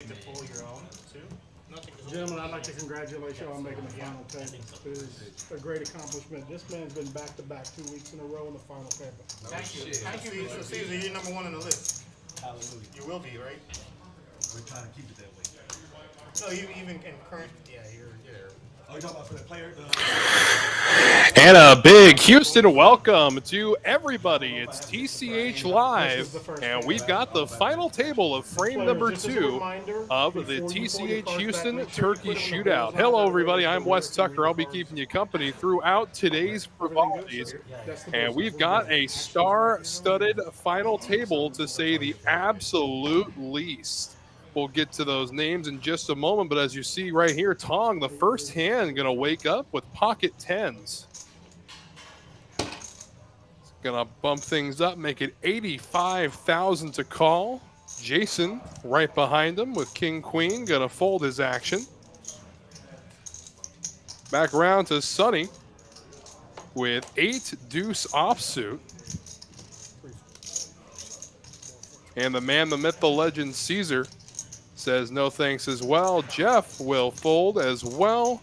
To pull your own too. Gentlemen, I'd like to congratulate you on making the final table. It is a great accomplishment. This man's been back-to-back 2 weeks in a row in the final table. Thank you. Thank you. So Caesar, you're number one on the list. Hallelujah. You will be, right? We're trying to keep it that way. No, you even in current. Yeah, you're there. Oh, you talking about for the player? And a big Houston welcome to everybody. It's TCH Live, and we've got the final table of frame number 2 of the TCH Houston Turkey Shootout. Hello, everybody. I'm Wes Tucker. I'll be keeping you company throughout today's frivolities, and we've got a star-studded final table, to say the absolute least. We'll get to those names in just a moment, but as you see right here, Tong, the first hand, going to wake up with pocket tens. Going to bump things up, make it 85,000 to call. Jason right behind him with king queen, going to fold his action. Back around to Sonny with 8 deuce offsuit. And the man, the myth, the legend, Caesar, says no thanks as well. Jeff will fold as well.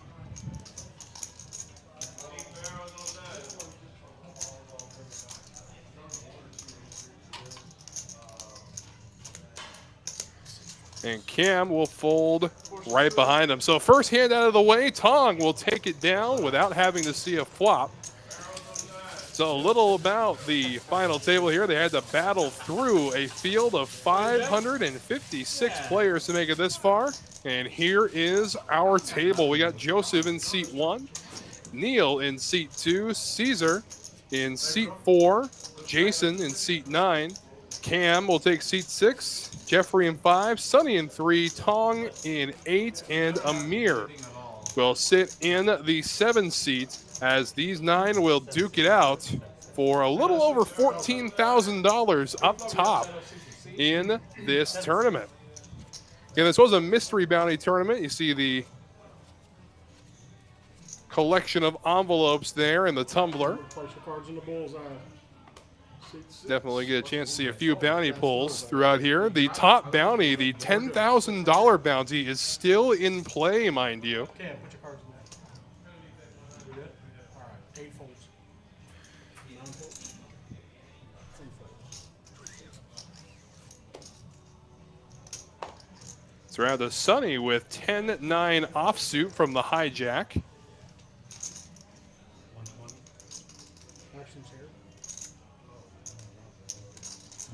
And Cam will fold right behind him. So first hand out of the way, Tong will take it down without having to see a flop. So a little about the final table here. They had to battle through a field of 556 players to make it this far. And here is our table. We got Joseph in seat 1, Neil in seat 2, Caesar in seat 4, Jason in seat 9, Cam will take seat 6, Jeffrey in 5, Sonny in 3, Tong in 8, and Amir will sit in the 7th seat, as these 9 will duke it out for a little over $14,000 up top in this tournament. Yeah, this was a mystery bounty tournament. You see the collection of envelopes there in the tumbler. Definitely get a chance to see a few bounty pulls throughout here. The top bounty, the $10,000 bounty, is still in play, mind you. Okay, put your cards in there. We good? All right, 8 folds. 9 folds. 3 folds. It's around to Sonny with 10-9 offsuit from the hijack. Actions here.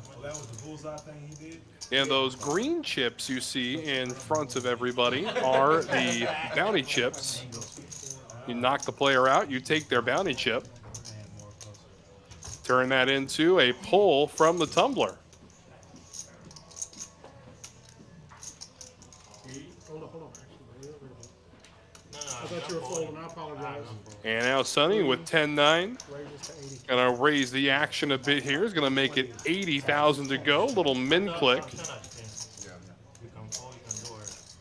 Well, that was the bullseye thing he did. And those green chips you see in front of everybody are the bounty chips. You knock the player out, you take their bounty chip. Turn that into a pull from the tumbler. Hold on. I thought you were folding. I apologize. And now Sonny with 10-9. Raises to 80. Gonna raise the action a bit here. Is gonna make it 80,000 to go. Little min click.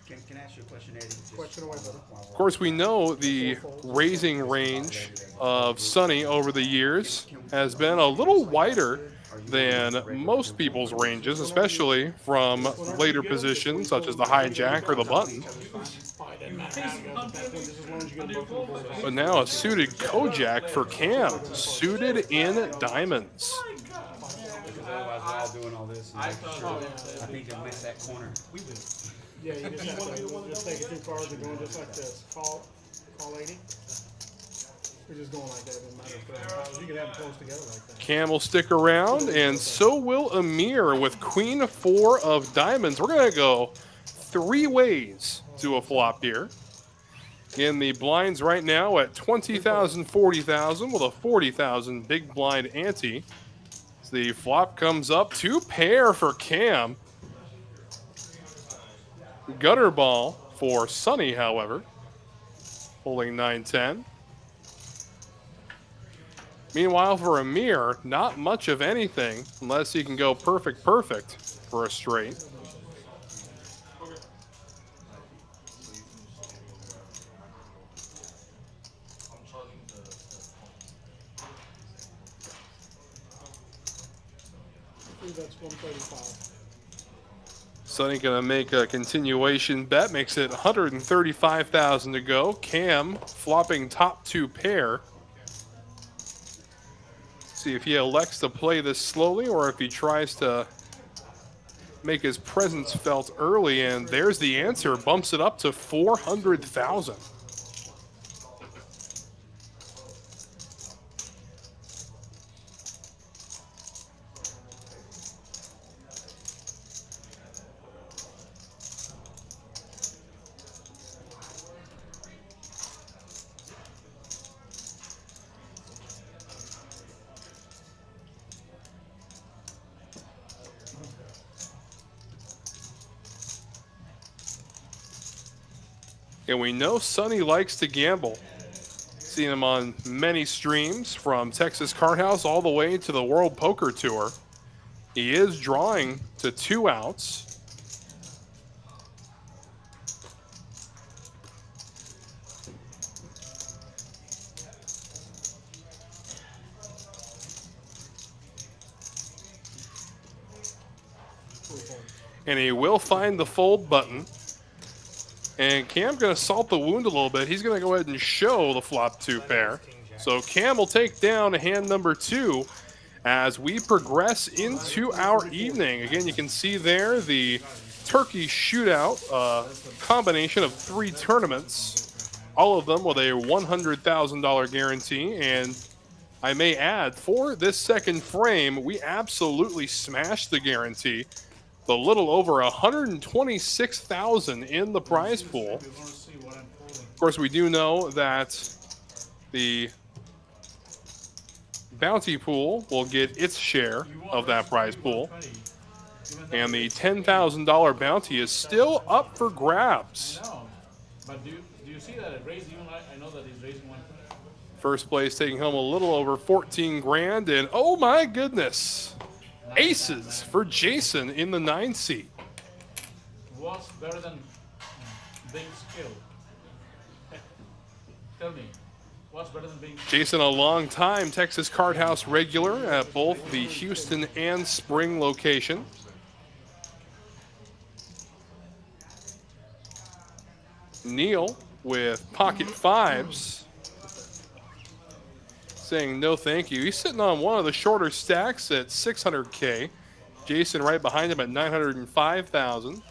Can I ask you a question, Eddie? Question away, brother. Of course, we know the raising range of Sonny over the years has been a little wider than most people's ranges, especially from later positions such as the hijack or the button. But now a suited Kojak for Cam, suited in diamonds. Because otherwise we're all doing all this. And I think it missed that corner. Yeah, you just have to just take 2 cards and going just like this. Call 80. We're just going like that. It doesn't matter. You can have them close together like that. Cam will stick around, and so will Amir with Queen 4 of diamonds. We're going to go 3 ways to a flop here. In the blinds right now at 20,000, 40,000 with a 40,000 big blind ante. So the flop comes up 2 pair for Cam. Gutter ball for Sonny, however, holding 9-10. Meanwhile, for Amir, not much of anything unless he can go perfect for a straight. That's 135. Sonny gonna make a continuation bet, makes it 135,000 to go. Cam flopping top 2 pair. See if he elects to play this slowly or if he tries to make his presence felt early, and there's the answer. Bumps it up to 400,000. And we know Sonny likes to gamble. Seen him on many streams from Texas Card House all the way to the World Poker Tour. He is drawing to 2 outs. And he will find the fold button. And Cam's going to salt the wound a little bit. He's going to go ahead and show the flop 2 pair. So Cam will take down hand number 2 as we progress into our evening. Again, you can see there the turkey shootout, combination of 3 tournaments, all of them with a $100,000 guarantee. And I may add, for this second frame, we absolutely smashed the guarantee. A little over 126,000 in the prize pool. Of course, we do know that the bounty pool will get its share of that prize pool. And the $10,000 bounty is still up for grabs. But do you see that it raised even? I know that he's raising 1. First place taking home a little over 14 grand, and oh my goodness, aces for Jason in the 9 seat. What's better than being skilled? Tell me, what's better than being skilled? Jason, a long-time Texas Card House regular at both the Houston and Spring location. Neil with pocket 5s. Saying no thank you. He's sitting on one of the shorter stacks at 600K. Jason right behind him at 905,000.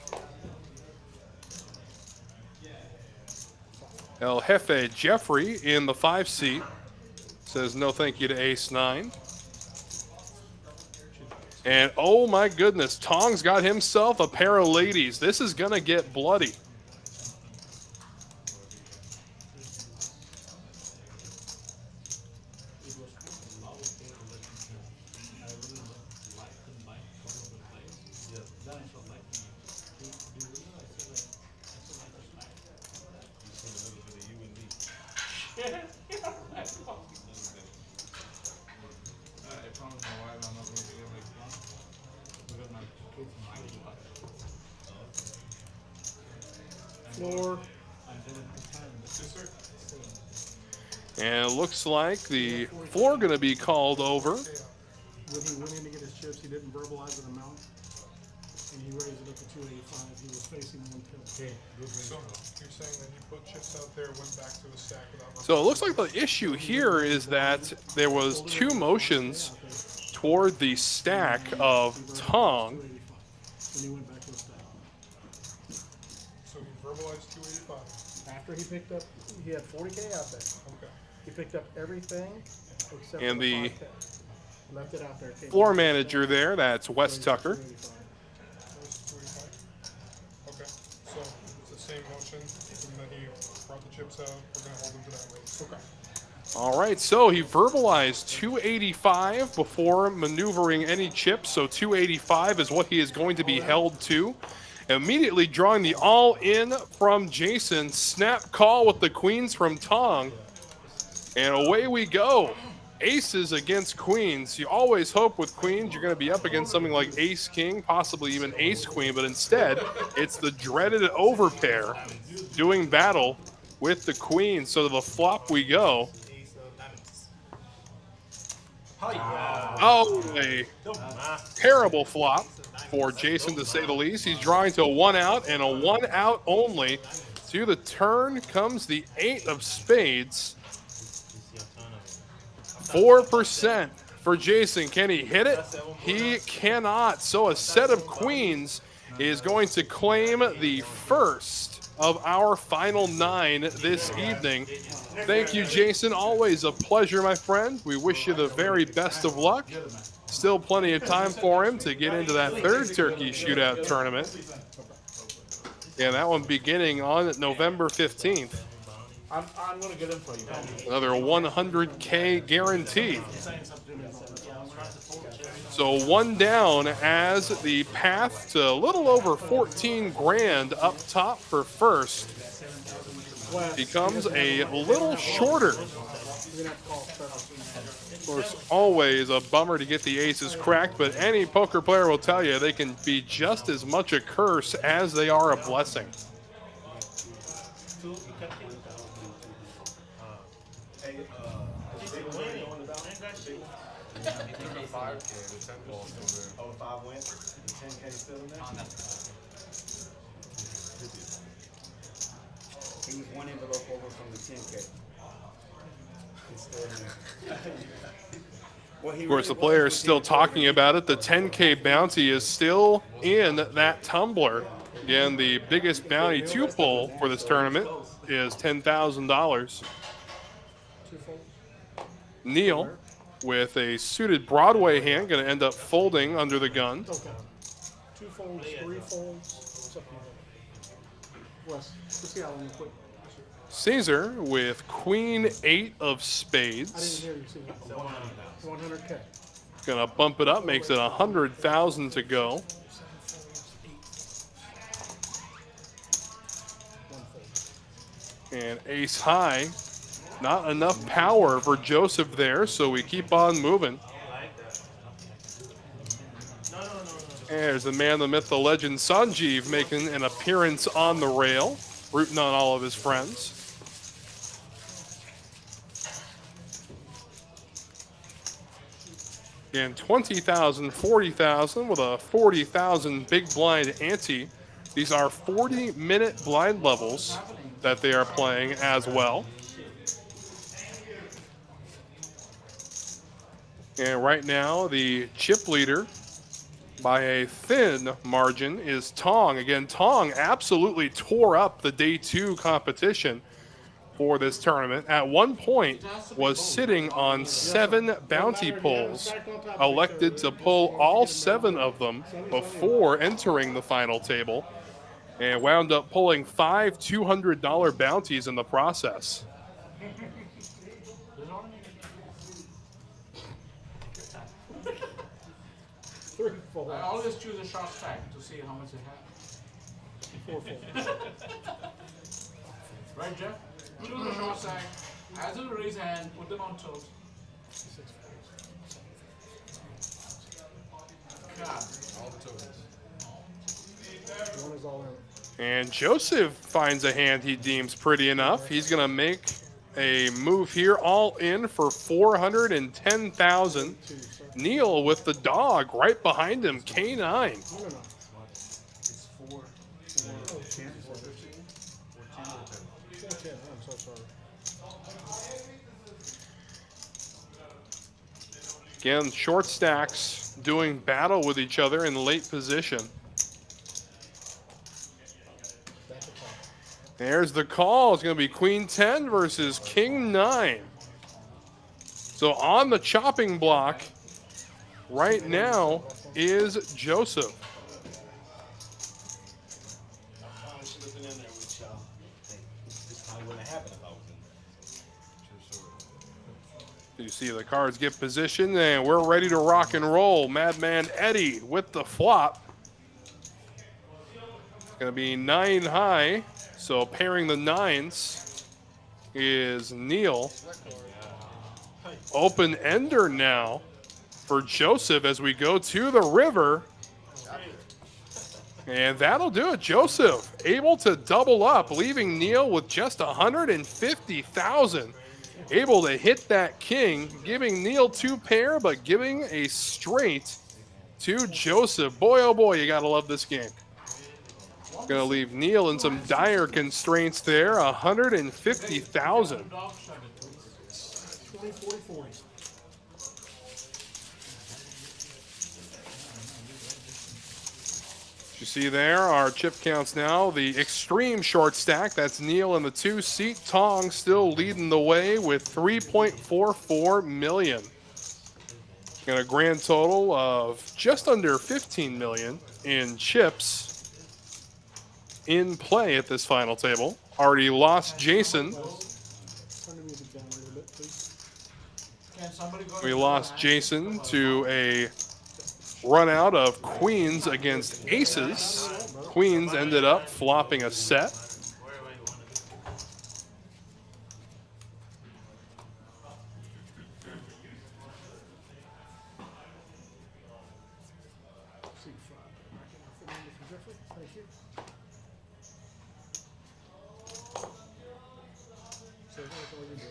El Jefe Jeffrey in the 5 seat says no thank you to ace 9. And oh my goodness, Tong's got himself a pair of ladies. This is gonna get bloody. Floor. And it looks like the floor going to be called over. When he went in to get his chips, he didn't verbalize an amount, and he raised it up to 285. He was facing 110. So you're saying that you put chips out there, went back to the stack without. So it looks like the issue here is that there was 2 motions toward the stack of Tong. When he went back to the stack. So he verbalized 285. After he picked up, he had 40K out there. Okay. He picked up everything except And for the 5K. Left it out there. Floor manager there, that's Wes Tucker. That was 285. Okay. So it's the same motion, and then he brought the chips out. We're gonna hold him to that rate. Okay. All right, so he verbalized 285 before maneuvering any chips, so 285 is what he is going to be held to. Immediately drawing the all-in from Jason. Snap call with the queens from Tong. And away we go. Aces against queens. You always hope with queens you're going to be up against something like ace-king, possibly even ace-queen, but instead it's the dreaded overpair doing battle with the queen. So to the flop we go. Oh, a terrible flop. for Jason, to say the least. He's drawing to 1 out and a 1 out only. To the turn comes the 8 of spades. 4% for Jason. Can he hit it? He cannot. So a set of queens is going to claim the first of our final 9 this evening. Thank you, Jason. Always a pleasure, my friend. We wish you the very best of luck. Still plenty of time for him to get into that 3rd turkey shootout tournament. Yeah, that one beginning on November 15th. I'm gonna get him for you. Another 100K guarantee. So 1 down as the path to a little over 14 grand up top for first becomes a little shorter. Of course, always a bummer to get the aces cracked, but any poker player will tell you they can be just as much a curse as they are a blessing. He was 1 envelope over from the 10K. Of course, the player is still talking about it. The 10K bounty is still in that tumbler. Again, the biggest bounty to pull for this tournament is $10,000. Neil, with a suited Broadway hand, going to end up folding under the gun. Okay. 2 folds, 3 folds. What's up here? Wes, let's see how long you put. Caesar with Queen 8 of spades. I didn't hear you see that. 100K. Gonna bump it up, makes it 100,000 to go. And ace high, not enough power for Joseph there, so we keep on moving. There's the man, the myth, the legend, Sanjeev, making an appearance on the rail, rooting on all of his friends. And 20,000, 40,000 with a 40,000 big blind ante. These are 40-minute blind levels that they are playing as well. And right now, the chip leader by a thin margin is Tong. Again, Tong absolutely tore up the day 2 competition for this tournament. At one point was sitting on 7 bounty pulls, elected to pull all 7 of them before entering the final table, and wound up pulling 5 $200 bounties in the process. I always choose a short stack to see how much I have. 4 folds. Right, Jeff? Choose a short stack. As you raise hand, put them on toes. God. One is all in. And Joseph finds a hand he deems pretty enough. He's going to make a move here, all in for 410,000. Neil with the dog right behind him, K9. No. It's 4. 10. 410. I'm so sorry. Again, short stacks doing battle with each other in late position. There's the call. It's going to be Queen 10 versus King 9. So on the chopping block right now is Joseph. You see the cards get positioned, and we're ready to rock and roll. Madman Eddie with the flop. Going to be 9 high, so pairing the 9s is Neil. Open ender now for Joseph as we go to the river. And that'll do it. Joseph able to double up, leaving Neil with just 150,000. Able to hit that king, giving Neil 2 pair, but giving a straight to Joseph. Boy, oh boy, you gotta love this game. Gonna leave Neil in some dire constraints there. 150,000. 20, 40, 40. You see there our chip counts now. The extreme short stack. That's Neil in the 2 seat. Tong still leading the way with 3.44 million. And a grand total of just under 15 million in chips in play at this final table. Already lost Jason. Turn the music down a little bit, please. Can somebody go We to lost Jason to a run out of queens against aces. Queens ended up flopping a set. Thank you. So that's all you do.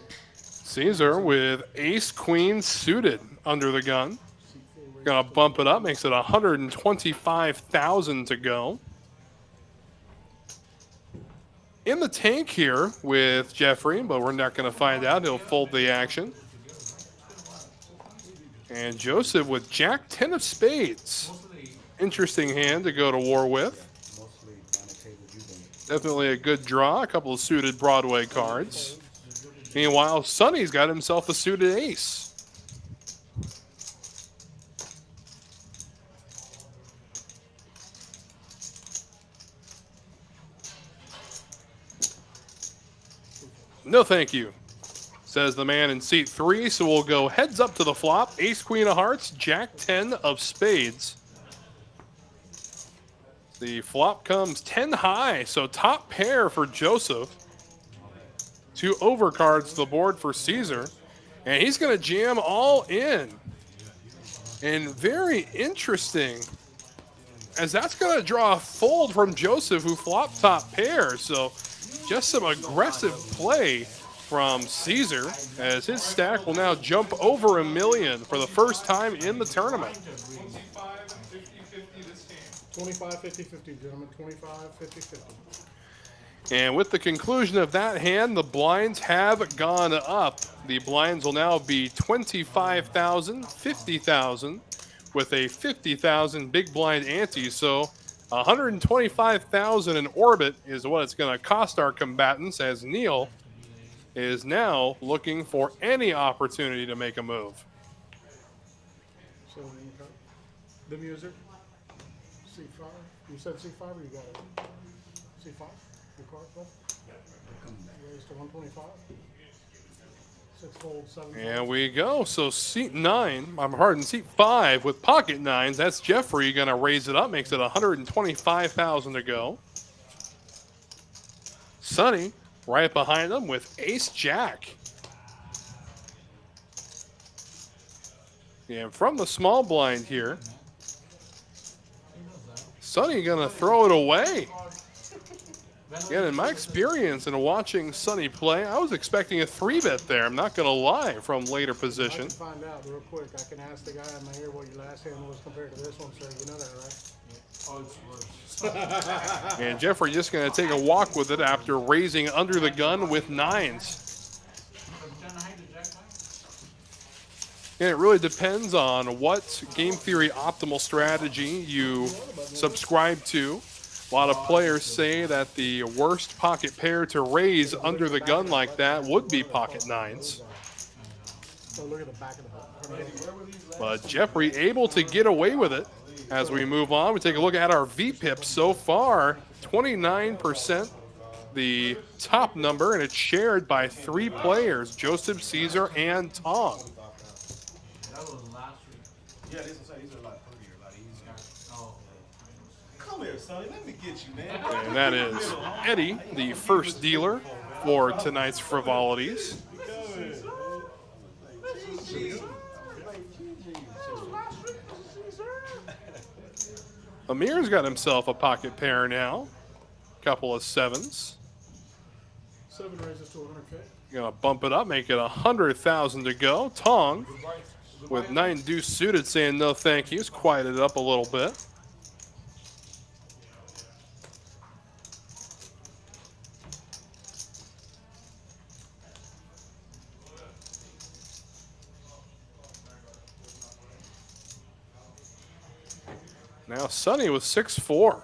Caesar with ace queen suited under the gun. Gonna bump it up, makes it 125,000 to go. In the tank here with Jeffrey, but we're not gonna find out. He'll fold the action. And Joseph with Jack 10 of spades. Interesting hand to go to war with. Definitely a good draw, a couple of suited Broadway cards. Meanwhile, Sonny's got himself a suited ace. No, thank you, says the man in seat 3. So we'll go heads up to the flop. Ace, queen of hearts, Jack 10 of spades. The flop comes 10 high, so top pair for Joseph. 2 overcards to the board for Caesar. And he's going to jam all in. And very interesting, as that's going to draw a fold from Joseph, who flopped top pair. So just some aggressive play from Caesar, as his stack will now jump over $1 million for the first time in the tournament. 25, 50, 50, gentlemen. 25, 50, 50. And with the conclusion of that hand, the blinds have gone up. The blinds will now be 25,000, 50,000, with a 50,000 big blind ante. So 125,000 in orbit is what it's going to cost our combatants, as Neil is now looking for any opportunity to make a move. So, the music. C5. You said C5 or you got it? C5? Your card, Bill? Raise to 125. 6 fold, 7 fold. And we go. So seat 9, seat 5 with pocket 9s. That's Jeffrey going to raise it up, makes it 125,000 to go. Sonny right behind them with ace jack. And from the small blind here, Sonny gonna throw it away. Again, in my experience in watching Sonny play, I was expecting a 3-bet there. I'm not gonna lie, from later I position. can find out real quick. I can ask the guy in my ear what your last hand was compared to this one, sir. You know that, right? Oh, it's worse. And Jeffrey just gonna take a walk with it after raising under the gun with 9s. And it really depends on what game theory optimal strategy you subscribe to. A lot of players say that the worst pocket pair to raise under the gun like that would be pocket 9s. So look at the back of the book. But Jeffrey able to get away with it. As we move on, we take a look at our VPIP so far. 29%, the top number, and it's shared by 3 players, Joseph, Caesar, and Tong. That was last week. Yeah, these are a lot prettier, a lot easier. Oh. Come here, Sonny. Let me get you, man. And that is Eddie, the first dealer for tonight's frivolities. Amir's got himself a pocket pair now. Couple of 7s. 7 raises to 100K. Gonna bump it up, make it 100,000 to go. Tong with 9 deuce suited saying no thank you. He's quieted up a little bit. Now Sonny with 6-4.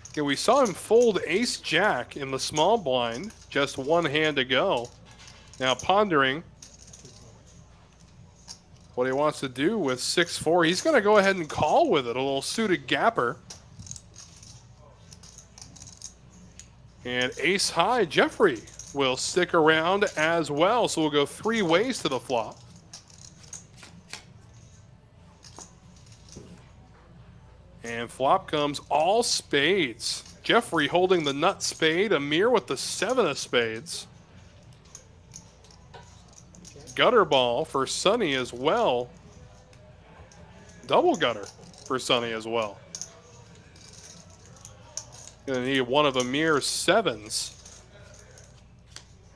Okay, we saw him fold ace-jack in the small blind, just one hand to go. Now pondering what he wants to do with 6-4. He's going to go ahead and call with it, a little suited gapper. And ace-high, Jeffrey will stick around as well, so we'll go 3 ways to the flop. And flop comes all spades. Jeffrey holding the nut spade, Amir with the 7 of spades. Gutter ball for Sonny as well. Double gutter for Sonny as well. Gonna need one of Amir's 7s.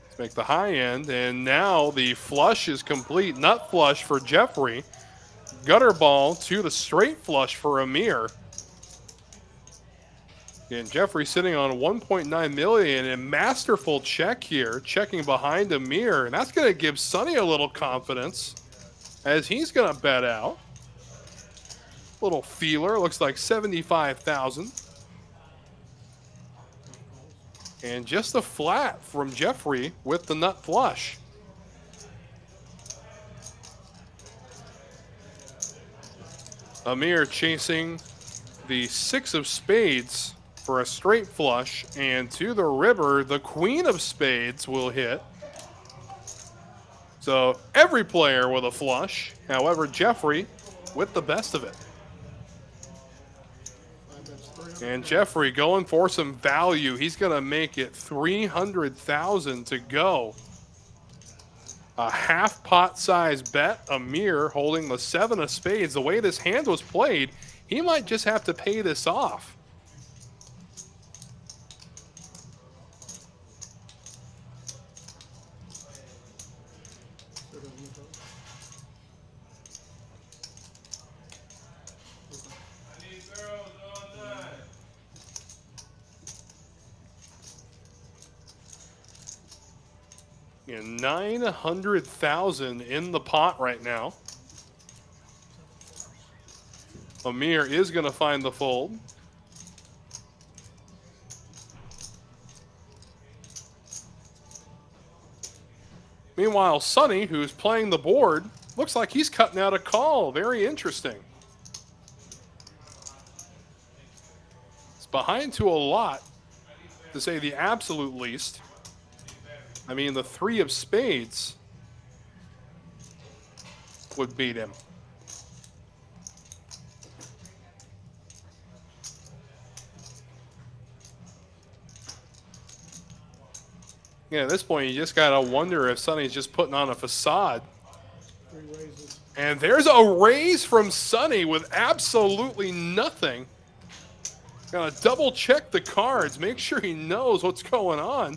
Let's make the high end, and now the flush is complete. Nut flush for Jeffrey. Gutter ball to the straight flush for Amir. And Jeffrey sitting on 1.9 million, and masterful check here, checking behind Amir, and that's going to give Sonny a little confidence as he's going to bet out. Little feeler, looks like 75,000. And just a flat from Jeffrey with the nut flush. Amir chasing the 6 of spades for a straight flush, and to the river, the queen of spades will hit. So every player with a flush, however, Jeffrey with the best of it. And Jeffrey going for some value. He's going to make it 300,000 to go. A half pot size bet. Amir holding the 7 of spades. The way this hand was played, he might just have to pay this off. And 900,000 in the pot right now. Amir is going to find the fold. Meanwhile, Sonny, who's playing the board, looks like he's cutting out a call. Very interesting. It's behind to a lot, to say the absolute least. I mean, the 3 of spades would beat him. Yeah, at this point, you just got to wonder if Sonny's just putting on a facade. 3 raises. And there's a raise from Sonny with absolutely nothing. Got to double check the cards, make sure he knows what's going on.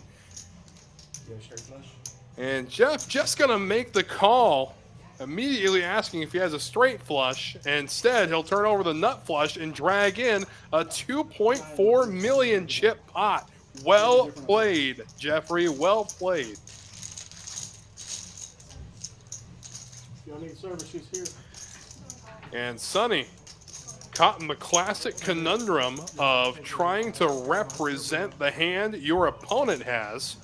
And Jeff just going to make the call, immediately asking if he has a straight flush. Instead, he'll turn over the nut flush and drag in a 2.4 million chip pot. Well played, Jeffrey. Well played. Y'all need service, she's here. And Sonny caught in the classic conundrum of trying to represent the hand your opponent has.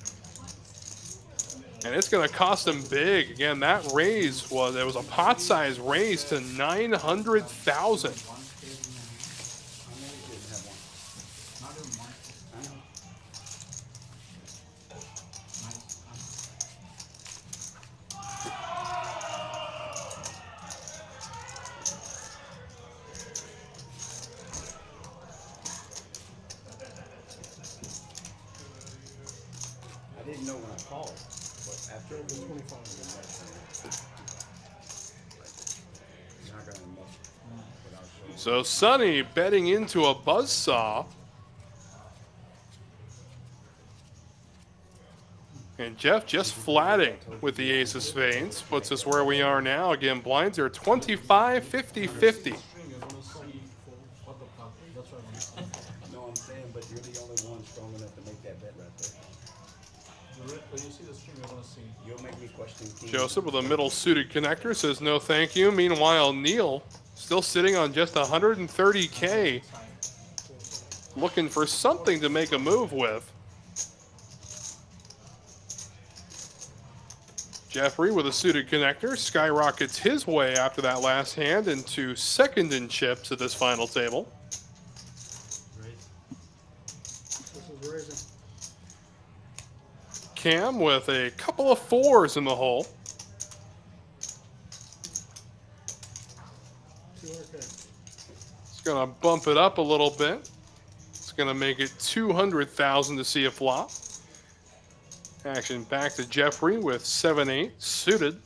And it's going to cost him big. Again, that raise was, it was a pot-sized raise to 900,000. I didn't know when I called, but after it was 25. not gonna mess without showing. So Sonny betting into a buzzsaw. And Jeff just flatting with the ace of spades. Puts us where we are now. Again, blinds are 25, 50, 50. String, you're gonna see what the flop is. That's what I want to see. No, I'm saying, but you're the only one strong enough to make that bet right there. When you see the string, you're gonna see. You'll make me question King. Joseph with a middle suited connector says no thank you. Meanwhile, Neil still sitting on just 130K, looking for something to make a move with. Jeffrey with a suited connector skyrockets his way after that last hand into second in chips at this final table. This is raising. Cam with a couple of fours in the hole. 200K. It's going to bump it up a little bit. It's going to make it 200,000 to see a flop. Action back to Jeffrey with 7-8 suited.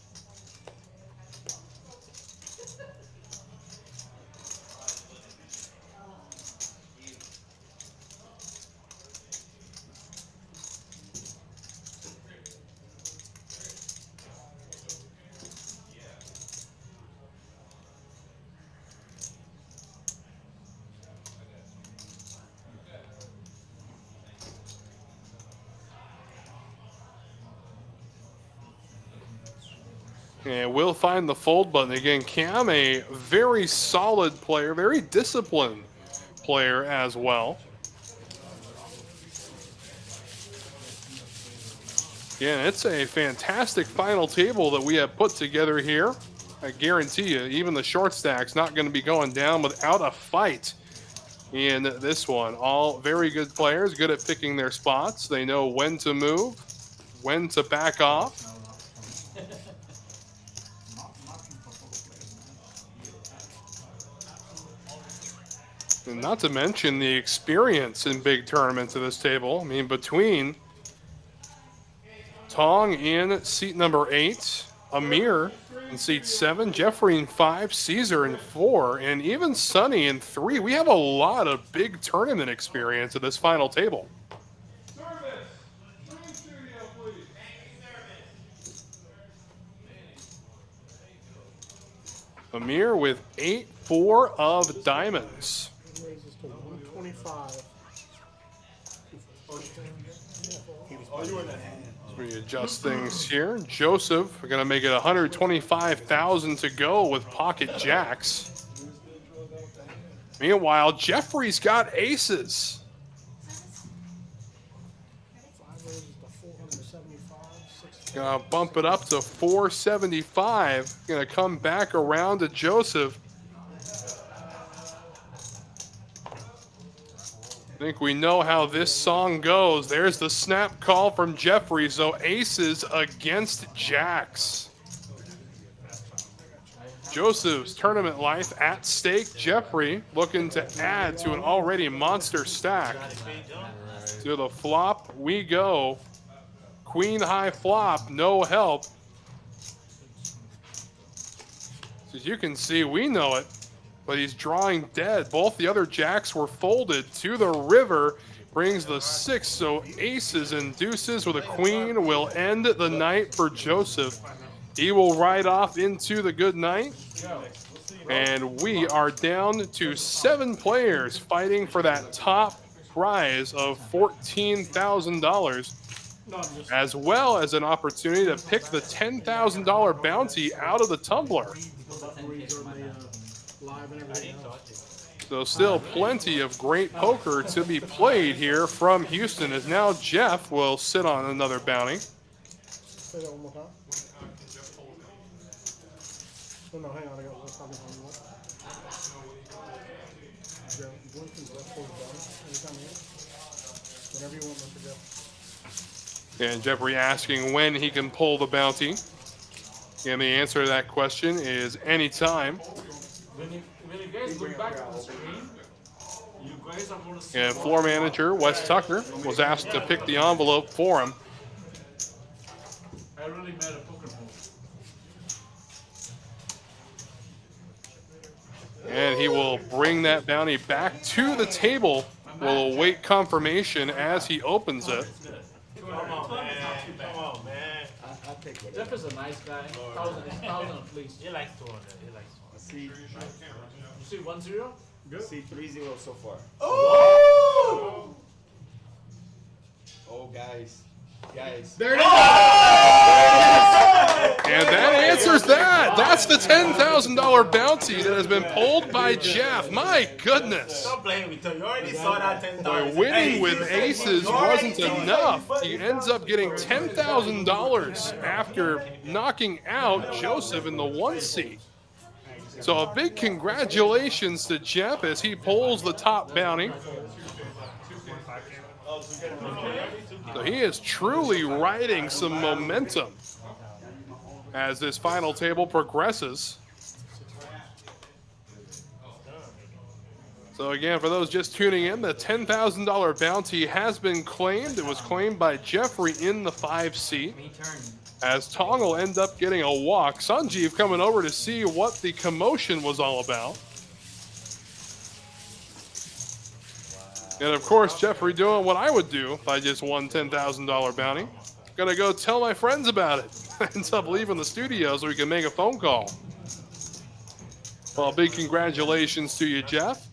And we'll find the fold button again. Cam, a very solid player, very disciplined player as well. Yeah, it's a fantastic final table that we have put together here. I guarantee you, even the short stack's not going to be going down without a fight in this one. All very good players, good at picking their spots. They know when to move, when to back off. And not to mention the experience in big tournaments of this table. I mean, between Tong in seat number 8, Amir in seat 7, Jeffrey in 5, Caesar in 4, and even Sonny in 3. We have a lot of big tournament experience at this final table. Amir with 8-4 of diamonds. Raises to 125. We adjust things here. Joseph, we're going to make it 125,000 to go with pocket jacks. Meanwhile, Jeffrey's got aces. 5 raises to 475. 6. Gonna bump it up to 475. Gonna come back around to Joseph. I think we know how this song goes. There's the snap call from Jeffrey. So aces against jacks. Joseph's tournament life at stake. Jeffrey looking to add to an already monster stack. To the flop we go. Queen high flop, no help. As you can see, we know it, but he's drawing dead. Both the other jacks were folded to the river. Brings the 6, so aces and deuces with a queen will end the night for Joseph. He will ride off into the good night. And we are down to 7 players fighting for that top prize of $14,000. As well as an opportunity to pick the $10,000 bounty out of the tumbler. So still plenty of great poker to be played here from Houston, as now Jeff will sit on another bounty. Say that one more time. Oh, no, hang on. I got one copy on you. Whenever you want, Mr. Jeff. And Jeffrey asking when he can pull the bounty. And the answer to that question is anytime. When you guys go back to the screen, you guys are going to see. And floor manager Wes Tucker was asked to pick the envelope for him. I really made a poker move. And he will bring that bounty back to the table. We'll await confirmation as he opens it. Come on, man. Come on, man. I'll take whatever. Jeff is a nice guy. 1,000 at least. He likes 200. He likes 200. See, You see 1-0? see 3-0 so far. Oh! Oh, guys. Guys. There it is. And that answers that. That's the $10,000 bounty that has been pulled by Jeff. My goodness. Don't blame me, too. You already saw that $10,000. Boy, winning with aces wasn't enough. He ends up getting $10,000 after knocking out Joseph in the 1 seat. So a big congratulations to Jeff as he pulls the top bounty. So he is truly riding some momentum as this final table progresses. So again, for those just tuning in, the $10,000 bounty has been claimed. It was claimed by Jeffrey in the 5 seat. As Tong will end up getting a walk. Sanjeev coming over to see what the commotion was all about. And of course, Jeffrey doing what I would do if I just won $10,000 bounty. Gonna go tell my friends about it. Ends up leaving the studio so we can make a phone call. Well, big congratulations to you, Jeff.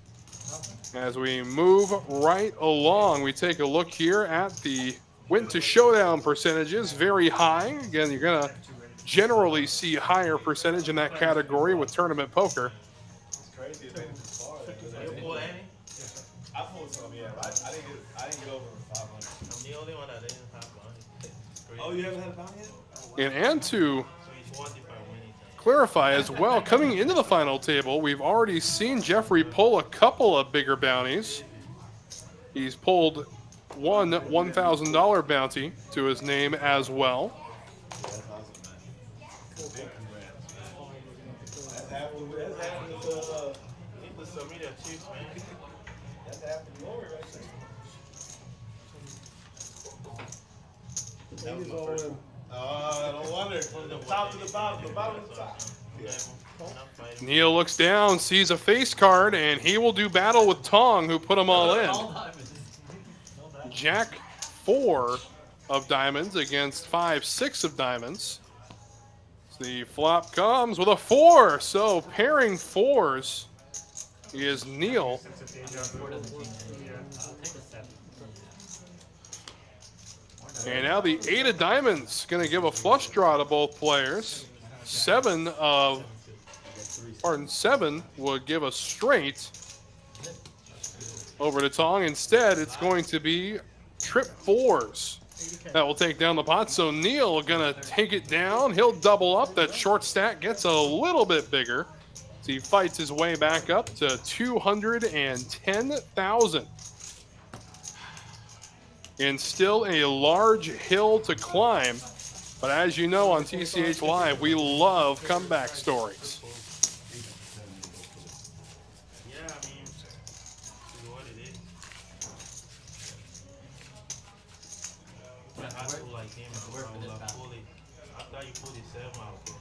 As we move right along, we take a look here at the win to showdown percentages, very high. Again, you're gonna generally see higher percentage in that category with tournament poker. It's crazy. It made it this far. You pull any? I pulled some, yeah. But I didn't get over 500. I'm the only one that didn't have one. Oh, you haven't had a bounty yet? And to So it's 1 if I win it. clarify as well, coming into the final table, we've already seen Jeffrey pull a couple of bigger bounties. He's pulled one $1,000 bounty to his name as well. That's awesome, man. Big congrats, man. That's half the You need to submit your chips, man. that's half the glory right there. That was my first one. No wonder. From the top to the bottom to the top. Yeah. Neil looks down, sees a face card, and he will do battle with Tong, who put them all in. Jack 4 of diamonds against 5-6 of diamonds. The flop comes with a 4, so pairing 4s is Neil. And now the 8 of diamonds going to give a flush draw to both players. 7 would give a straight over to Tong. Instead, it's going to be trip 4s that will take down the pot. So Neil going to take it down. He'll double up. That short stack gets a little bit bigger. So he fights his way back up to 210,000. And still a large hill to climb. But as you know on TCH Live, we love comeback stories. Yeah, I mean, it's what it is. I do like him. After you pull the 7 out, bro.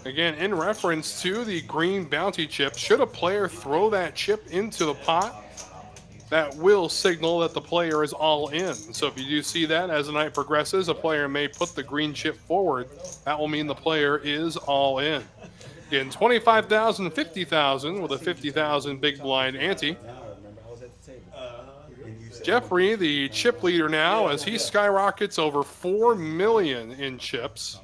Again, in reference to the green bounty chip, should a player throw that chip into the pot, that will signal that the player is all in. So if you do see that as the night progresses, a player may put the green chip forward. That will mean the player is all in. Again, 25,000, 50,000 with a 50,000 big blind ante. Jeffrey, the chip leader now, as he skyrockets over 4 million in chips.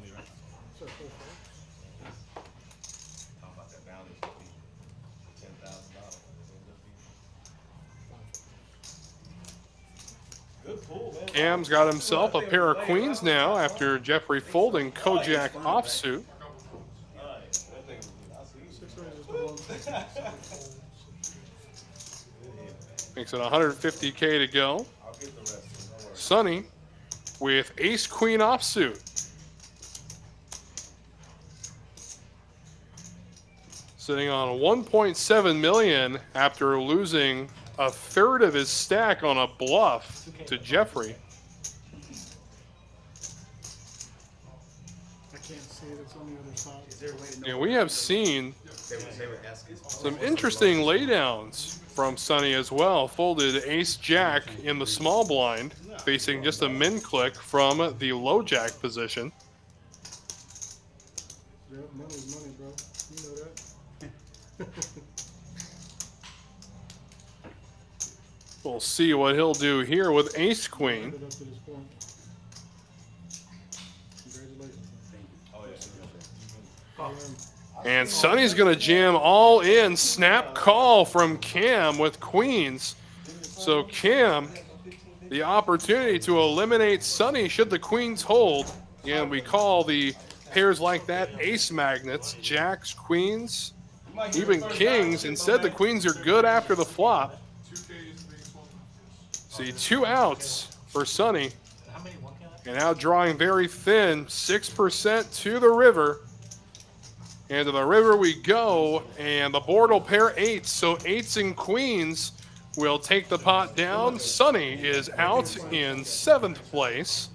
Cam's got himself a pair of queens now after Jeffrey folding Kojak offsuit. Makes it 150K to go. Sonny with ace queen offsuit. Sitting on 1.7 million after losing a third of his stack on a bluff to Jeffrey. I can't see it. It's on the other side. And we have seen some interesting laydowns from Sonny as well. Folded ace-jack in the small blind, facing just a min click from the low jack position. Yeah, money's money, bro. You know that. We'll see what he'll do here with ace-queen. Up to this point. Congratulations. And Sonny's going to jam all in. Snap call from Cam with queens. So Cam, the opportunity to eliminate Sonny should the queens hold. And we call the pairs like that ace magnets, jacks, queens, even kings. Instead, the queens are good after the flop. See, 2 outs for Sonny. And now drawing very thin, 6% to the river. And to the river we go, and the board will pair eights. So eights and queens will take the pot down. Sonny is out in 7th place.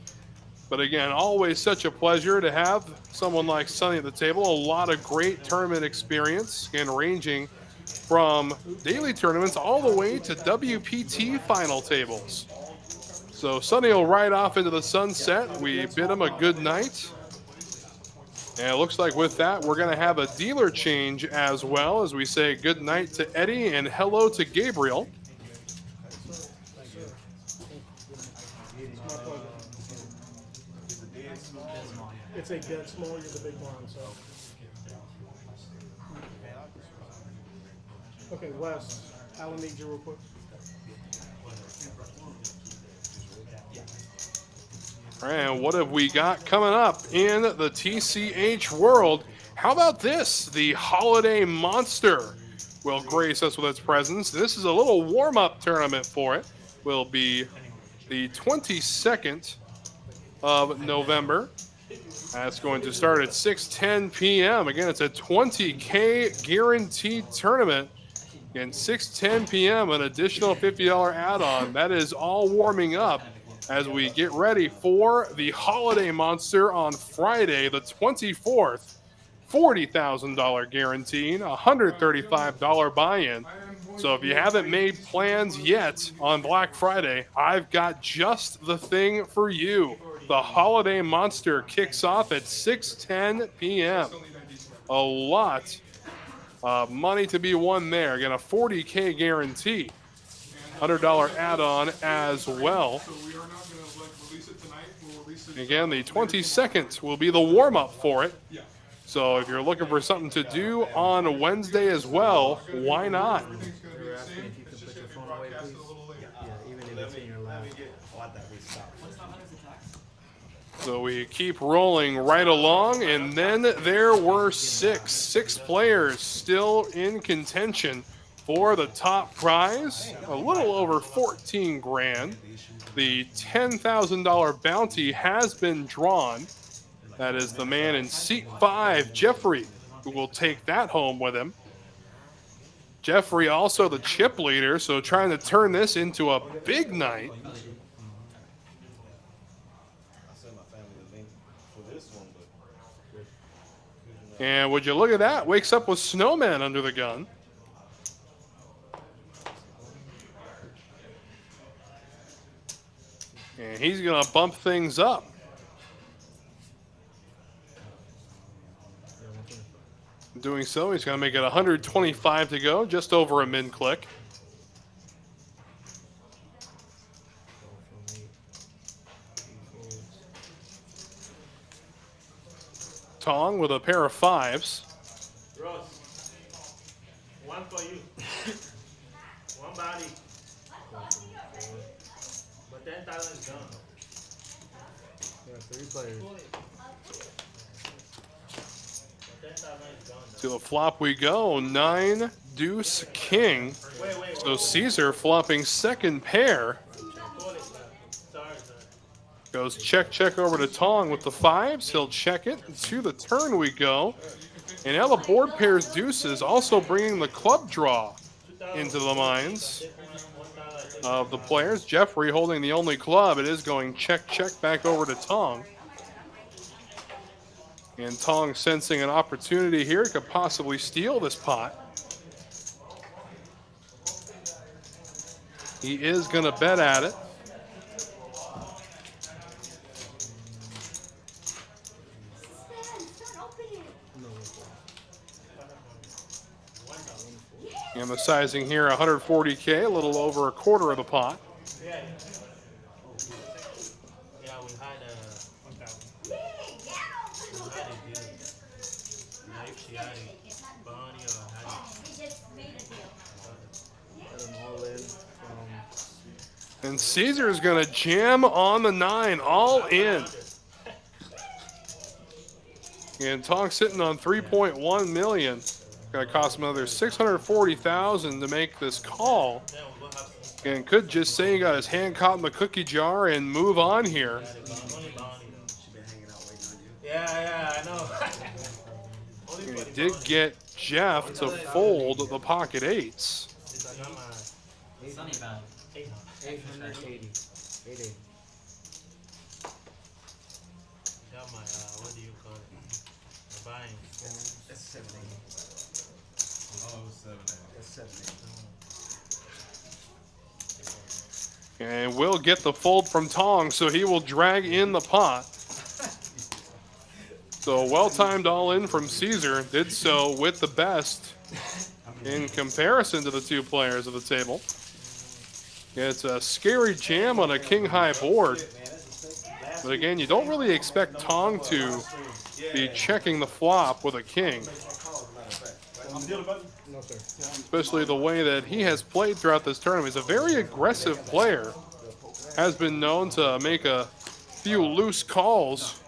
But again, always such a pleasure to have someone like Sonny at the table. A lot of great tournament experience, and ranging from daily tournaments all the way to WPT final tables. So Sonny will ride off into the sunset. We bid him a good night. And it looks like with that, we're going to have a dealer change as well, as we say good night to Eddie and hello to Gabriel. It's a dead small, you're the big blind, so. Okay, Wes, Alan needs you real quick. All right, and what have we got coming up in the TCH world? How about this? The Holiday Monster will grace us with its presence. This is a little warm-up tournament for it. Will be the 22nd of November. That's going to start at 6:10 p.m. Again, it's a 20K guaranteed tournament. And 6:10 p.m., an additional $50 add-on. That is all warming up as we get ready for the Holiday Monster on Friday, the 24th. $40,000 guaranteed, $135 buy-in. So if you haven't made plans yet on Black Friday, I've got just the thing for you. The Holiday Monster kicks off at 6:10 p.m. A lot of money to be won there. Again, a 40K guarantee. $100 add-on as well. Again, the 22nd will be the warm-up for it. So if you're looking for something to do on Wednesday as well, why not? So we keep rolling right along, and then there were six players still in contention for the top prize, a little over 14 grand. The $10,000 bounty has been drawn. That is the man in seat 5, Jeffrey, who will take that home with him. Jeffrey also the chip leader, so trying to turn this into a big night. And would you look at that? Wakes up with snowmen under the gun. And he's going to bump things up. Doing so, he's going to make it 125 to go, just over a min click. Tong with a pair of 5s. Ross, one for you. One body. But 10,000 is gone. Yeah, 3 players. To the flop we go. 9, deuce, king. So Caesar flopping second pair. Goes check, check over to Tong with the 5s. He'll check it. To the turn we go. And now the board pairs deuces, also bringing the club draw into the minds of the players. Jeffrey holding the only club. It is going check, check back over to Tong. And Tong sensing an opportunity here, could possibly steal this pot. He is going to bet at it. And the sizing here, 140K, a little over a quarter of the pot. Yeah, we had a 1,000. We had a deal. Now if she had it, Bonnie or had it. And Caesar's going to jam on the 9, all in. And Tong sitting on 3.1 million. Going to cost him another 640,000 to make this call. And could just say he got his hand caught in the cookie jar and move on here. Yeah, I know. And he did get Jeff to fold the pocket 8s. Sunny about 880. 880. Got my, what do you call it? My buying. That's 780. Oh, 780. That's 780. And will get the fold from Tong, so he will drag in the pot. So well-timed all-in from Caesar, did so with the best in comparison to the two players of the table. It's a scary jam on a king-high board. But again, you don't really expect Tong to be checking the flop with a king. Especially the way that he has played throughout this tournament. He's a very aggressive player. Has been known to make a few loose calls,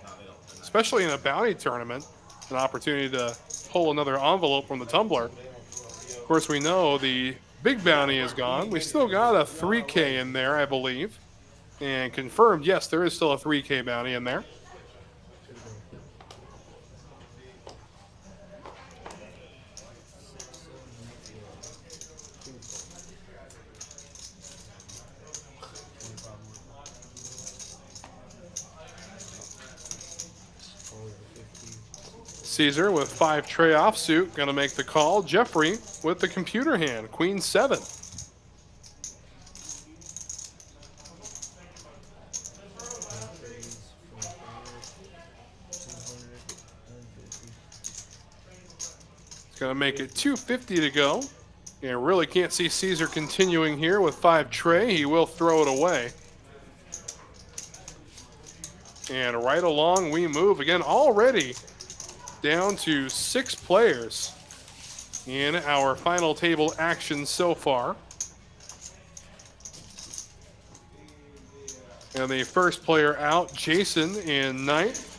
especially in a bounty tournament. An opportunity to pull another envelope from the tumbler. Of course, we know the big bounty is gone. We still got a 3K in there, I believe. And confirmed, yes, there is still a 3K bounty in there. Caesar with 5 tray offsuit, gonna make the call. Jeffrey with the computer hand, queen 7. It's gonna make it 250 to go. You really can't see Caesar continuing here with 5 tray. He will throw it away. And right along we move again, already down to 6 players in our final table action so far. And the first player out, Jason, in 9th.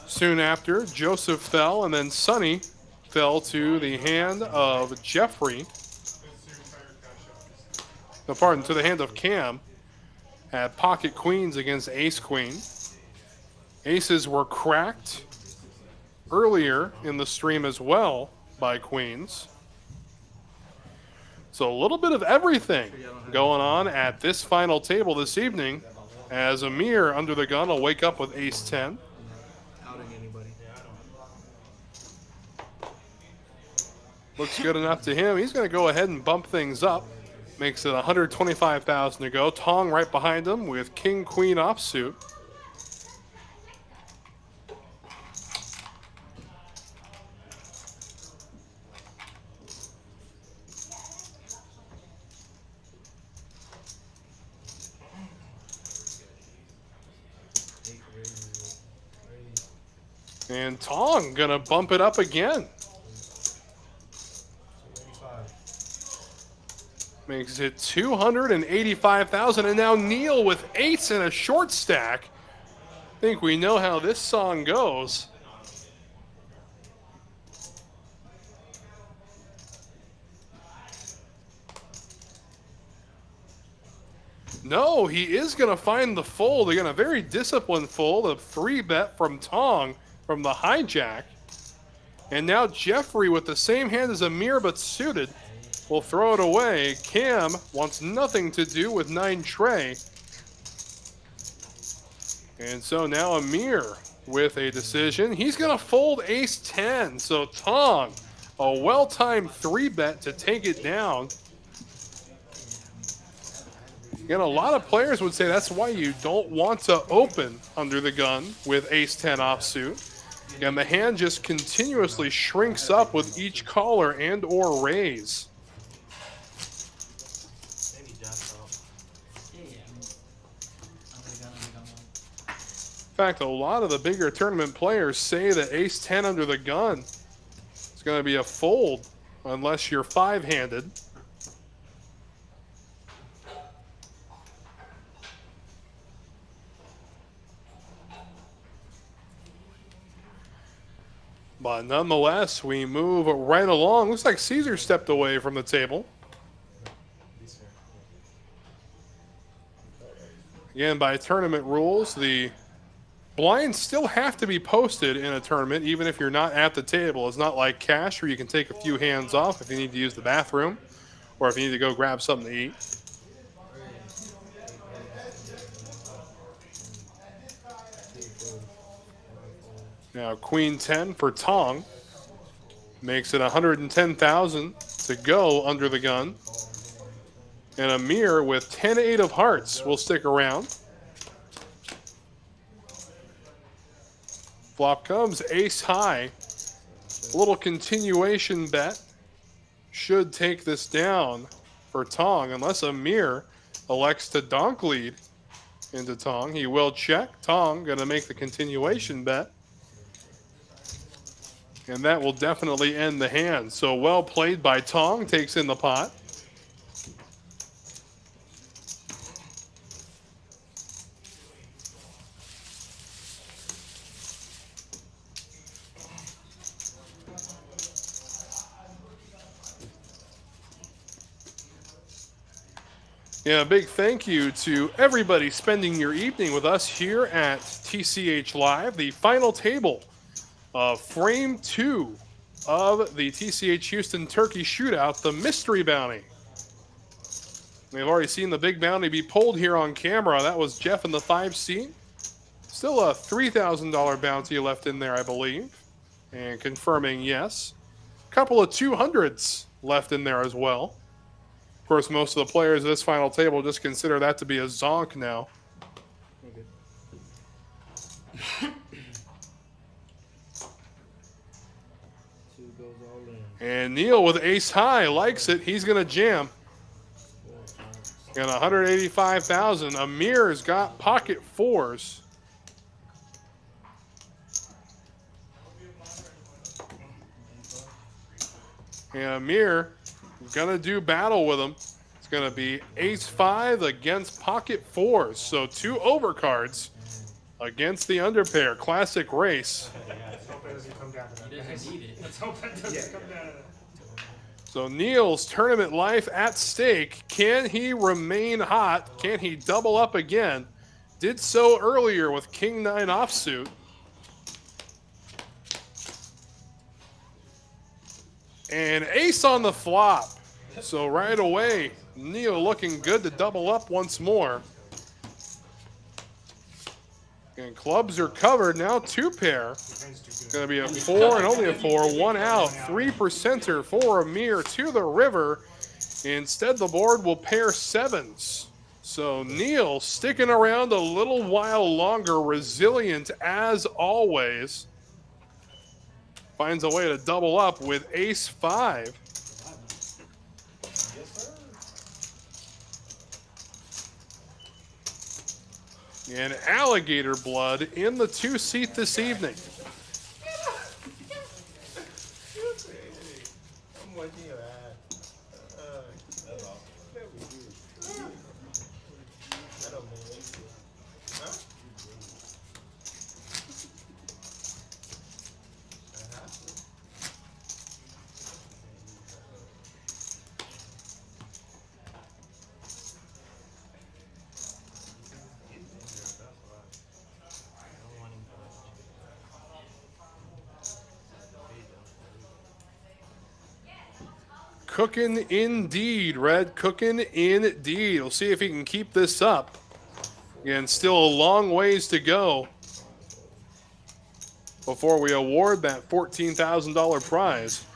Soon after, Joseph fell, and then Sonny fell to the hand of Jeffrey. No, pardon, to the hand of Cam. Had pocket queens against ace queen. Aces were cracked earlier in the stream as well by queens. So a little bit of everything going on at this final table this evening, as Amir under the gun will wake up with ace 10. Looks good enough to him. He's going to go ahead and bump things up. Makes it 125,000 to go. Tong right behind him with king queen offsuit. And Tong gonna bump it up again. Makes it 285,000, and now Neil with ace and a short stack. I think we know how this song goes. No, he is going to find the fold. Again, a very disciplined fold, a 3-bet from Tong from the hijack. And now Jeffrey with the same hand as Amir but suited will throw it away. Cam wants nothing to do with 9 tray. And so now Amir with a decision. He's going to fold ace 10. So Tong, a well-timed 3-bet to take it down. Again, a lot of players would say that's why you don't want to open under the gun with ace-10 offsuit. Again, the hand just continuously shrinks up with each caller and or raise. Maybe just off. In fact, a lot of the bigger tournament players say that ace-10 under the gun is going to be a fold unless you're five-handed. But nonetheless, we move right along. Looks like Caesar stepped away from the table. Again, by tournament rules, the blinds still have to be posted in a tournament, even if you're not at the table. It's not like cash where you can take a few hands off if you need to use the bathroom or if you need to go grab something to eat. Now, Queen 10 for Tong makes it 110,000 to go under the gun. And Amir with 10-8 of hearts will stick around. Flop comes ace high. A little continuation bet should take this down for Tong, unless Amir elects to donk lead into Tong. He will check. Tong going to make the continuation bet. And that will definitely end the hand. So well played by Tong, takes in the pot. Yeah, a big thank you to everybody spending your evening with us here at TCH Live, the final table of Frame 2 of the TCH Houston Turkey Shootout, the Mystery Bounty. We've already seen the big bounty be pulled here on camera. That was Jeff in the 5 seat. Still a $3,000 bounty left in there, I believe. And confirming yes. A couple of 200s left in there as well. Of course, most of the players of this final table just consider that to be a zonk now. And Neil with ace high likes it. He's going to jam. And 185,000. Amir's got pocket fours. And Amir going to do battle with him. It's going to be ace 5 against pocket fours. So 2 overcards against the underpair. Classic race. So Neil's tournament life at stake. Can he remain hot? Can he double up again? Did so earlier with King 9 offsuit. And ace on the flop. So right away, Neil looking good to double up once more. And clubs are covered. Now 2 pair. Going to be a 4 and only a 4. 1 out. 3%er for Amir to the river. Instead, the board will pair 7s. So Neil sticking around a little while longer. Resilient as always. Finds a way to double up with ace 5. And alligator blood in the 2 seat this evening. I'm watching your ad. That's all. I don't know. Huh? Cooking indeed, Red. Cooking indeed. We'll see if he can keep this up. Again, still a long ways to go before we award that $14,000 prize.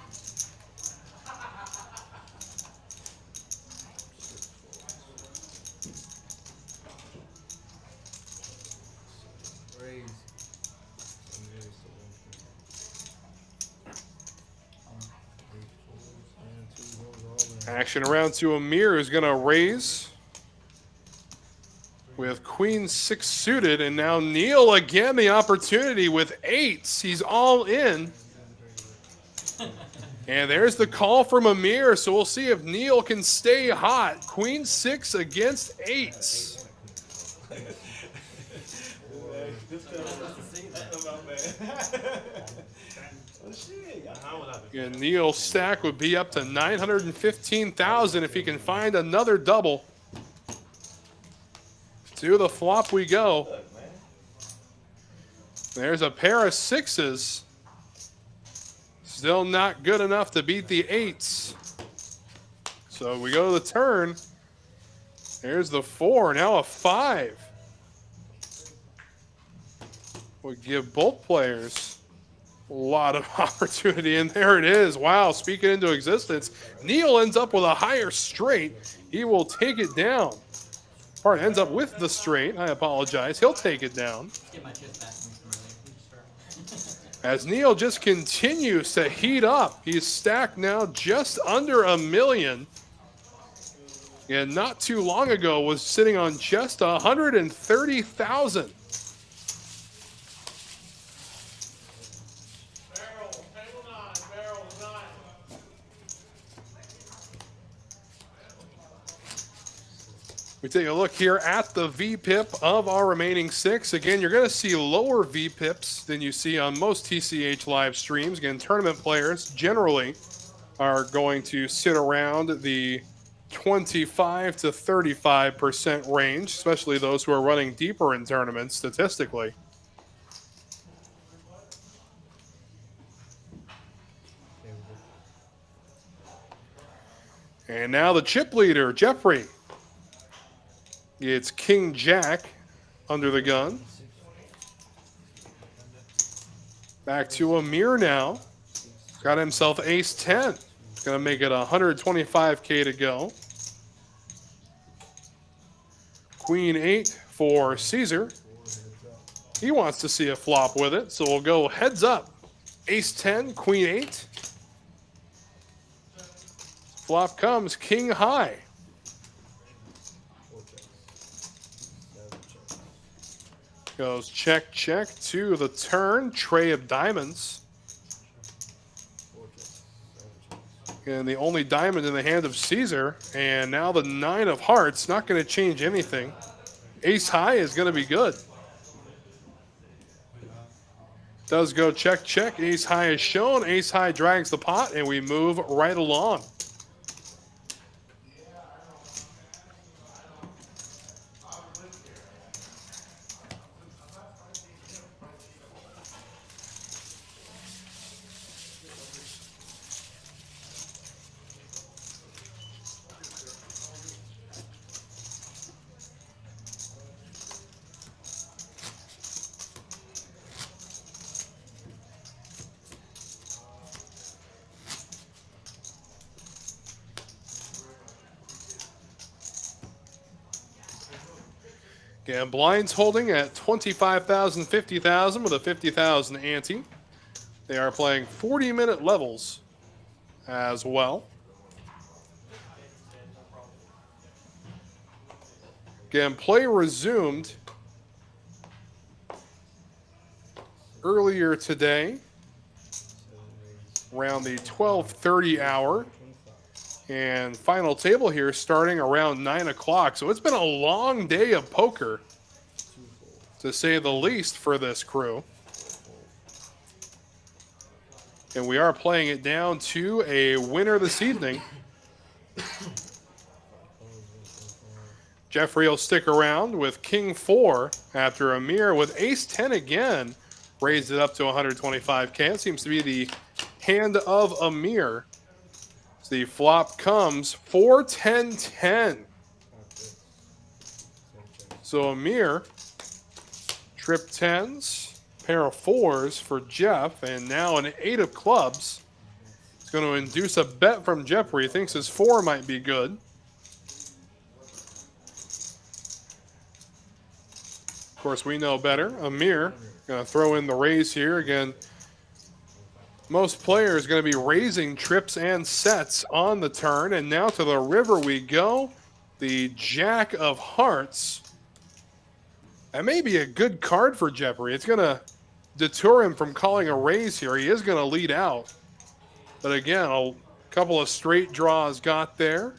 Action around to Amir, who's going to raise with Queen 6 suited, and now Neil again the opportunity with 8s. He's all in. And there's the call from Amir, so we'll see if Neil can stay hot. Queen 6 against 8s. And Neil's stack would be up to 915,000 if he can find another double. To the flop we go. There's a pair of 6s. Still not good enough to beat the 8s. So we go to the turn. There's the 4, now a 5. Would give both players a lot of opportunity, and there it is. Wow, speaking into existence. Neil ends up with a higher straight. He will take it down. Or ends up with the straight. I apologize. He'll take it down. Get my chips back from earlier. As Neil just continues to heat up. He's stacked now just under $1 million. And not too long ago was sitting on just 130,000. We take a look here at the VPIP of our remaining 6. Again, you're going to see lower VPIPs than you see on most TCH live streams. Again, tournament players generally are going to sit around the 25 to 35% range, especially those who are running deeper in tournaments statistically. And now the chip leader, Jeffrey. It's King Jack under the gun. Back to Amir now. Got himself ace 10. Going to make it 125K to go. Queen 8 for Caesar. He wants to see a flop with it, so we'll go heads up. Ace 10, Queen 8. Flop comes King High. Goes check, check to the turn. Tray of diamonds. And the only diamond in the hand of Caesar. And now the 9 of hearts. Not going to change anything. Ace high is going to be good. Does go check, check. Ace high is shown. Ace high drags the pot. And we move right along. Again, blinds holding at 25,000, 50,000 with a 50,000 ante. They are playing 40-minute levels as well. Again, play resumed earlier today around the 12:30 hour. And final table here starting around 9 o'clock. So it's been a long day of poker, to say the least, for this crew. And we are playing it down to a winner this evening. Jeffrey will stick around with King 4 after Amir with Ace 10 again. Raised it up to 125K. It seems to be the hand of Amir. The flop comes 4, 10, 10. So Amir, trip 10s, pair of 4s for Jeff, and now an 8 of clubs. It's going to induce a bet from Jeffrey. He thinks his 4 might be good. Of course, we know better. Amir going to throw in the raise here. Again, most players going to be raising trips and sets on the turn. And now to the river we go. The Jack of Hearts. That may be a good card for Jeffrey. It's going to deter him from calling a raise here. He is going to lead out. But again, a couple of straight draws got there.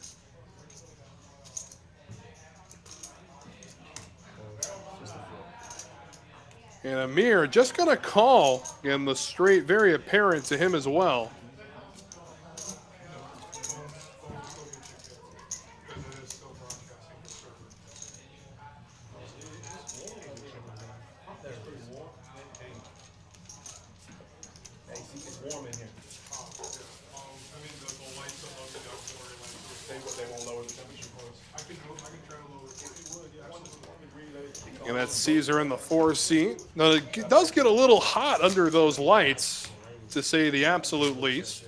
And Amir just going to call. Again, the straight very apparent to him as well. And that's Caesar in the 4 seat. Now, it does get a little hot under those lights, to say the absolute least.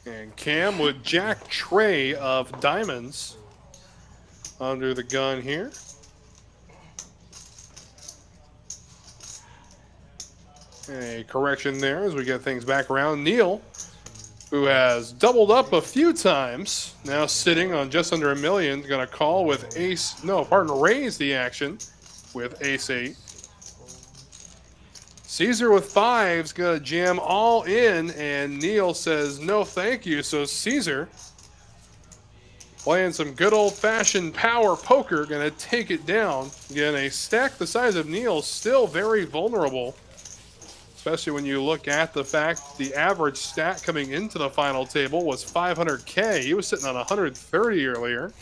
And Cam with Jack Trey of diamonds under the gun here. A correction there as we get things back around. Neil, who has doubled up a few times, now sitting on just under $1 million, going to call with raise the action with ace 8. Caesar with 5's going to jam all in, and Neil says no thank you. So Caesar, playing some good old-fashioned power poker, going to take it down. Again, a stack the size of Neil's still very vulnerable, especially when you look at the fact the average stat coming into the final table was 500K. He was sitting on 130 earlier.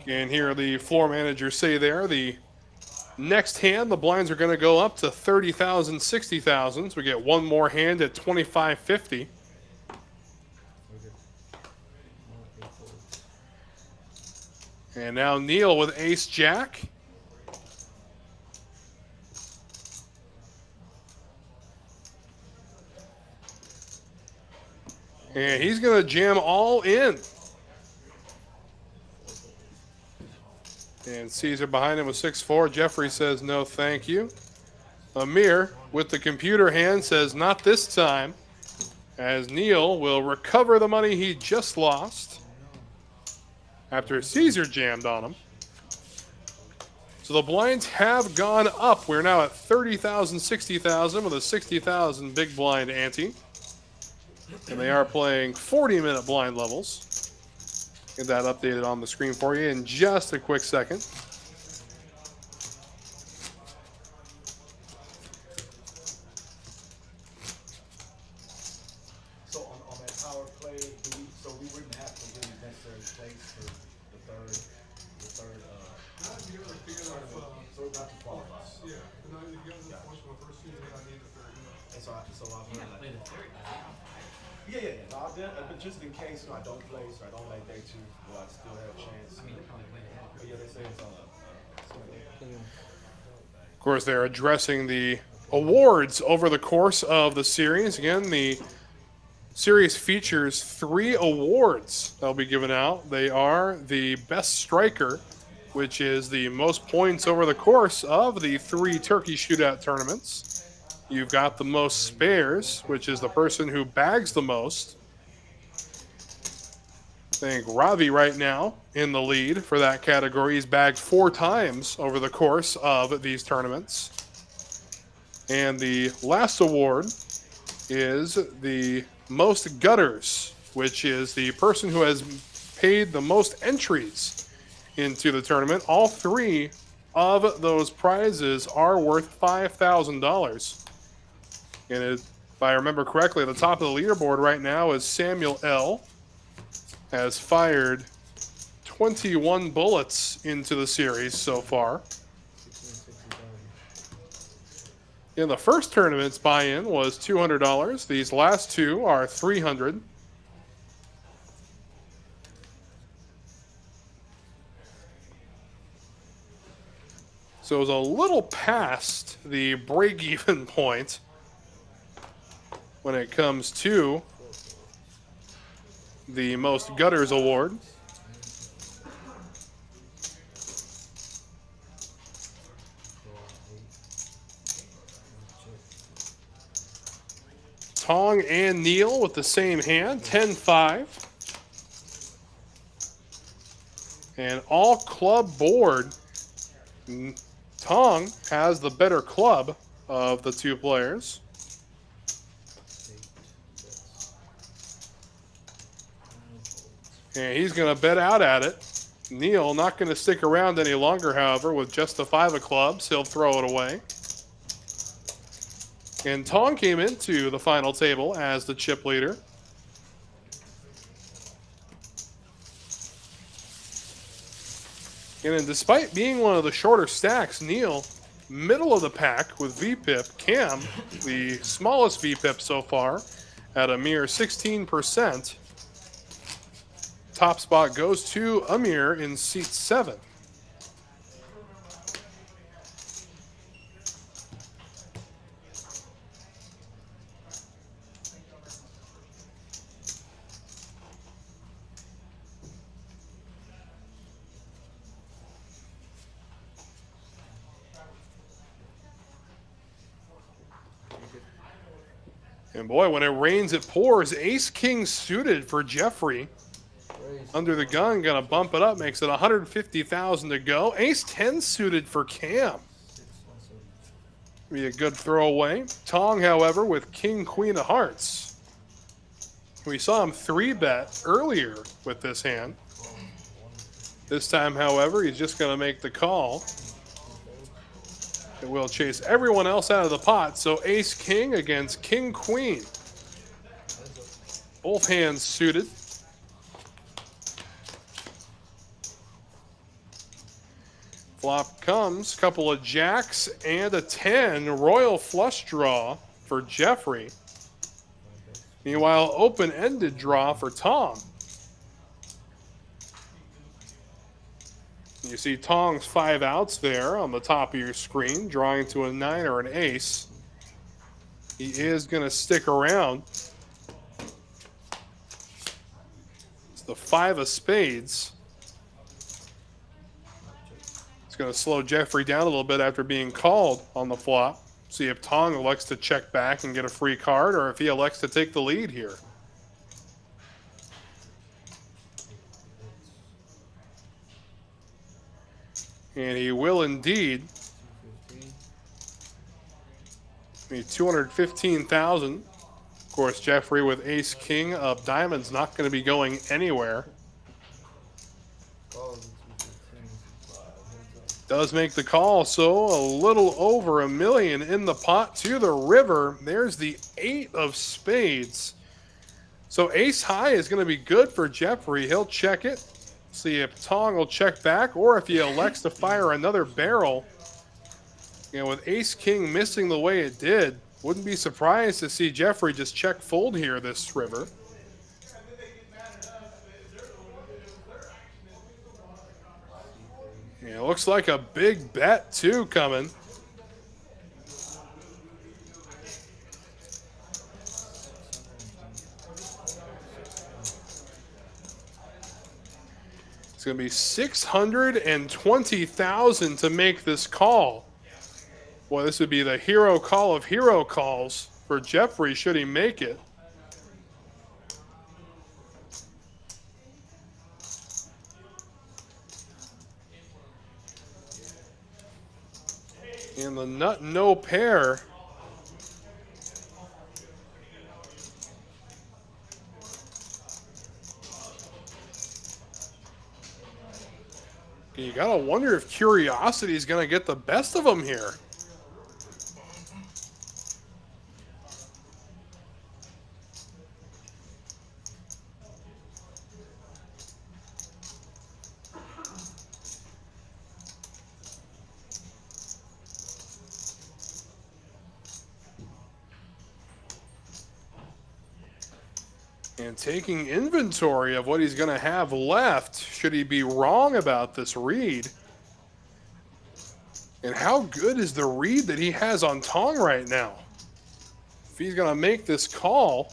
And here the floor managers say there, the next hand, the blinds are going to go up to 30,000, 60,000. So we get one more hand at 25.50. And now Neil with ace jack. And he's going to jam all in. And Caesar behind him with 6-4. Jeffrey says no thank you. Amir with the computer hand says not this time, as Neil will recover the money he just lost after Caesar jammed on him. So the blinds have gone up. We're now at 30,000, 60,000 with a 60,000 big blind ante. And they are playing 40-minute blind levels. Get that updated on the screen for you in just a quick second. So on that power play, we wouldn't have to really necessarily place for the third. So not too far. Yeah, and then you get the points from the first season, I need the third. And so I've You heard gotta play the third. Yeah. But just in case, I don't place or I don't like day 2, will I still have a chance? I mean, you're probably way ahead. But yeah, they say it's on Of course, they're addressing the awards over the course of the series. Again, the series features 3 awards that'll be given out. They are the best striker, which is the most points over the course of the 3 turkey shootout tournaments. You've got the most spares, which is the person who bags the most. I think Ravi right now in the lead for that category. He's bagged 4 times over the course of these tournaments. And the last award is the most gutters, which is the person who has paid the most entries into the tournament. All 3 of those prizes are worth $5,000. And if I remember correctly, at the top of the leaderboard right now is Samuel L. Has fired 21 bullets into the series so far. In the first tournament's buy-in was $200. These last two are $300. So it was a little past the break-even point when it comes to the most gutters award. Tong and Neil with the same hand, 10-5. And all club board, Tong has the better club of the two players. And he's going to bet out at it. Neil not going to stick around any longer, however, with just the 5 of clubs. He'll throw it away. And Tong came into the final table as the chip leader. And then despite being one of the shorter stacks, Neil, middle of the pack with VPIP. Cam, the smallest VPIP so far, at a mere 16%. Top spot goes to Amir in seat 7. And boy, when it rains, it pours. Ace-King suited for Jeffrey. Under the gun, gonna bump it up, makes it 150,000 to go. Ace-10 suited for Cam. Be a good throwaway. Tong, however, with King-Queen of Hearts. We saw him 3-bet earlier with this hand. This time, however, he's just gonna make the call. It will chase everyone else out of the pot. So Ace-King against King-Queen. Both hands suited. Flop comes, couple of jacks and a 10. Royal flush draw for Jeffrey. Meanwhile, open-ended draw for Tong. You see Tong's 5 outs there on the top of your screen, drawing to a 9 or an ace. He is going to stick around. It's the 5 of spades. It's going to slow Jeffrey down a little bit after being called on the flop. See if Tong elects to check back and get a free card, or if he elects to take the lead here. And he will indeed. Need 215,000. Of course, Jeffrey with Ace-King of diamonds not going to be going anywhere. Does make the call, so a little over $1 million in the pot to the river. There's the 8 of spades. So ace high is going to be good for Jeffrey. He'll check it. See if Tong will check back, or if he elects to fire another barrel. You know, with Ace-King missing the way it did, wouldn't be surprised to see Jeffrey just check fold here this river. Yeah, looks like a big bet too coming. It's going to be 620,000 to make this call. Boy, this would be the hero call of hero calls for Jeffrey should he make it. And the nut no pair. You gotta wonder if curiosity is gonna get the best of him here. And taking inventory of what he's going to have left, should he be wrong about this read. And how good is the read that he has on Tong right now? If he's going to make this call.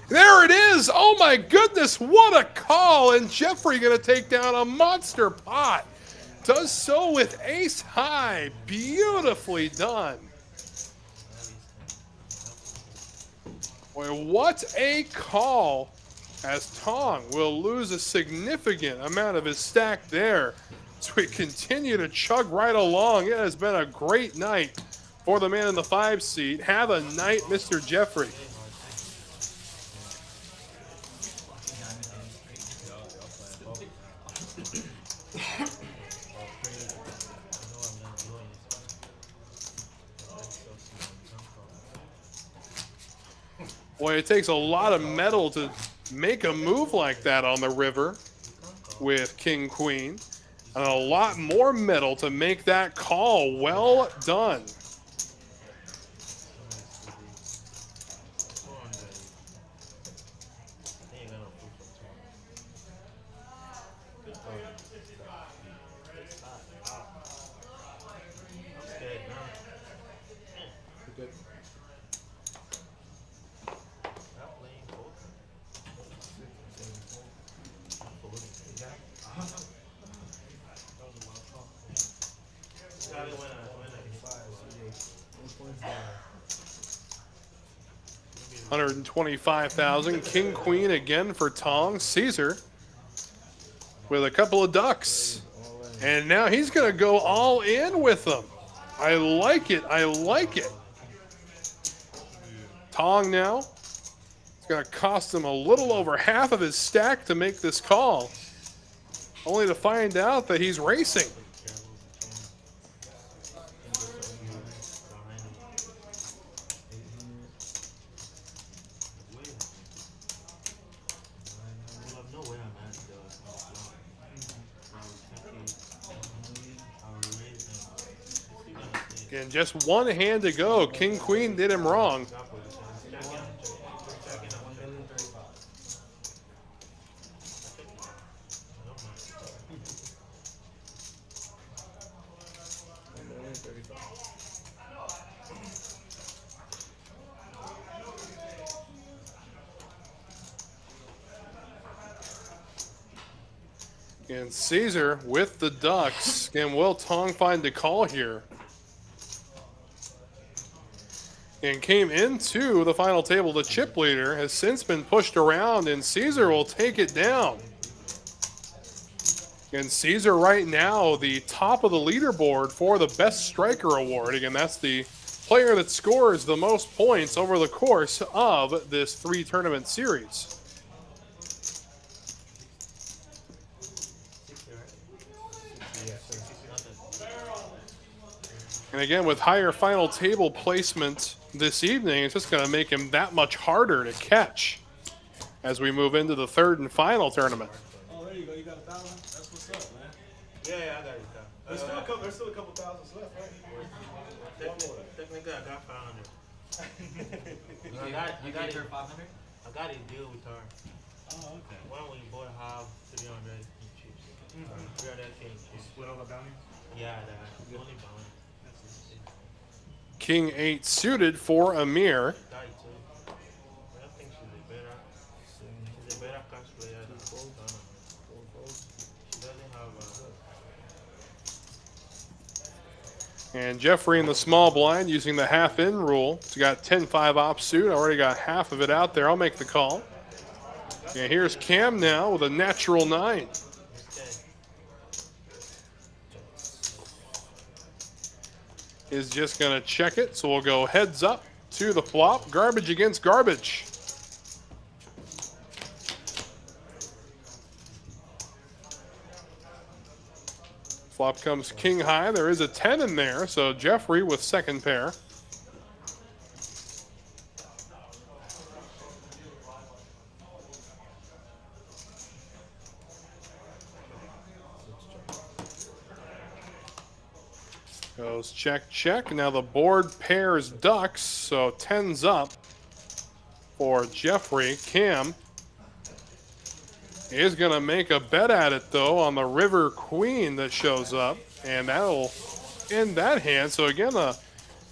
There it is! Oh my goodness, what a call! And Jeffrey going to take down a monster pot. Does so with ace high. Beautifully done. Boy, what a call, as Tong will lose a significant amount of his stack there. So we continue to chug right along. It has been a great night for the man in the 5 seat. Have a night, Mr. Jeffrey. Boy, it takes a lot of metal to make a move like that on the river with King Queen, and a lot more metal to make that call. Well done. $125,000. King Queen again for Tong. Caesar with a couple of ducks. And now he's going to go all in with them. I like it. I like it. Tong now. It's going to cost him a little over half of his stack to make this call. Only to find out that he's racing. And just one hand to go. King Queen did him wrong. And Caesar with the ducks. And will Tong find the call here? And came into the final table. The chip leader has since been pushed around, and Caesar will take it down. And Caesar right now the top of the leaderboard for the Best Striker Award. Again, that's the player that scores the most points over the course of this 3-tournament series. And again, with higher final table placement this evening, it's just going to make him that much harder to catch as we move into the 3rd and final tournament. Oh, there you go. You got 1,000. That's what's up, man. Yeah, I got it. There's still a couple thousands left, right? Technically, I got 500. You got her 500? I got a deal with her. Oh, okay. When we both have 300 in chips. We are that thing. Split all the bounties? Yeah, the only bounty. King 8 suited for Amir. Got it too. I think she's a better cash player than Donna. She doesn't have And Jeffrey in the small blind using the half-in rule. He's got 10-5 offsuit. Already got half of it out there. I'll make the call. And here's Cam now with a natural 9. Is just going to check it, so we'll go heads up to the flop. Garbage against garbage. Flop comes king high. There is a 10 in there, so Jeffrey with second pair. Goes check, check. Now the board pairs ducks, so 10's up for Jeffrey. Cam is going to make a bet at it, though, on the river queen that shows up, and that'll end that hand. So again,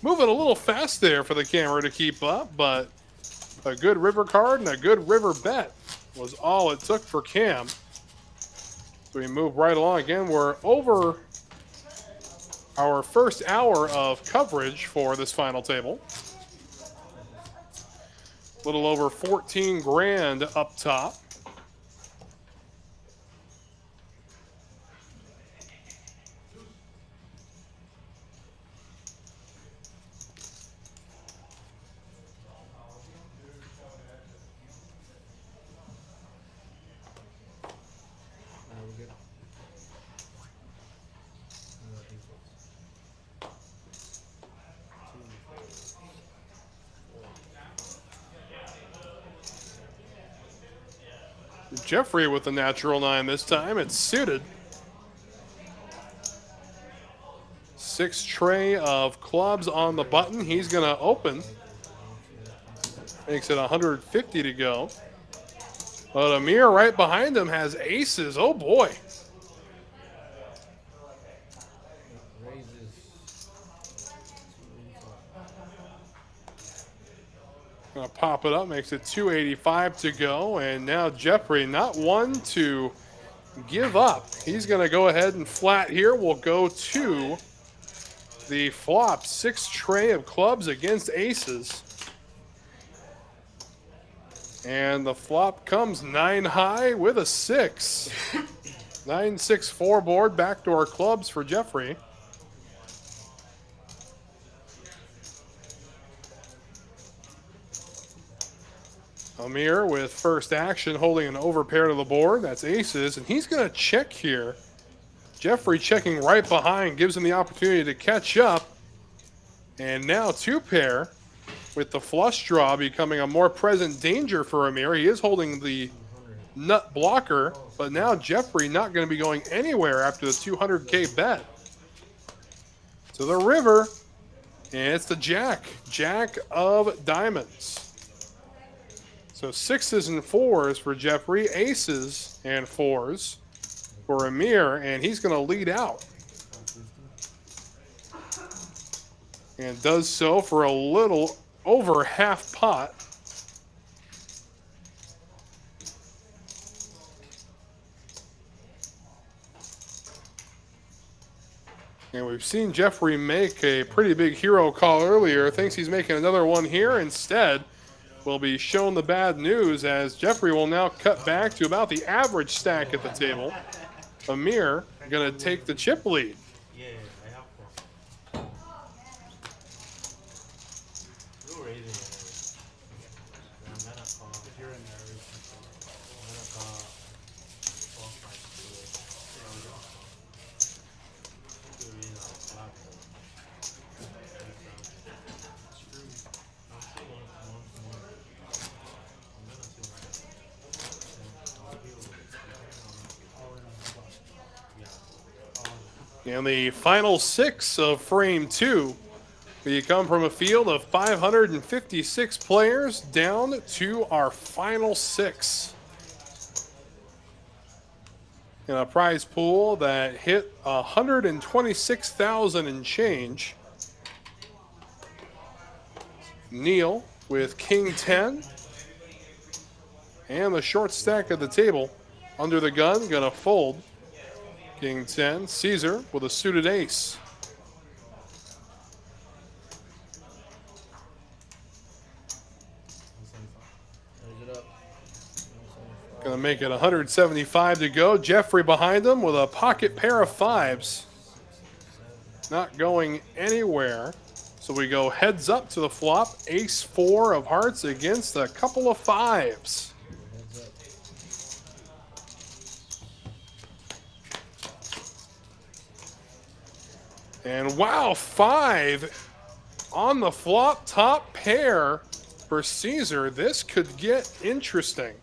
moving a little fast there for the camera to keep up, but a good river card and a good river bet was all it took for Cam. So we move right along. Again, we're over our first hour of coverage for this final table. A little over 14 grand up top. Jeffrey with the natural 9 this time. It's suited. 6 tray of clubs on the button. He's going to open. Makes it 150 to go. But Amir right behind him has aces. Oh boy. Gonna pop it up, makes it 285 to go, and now Jeffrey not one to give up. He's gonna go ahead and flat here. We'll go to the flop. 6 tray of clubs against aces. And the flop comes 9 high with a 6. 9-6-4 board, backdoor clubs for Jeffrey. Amir with first action, holding an overpair to the board. That's aces, and he's going to check here. Jeffrey checking right behind, gives him the opportunity to catch up. And now 2 pair, with the flush draw becoming a more present danger for Amir. He is holding the nut blocker, but now Jeffrey not going to be going anywhere after the 200K bet. To the river, and it's the jack of diamonds. So 6s and 4s for Jeffrey, aces and 4s for Amir, and he's going to lead out. And does so for a little over half pot. And we've seen Jeffrey make a pretty big hero call earlier. Thinks he's making another one here. Instead, will be shown the bad news as Jeffrey will now cut back to about the average stack at the table. Amir going to take the chip lead. Yeah, I have one. You're raising it. I'm gonna call. If you're in there, I'm gonna call 4-5 2. You're raising a flop. And the final 6 of frame 2, we come from a field of 556 players down to our final 6. In a prize pool that hit 126,000 and change. Neil with King 10. And the short stack of the table under the gun, gonna fold. King 10, Caesar with a suited ace. Gonna make it 175 to go. Jeffrey behind him with a pocket pair of 5s. Not going anywhere. So we go heads up to the flop. Ace 4 of hearts against a couple of 5s. And wow, 5 on the flop, top pair for Caesar. This could get interesting.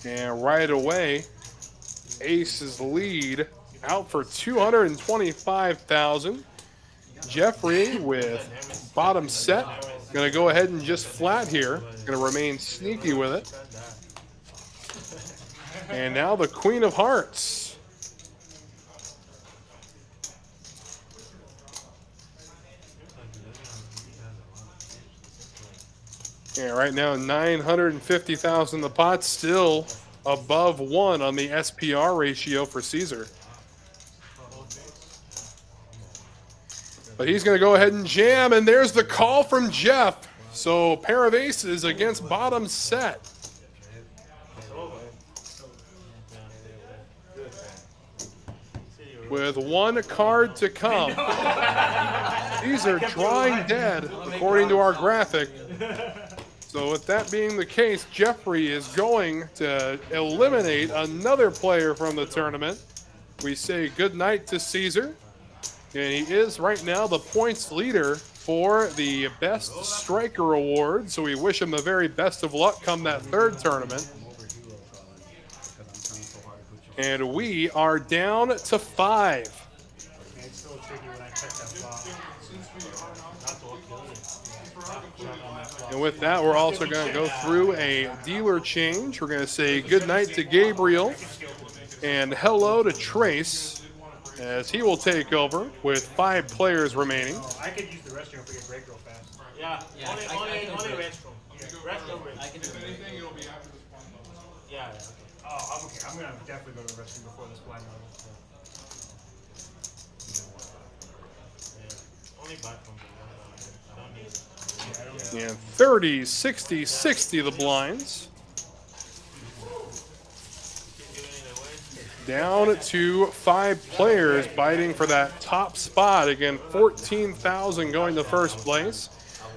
And right away, Ace's lead out for 225,000. Jeffrey with bottom set. Going to go ahead and just flat here. Going to remain sneaky with it. And now the Queen of Hearts. Yeah, right now 950,000 the pot, still above 1 on the SPR ratio for Caesar. But he's going to go ahead and jam, and there's the call from Jeff. So pair of aces against bottom set. With 1 card to come. These are drawing dead, according to our graphic. So with that being the case, Jeffrey is going to eliminate another player from the tournament. We say good night to Caesar. And he is right now the points leader for the Best Striker Award. So we wish him the very best of luck come that 3rd tournament. And we are down to 5. It's so tricky when I check that flop. And with that, we're also going to go through a dealer change. We're going to say good night to Gabriel and hello to Trace, as he will take over with 5 players remaining. I could use the restroom if we get break real fast. Yeah, Only restroom. Restroom. I can do anything, it'll be after this blind level. Yeah. Oh, I'm okay. I'm gonna definitely go to the restroom before this blind level. Yeah. Only back from I don't need it. And 30, 60, 60 the blinds. Down to 5 players biting for that top spot. Again, 14,000 going to first place.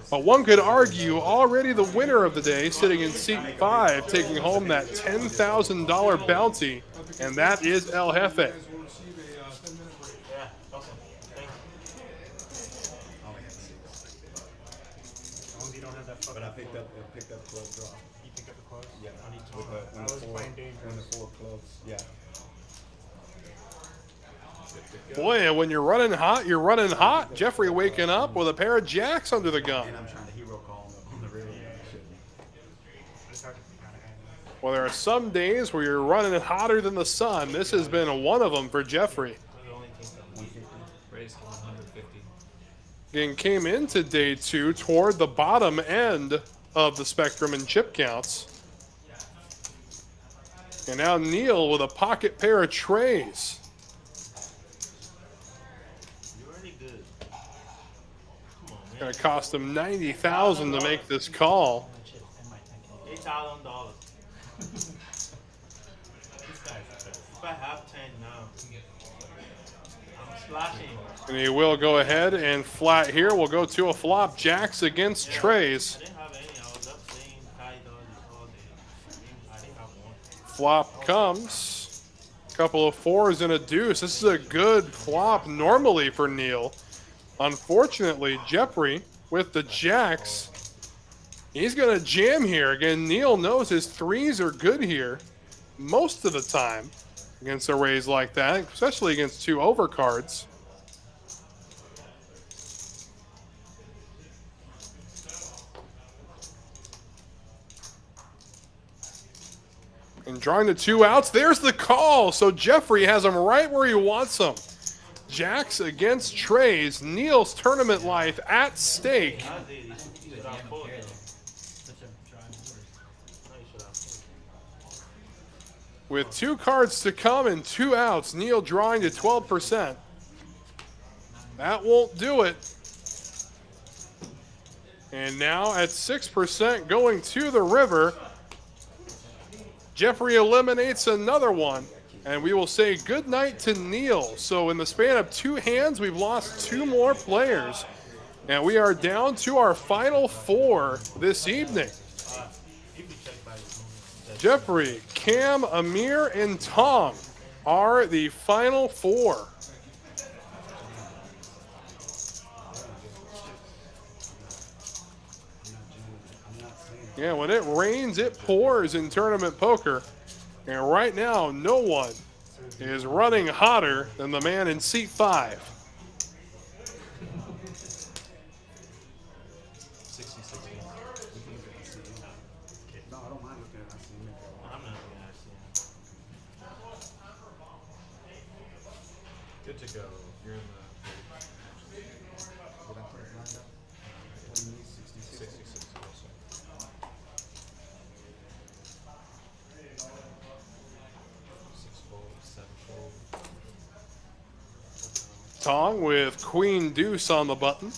But one could argue already the winner of the day sitting in seat 5, taking home that $10,000 bounty, and that is El Jefe. Yeah, awesome. Thank you. As long as you don't have that fucking. But I picked up 12 draw. You pick up the clubs? Yeah. I need to. With the, I was playing dangerous. when the 4 clubs. Yeah. Boy, and when you're running hot, you're running hot. Jeffrey waking up with a pair of jacks under the gun. And I'm trying to hero call on the rear. Well, there are some days where you're running hotter than the sun. This has been one of them for Jeffrey. Raised to 150. Again, came into day 2 toward the bottom end of the spectrum in chip counts. And now Neil with a pocket pair of trays. Going to cost him $90,000 to make this call. $8,000. If I have 10 now, I'm slashing. And he will go ahead and flat here. We'll go to a flop. Jacks against trays. I didn't have any. I was up saying high dollars all day. I didn't have one. Flop comes. A couple of 4s and a deuce. This is a good flop normally for Neil. Unfortunately, Jeffrey with the jacks, he's going to jam here. Again, Neil knows his 3s are good here most of the time against a raise like that, especially against 2 overcards. And drawing the 2 outs, there's the call. So Jeffrey has him right where he wants him. Jacks against trays. Neil's tournament life at stake. With 2 cards to come and 2 outs, Neil drawing to 12%. That won't do it. And now at 6% going to the river, Jeffrey eliminates another one. And we will say good night to Neil. So in the span of 2 hands, we've lost 2 more players. And we are down to our final 4 this evening. Jeffrey, Cam, Amir, and Tom are the final 4. Yeah, when it rains, it pours in tournament poker. And right now, no one is running hotter than the man in seat 5. 66. No, I don't mind looking at it. I see him. I'm not looking at Good to go. You're in the Did I put it lined up? What do you need? 66? 66 also. Six fold, seven fold. Tong with queen deuce on the button.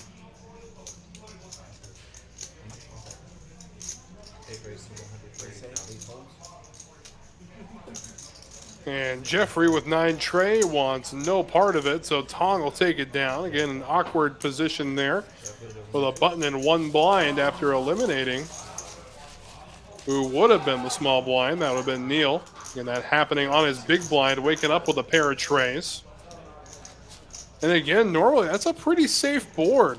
Eight raised to 130,000. And Jeffrey with 9 tray wants no part of it, so Tong will take it down. Again, an awkward position there with a button and 1 blind after eliminating who would have been the small blind. That would have been Neil. And that happening on his big blind, waking up with a pair of trays. And again, normally that's a pretty safe board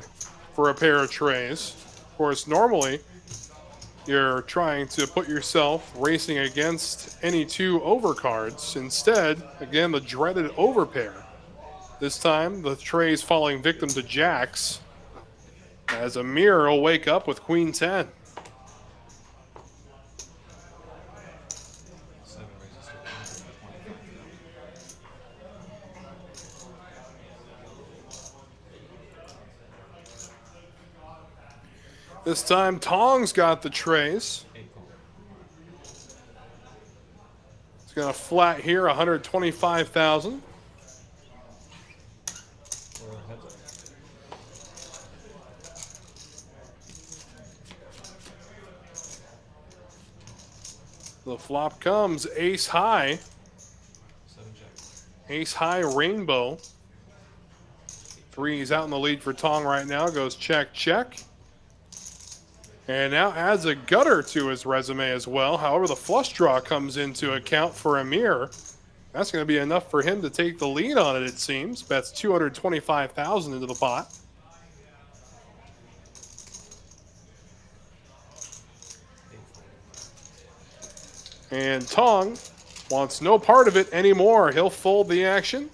for a pair of trays. Of course, normally you're trying to put yourself racing against any 2 overcards. Instead, again, the dreaded overpair. This time, the trays falling victim to jacks as Amir will wake up with queen 10. 7 raises to 125,000. This time, Tong's got the trays. 8 fold. He's going to flat here, 125,000. Or heads up. The flop comes ace high, 7 check. ace high rainbow. 3's out in the lead for Tong right now, goes check, check. And now adds a gutter to his resume as well. However, the flush draw comes into account for Amir. That's going to be enough for him to take the lead on it seems. Bets 225,000 into the pot. And Tong wants no part of it anymore. He'll fold the action.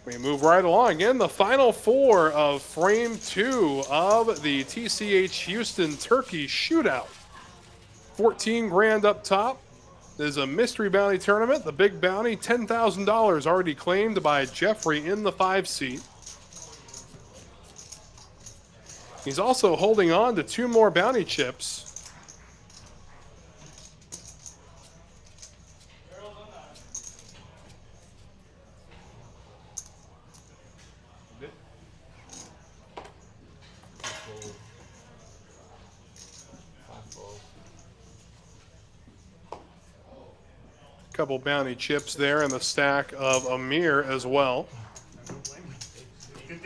We move right along. Again, the final 4 of frame 2 of the TCH Houston Turkey Shootout. 14 grand up top. There's a mystery bounty tournament. The big bounty, $10,000 already claimed by Jeffrey in the 5 seat. He's also holding on to 2 more bounty chips. Good. 4 fold. 5 fold. Couple bounty chips there in the stack of Amir as well.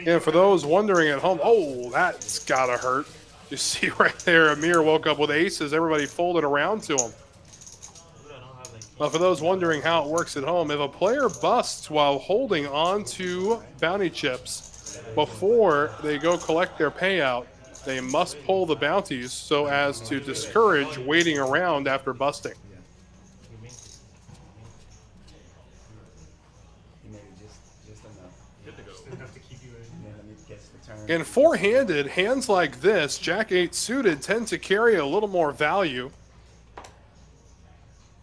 And for those wondering at home, oh, that's gotta hurt. You see right there, Amir woke up with aces. Everybody folded around to him. Well, for those wondering how it works at home, if a player busts while holding on to bounty chips before they go collect their payout, they must pull the bounties so as to discourage waiting around after busting. He made it just enough. Good to go. enough to keep you in. And then let me catch the turn. In 4-handed, hands like this, Jack-8 suited, tend to carry a little more value.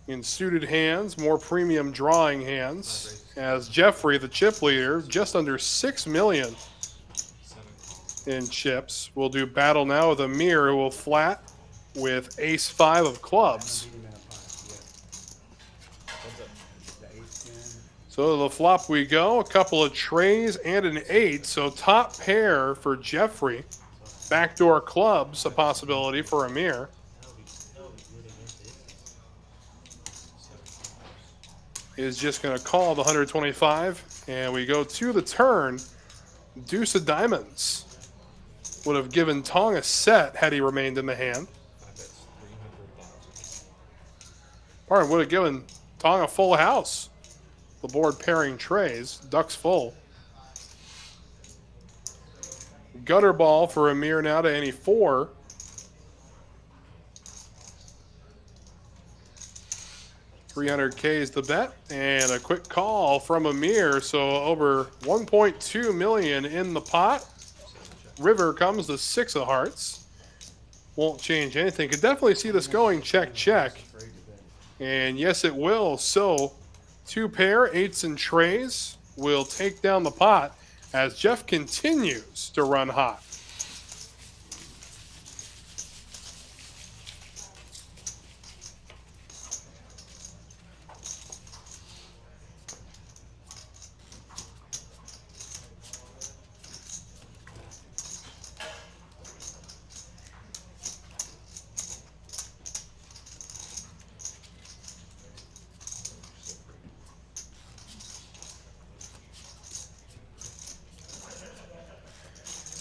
In suited hands, more premium drawing hands, as Jeffrey, the chip leader, just under 6 million 7 calls. in chips. We'll do battle now with Amir, who will flat with ace-5 of clubs. Beat him in a pot, yeah. Heads up. The 8-10. So to the flop we go, a couple of trays and an 8. So top pair for Jeffrey. Backdoor clubs, a possibility for Amir. Is just going to call the 125, and we go to the turn. Deuce of diamonds would have given Tong a set had he remained in the hand. 5 bets 300,000. Or would have given Tong a full house. The board pairing trays, ducks full. Gutter ball for Amir now to any 4. 300K is the bet, and a quick call from Amir. So over 1.2 million in the pot. River comes the 6 of hearts. Won't change anything. Could definitely see this going check, check. And yes, it will. So 2 pair, 8s and trays will take down the pot as Jeff continues to run hot.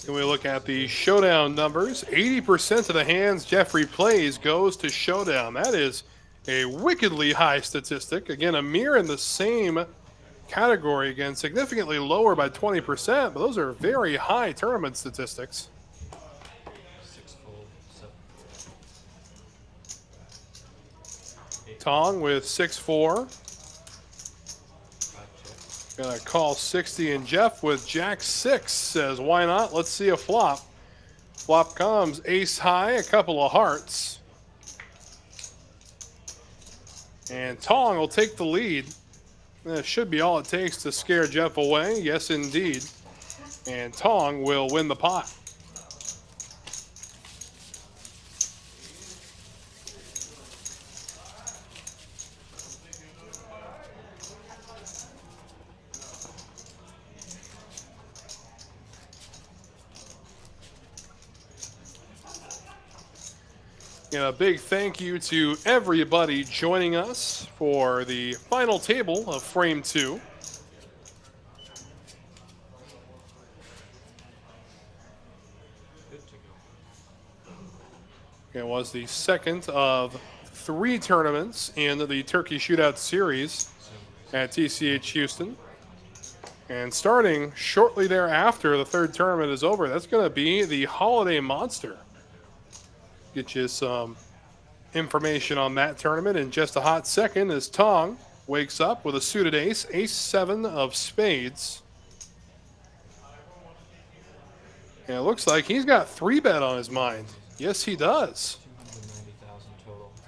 When we look at the showdown numbers, 80% of the hands Jeffrey plays goes to showdown. That is a wickedly high statistic. Again, Amir in the same category, again, significantly lower by 20%, but those are very high tournament statistics. 6 fold, 7 fold. Tong with 6-4. 5 check. Gonna call 60, and Jeff with Jack 6 says, why not? Let's see a flop. Flop comes ace high, a couple of hearts. And Tong will take the lead. That should be all it takes to scare Jeff away. Yes, indeed. And Tong will win the pot. And a big thank you to everybody joining us for the final table of Frame 2. Good to go. It was the second of 3 tournaments in the Turkey Shootout Series at TCH Houston. And starting shortly thereafter, the 3rd tournament is over. That's going to be the Holiday Monster. Get you some information on that tournament in just a hot second as Tong wakes up with a suited ace, ace-7 of spades. And it looks like he's got 3-bet on his mind. Yes, he does. 290,000 total. 5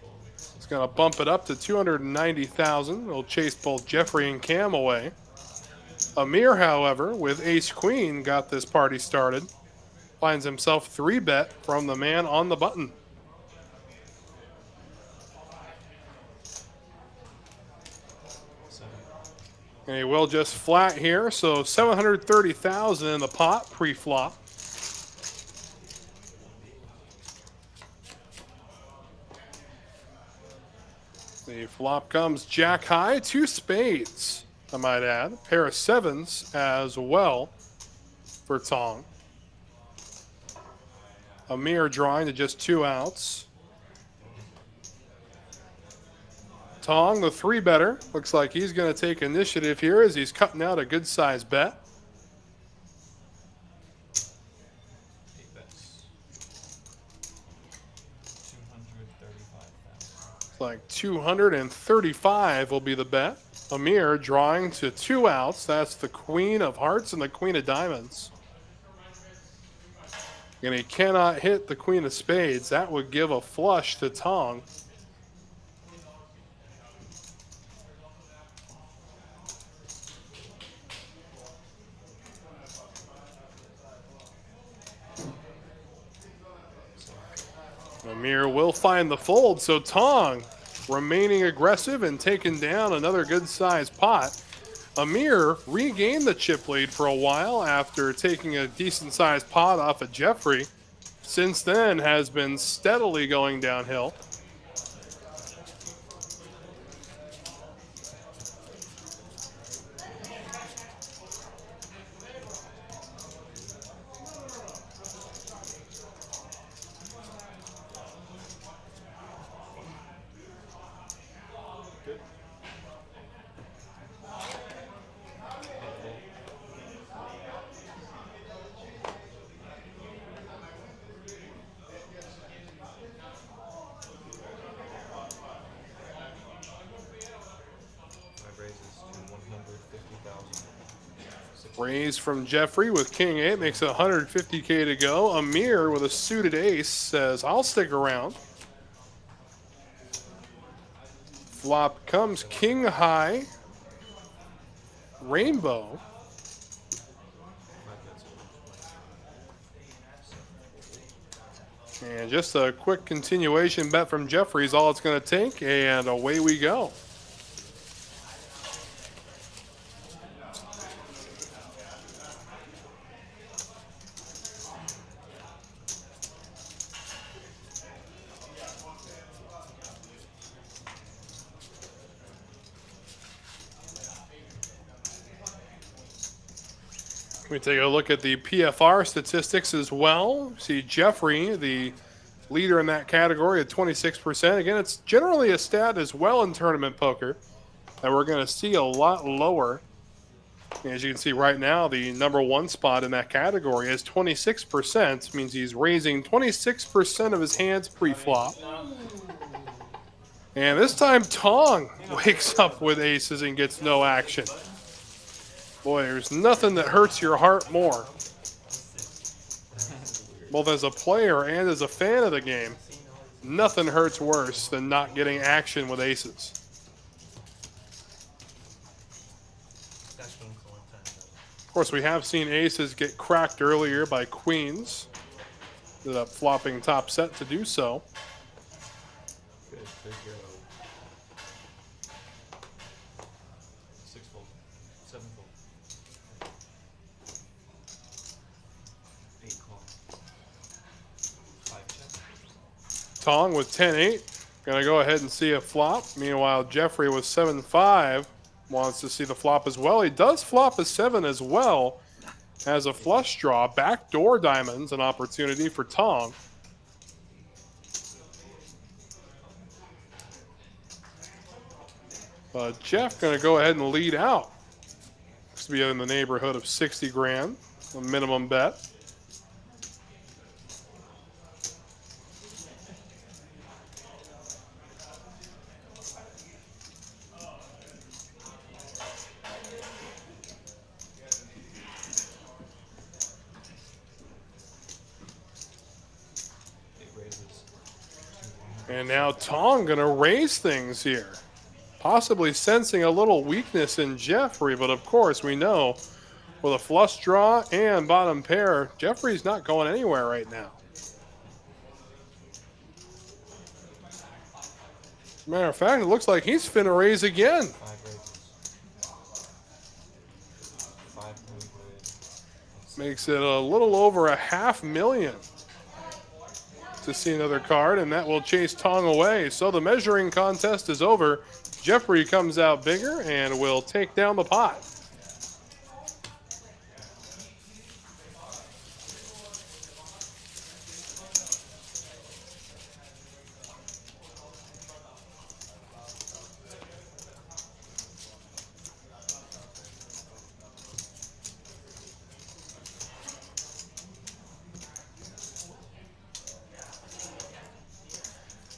fold. He's going to bump it up to 290,000. It'll chase both Jeffrey and Cam away. Amir, however, with ace-queen, got this party started. Finds himself 3-bet from the man on the button. And he will just flat here, so 730,000 in the pot pre-flop. The flop comes jack high, 2 spades, I might add. Pair of 7s as well for Tong. Amir drawing to just 2 outs. Tong, the 3-better, looks like he's going to take initiative here as he's cutting out a good-sized bet. 8 bets. 235,000. It's like 235 will be the bet. Amir drawing to 2 outs. That's the Queen of Hearts and the Queen of Diamonds. And he cannot hit the Queen of Spades. That would give a flush to Tong. Amir will find the fold, so Tong remaining aggressive and taking down another good-sized pot. Amir regained the chip lead for a while after taking a decent-sized pot off of Jeffrey. Since then has been steadily going downhill. Raise from Jeffrey with King 8 makes it 150K to go. Amir with a suited ace says, I'll stick around. Flop comes King High. Rainbow. And just a quick continuation bet from Jeffrey is all it's going to take, and away we go. We take a look at the PFR statistics as well. See Jeffrey, the leader in that category at 26%. Again, it's generally a stat as well in tournament poker that we're going to see a lot lower. As you can see right now, the #1 spot in that category is 26%. Means he's raising 26% of his hands pre-flop. And this time Tong wakes up with aces and gets no action. Boy, there's nothing that hurts your heart more, both as a player and as a fan of the game. Nothing hurts worse than not getting action with aces. Of course, we have seen aces get cracked earlier by queens. Ended up flopping top set to do so. Good figure. 6-fold. 7-fold. 8 call. 5 check. Tong with 10-8. Gonna go ahead and see a flop. Meanwhile, Jeffrey with 7-5 wants to see the flop as well. He does flop a 7 as well as a flush draw. Backdoor diamonds, an opportunity for Tong. But Jeff gonna go ahead and lead out. Looks to be in the neighborhood of 60 grand, a minimum bet. And now Tong gonna raise things here. Possibly sensing a little weakness in Jeffrey, but of course we know with a flush draw and bottom pair, Jeffrey's not going anywhere right now. As a matter of fact, it looks like he's finna raise again. 5 raises. 5 Makes it a little over $500,000 to see another card, and that will chase Tong away. So the measuring contest is over. Jeffrey comes out bigger and will take down the pot.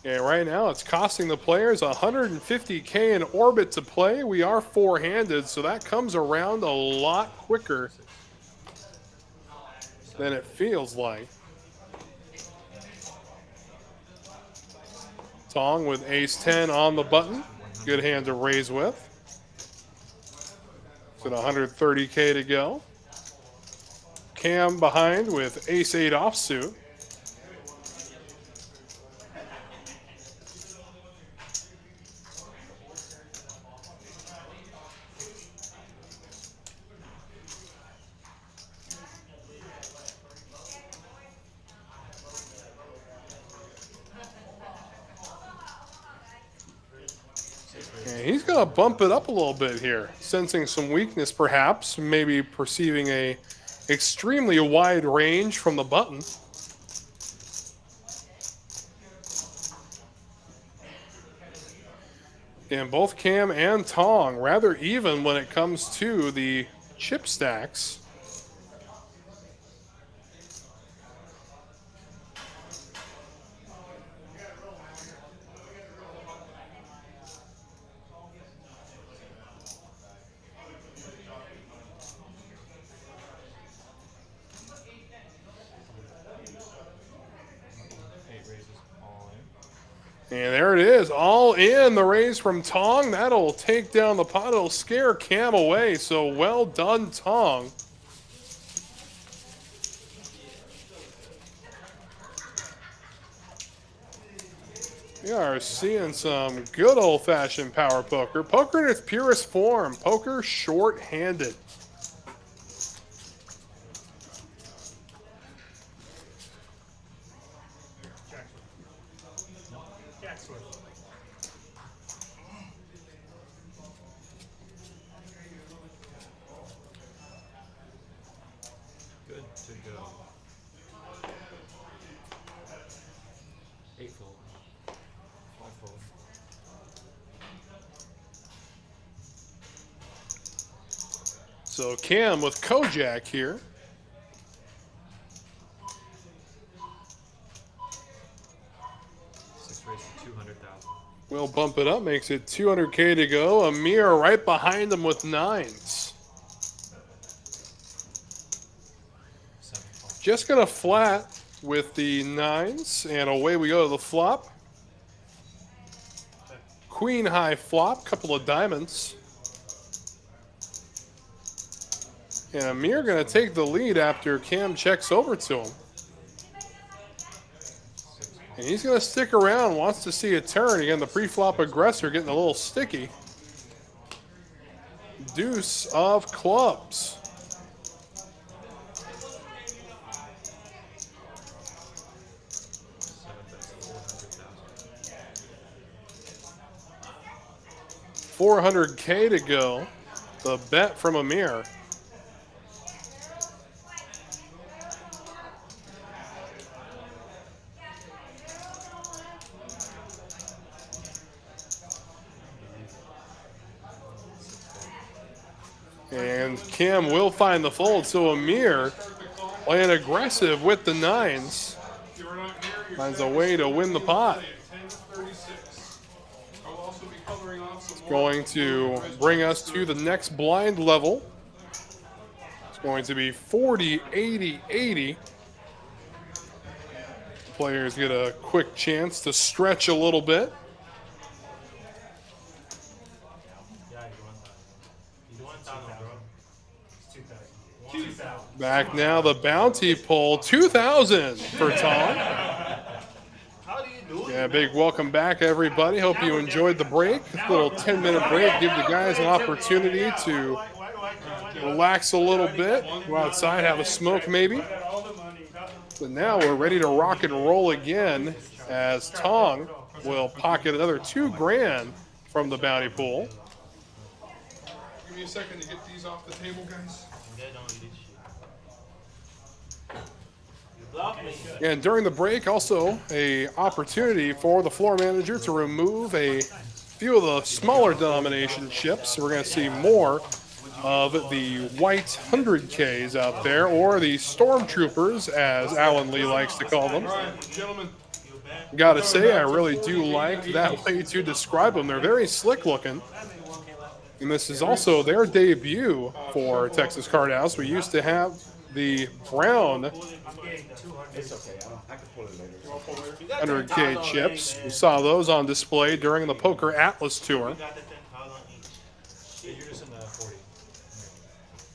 And right now it's costing the players $150K in orbit to play. We are four-handed, so that comes around a lot quicker than it feels like. Tong with ace-10 on the button. Good hand to raise with. It's at $130K to go. Cam behind with ace-8 offsuit. He's going to bump it up a little bit here, sensing some weakness perhaps, maybe perceiving a extremely wide range from the button. And both Cam and Tong rather even when it comes to the chip stacks. And there it is, all in the raise from Tong. That'll take down the pot. It'll scare Cam away. So well done, Tong. We are seeing some good old-fashioned power poker. Poker in its purest form. Poker short-handed. Good to go. 8 fold. 5 fold. So Cam with Kojak here. Raise to 200,000. We'll bump it up, makes it 200K to go. Amir right behind him with 9s. 7 fold. Just gonna flat with the 9s, and away we go to the flop. Queen high flop, couple of diamonds. And Amir gonna take the lead after Cam checks over to him. And he's gonna stick around, wants to see a turn. Again, the pre-flop aggressor getting a little sticky. Deuce of clubs. $400K to go. The bet from Amir. And Cam will find the fold. So Amir playing aggressive with the 9s. Finds a way to win the pot. Going to bring us to the next blind level. It's going to be 40, 80, 80. Players get a quick chance to stretch a little bit. Back now, the bounty pull, 2,000 for Tom. Yeah, big welcome back, everybody. Hope you enjoyed the break. This little 10-minute break, give the guys an opportunity to relax a little bit, go outside, have a smoke maybe. But now we're ready to rock and roll again as Tong will pocket another $2,000 from the bounty pool. Give me a second to get these off the table, guys. And during the break, also a opportunity for the floor manager to remove a few of the smaller denomination chips. So we're going to see more of the white 100Ks out there, or the stormtroopers, as Alan Lee likes to call them. All right, gentlemen. Gotta say, I really do like that way to describe them. They're very slick looking. And this is also their debut for Texas Card House. We used to have the brown 100K chips. We saw those on display during the Poker Atlas Tour. Yeah, you're just in the 40.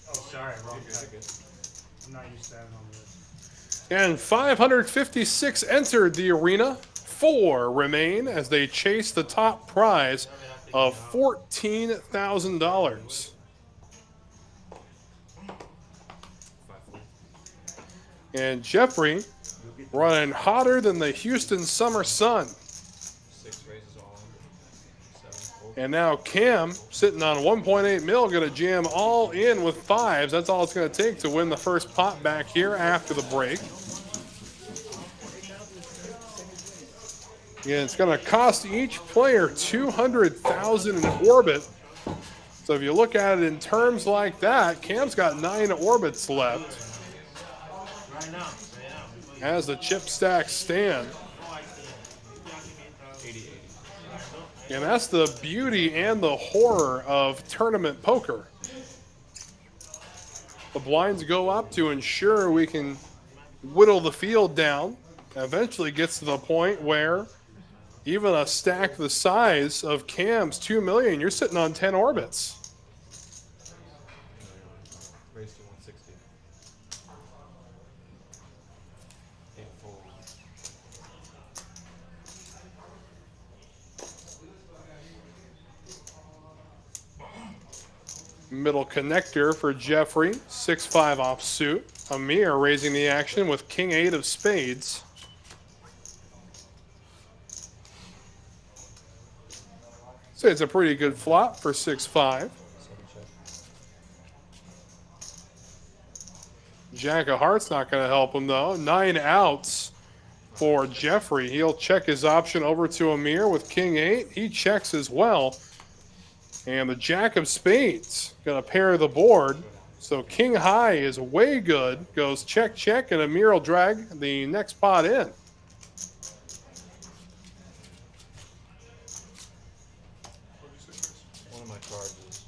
Oh, sorry, wrong packet. I'm not used to having all this. And 556 entered the arena. 4 remain as they chase the top prize of $14,000. And Jeffrey running hotter than the Houston summer sun. 6 raises all under. 7 fold. And now Cam sitting on 1.8 mil, going to jam all in with 5s. That's all it's going to take to win the first pot back here after the break. Yeah, it's going to cost each player $200,000 in orbit. So if you look at it in terms like that, Cam's got 9 orbits left. As the chip stacks stand. 80. And that's the beauty and the horror of tournament poker. The blinds go up to ensure we can whittle the field down. Eventually gets to the point where Even a stack the size of Cam's 2 million, you're sitting on 10 orbits. Raise to 160. 8 fold. Middle connector for Jeffrey, 6-5 offsuit. Amir raising the action with King 8 of spades. So it's a pretty good flop for 6-5. Jack of hearts not going to help him though. 9 outs for Jeffrey. He'll check his option over to Amir with King 8. He checks as well. And the Jack of spades going to pair the board. So King high is way good. Goes check, check, and Amir will drag the next pot in. One of my cards is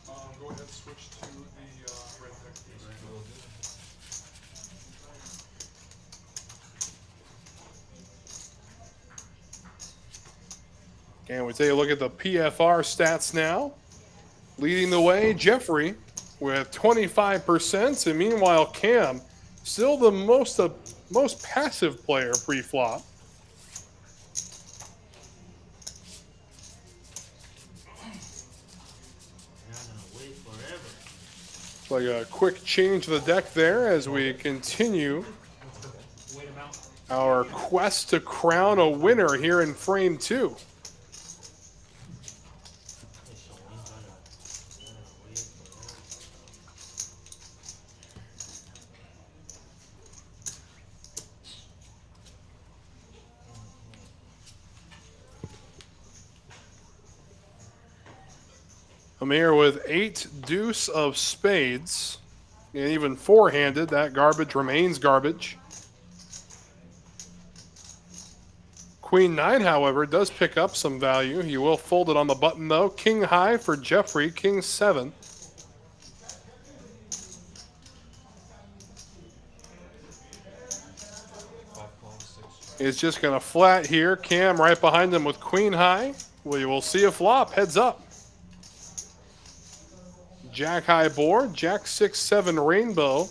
Go ahead and switch to the red deck, please. And we take a look at the PFR stats now. Leading the way, Jeffrey with 25%, and meanwhile Cam still the most passive player pre-flop. It's like a quick change of the deck there as we continue our quest to crown a winner here in frame 2. Amir with 8 deuce of spades, and even 4-handed. That garbage remains garbage. Queen 9, however, does pick up some value. He will fold it on the button, though. King high for Jeffrey, King 7. Is just going to flat here. Cam right behind him with Queen high. We will see a flop. Heads up. Jack high board, Jack 6-7 rainbow.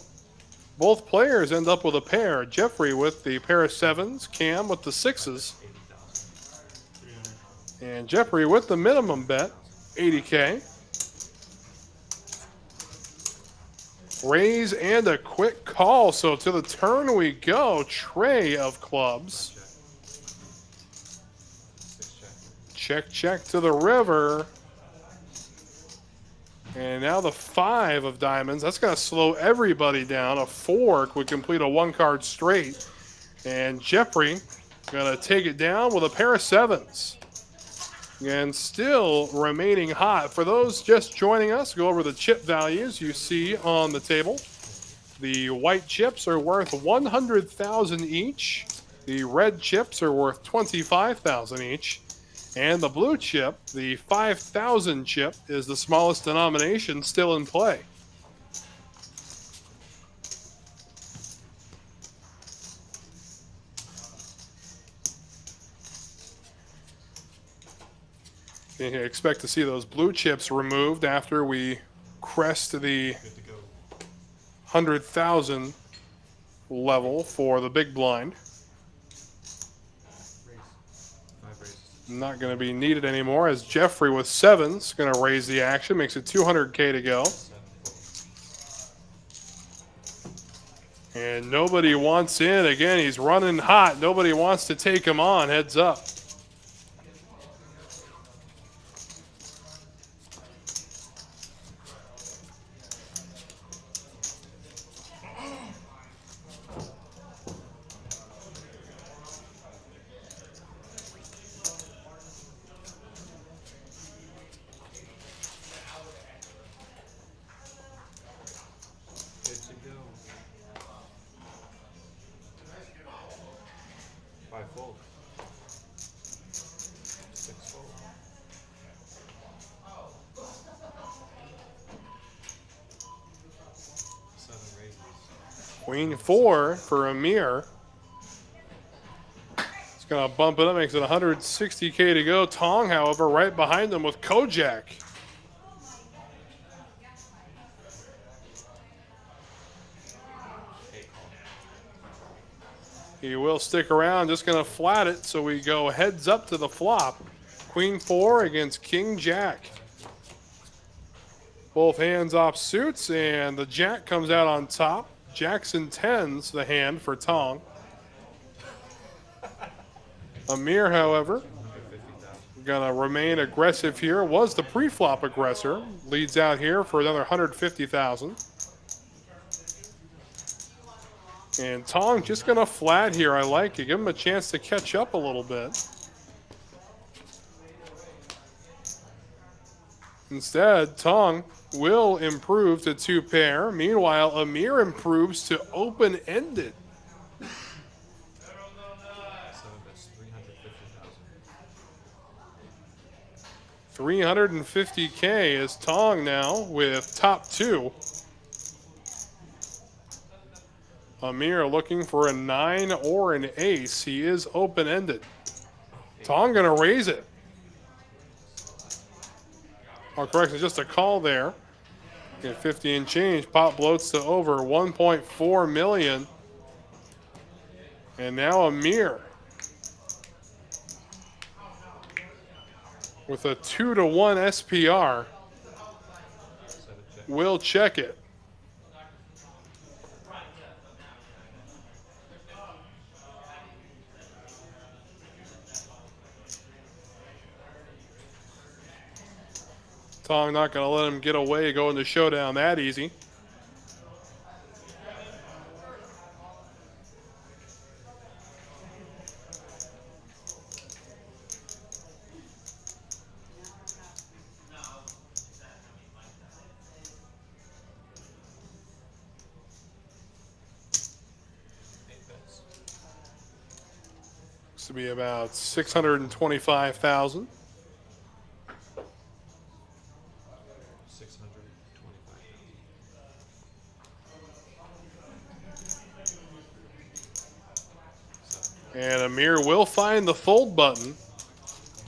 Both players end up with a pair. Jeffrey with the pair of 7s, Cam with the 6s. And Jeffrey with the minimum bet, 80K. Raise and a quick call. So to the turn we go. Tray of clubs. Check, check to the river. And now the 5 of diamonds. That's going to slow everybody down. A 4 would complete a 1-card straight. And Jeffrey going to take it down with a pair of 7s. And still remaining hot. For those just joining us, go over the chip values you see on the table. The white chips are worth $100,000 each. The red chips are worth $25,000 each. And the blue chip, the 5,000 chip, is the smallest denomination still in play. You can expect to see those blue chips removed after we crest the 100,000 level for the big blind. Not going to be needed anymore as Jeffrey with 7s going to raise the action, makes it 200K to go. And nobody wants in. Again, he's running hot. Nobody wants to take him on. Heads up. Queen 4 for Amir. He's Gonna bump it up, makes it 160K to go. Tong, however, right behind them with Kojak. He will stick around, just gonna flat it, so we go heads up to the flop. Queen 4 against King Jack. Both hands off suits, and the Jack comes out on top. Jackson 10's the hand for Tong. Amir, however, gonna remain aggressive here. Was the pre-flop aggressor. Leads out here for another 150,000. And Tong just gonna flat here. I like it. Give him a chance to catch up a little bit. Instead, Tong will improve to 2 pair. Meanwhile, Amir improves to open-ended. So that's 350,000. 350K is Tong now with top 2. Amir looking for a 9 or an ace. He is open-ended. Tong gonna raise it. Oh, correction, just a call there. Get 50 and change. Pot bloats to over 1.4 million. And now Amir with a 2-to-1 SPR will check it. Tong not going to let him get away going to showdown that easy. Looks to be about 625,000. 625,000. And Amir will find the fold button.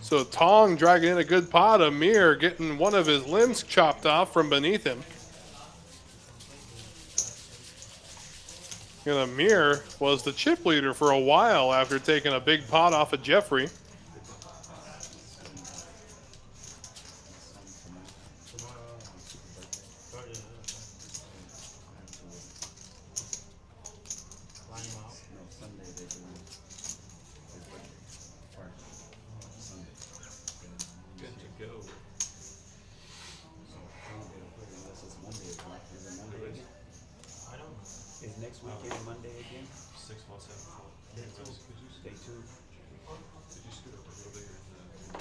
So Tong dragging in a good pot. Amir getting one of his limbs chopped off from beneath him. And Amir was the chip leader for a while after taking a big pot off of Jeffrey. Good to go. Is next weekend Monday again? 6174. Day 2? Did you scoot up a little bit in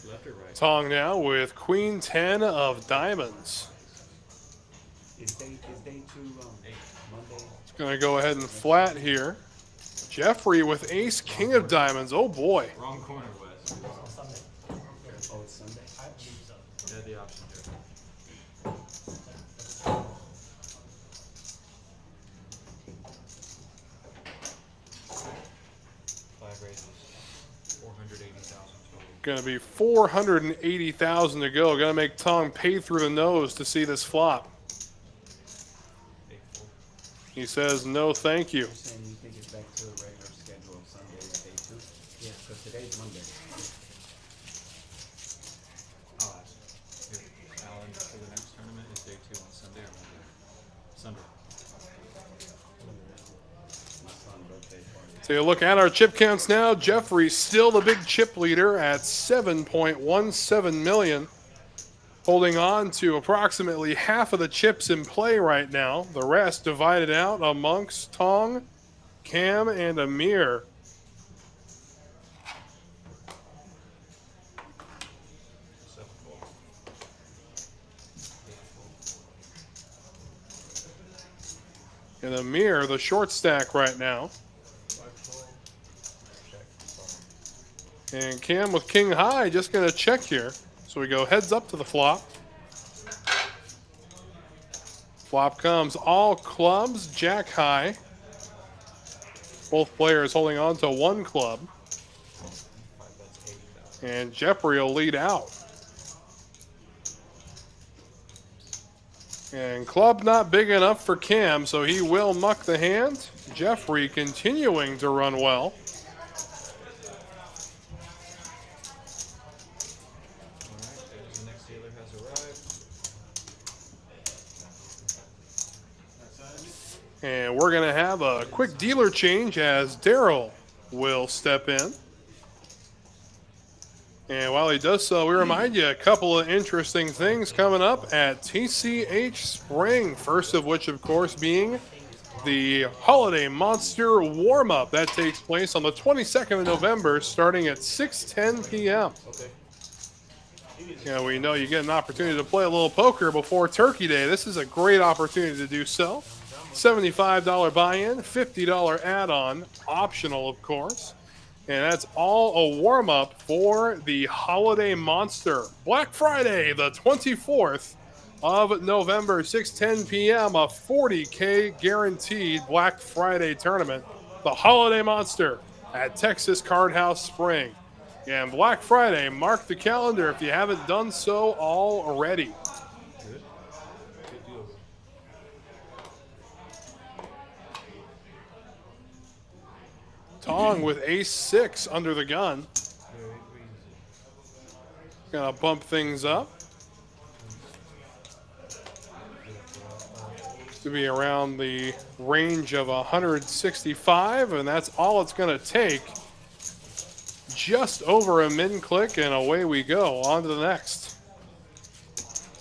the left or right? Tong now with Queen 10 of diamonds. Is day 2 Monday? Gonna go ahead and flat here. Jeffrey with ace king of diamonds. Oh boy. Wrong corner, Wes. Oh, it's Sunday? You had the option here. Five raises. 480,000 total. Gonna be 480,000 to go. Gonna make Tong pay through the nose to see this flop. 8-4. He says no thank you. You're saying you think it's back to the regular schedule of Sundays, day 2? Yeah, because today's Monday. I'll ask. Here, Alan, for the next tournament is day 2 on Sunday or Monday? Sunday. My son's birthday party. Take a look at our chip counts now. Jeffrey still the big chip leader at 7.17 million. Holding on to approximately half of the chips in play right now. The rest divided out amongst Tong, Cam, and Amir. And Amir, the short stack right now. And Cam with king high, just going to check here. So we go heads up to the flop. Flop comes all clubs, jack high. Both players holding on to one club. And Jeffrey will lead out. And club not big enough for Cam, so he will muck the hand. Jeffrey continuing to run well. The next dealer has arrived. And we're going to have a quick dealer change as Daryl will step in. And while he does so, we remind you a couple of interesting things coming up at TCH Spring. First of which, of course, being the Holiday Monster warm-up. That takes place on the 22nd of November, starting at 6:10 p.m. Yeah, we know you get an opportunity to play a little poker before Turkey Day. This is a great opportunity to do so. $75 buy-in, $50 add-on, optional, of course. And that's all a warm-up for the Holiday Monster. Black Friday, the 24th of November, 6:10 p.m., a $40K guaranteed Black Friday tournament. The Holiday Monster at Texas Card House Spring. And Black Friday, mark the calendar if you haven't done so already. Tong with ace-6 under the gun. Gonna bump things up. To be around the range of 165, and that's all it's gonna take. Just over a min-click, and away we go. On to the next.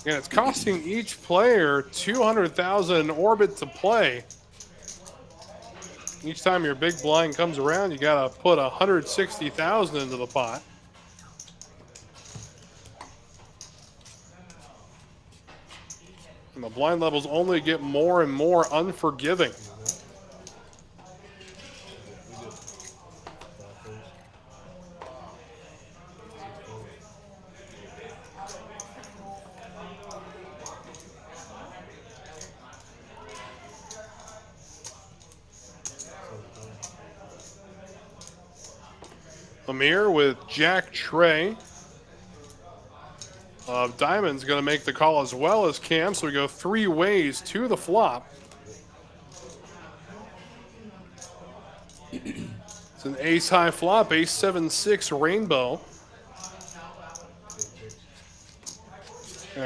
And it's costing each player 200,000 in orbit to play. Each time your big blind comes around, you gotta put 160,000 into the pot. And the blind levels only get more and more unforgiving. Amir with Jack Trey of diamonds going to make the call as well as Cam, so we go 3 ways to the flop. It's an ace-high flop, ace-7-6 rainbow.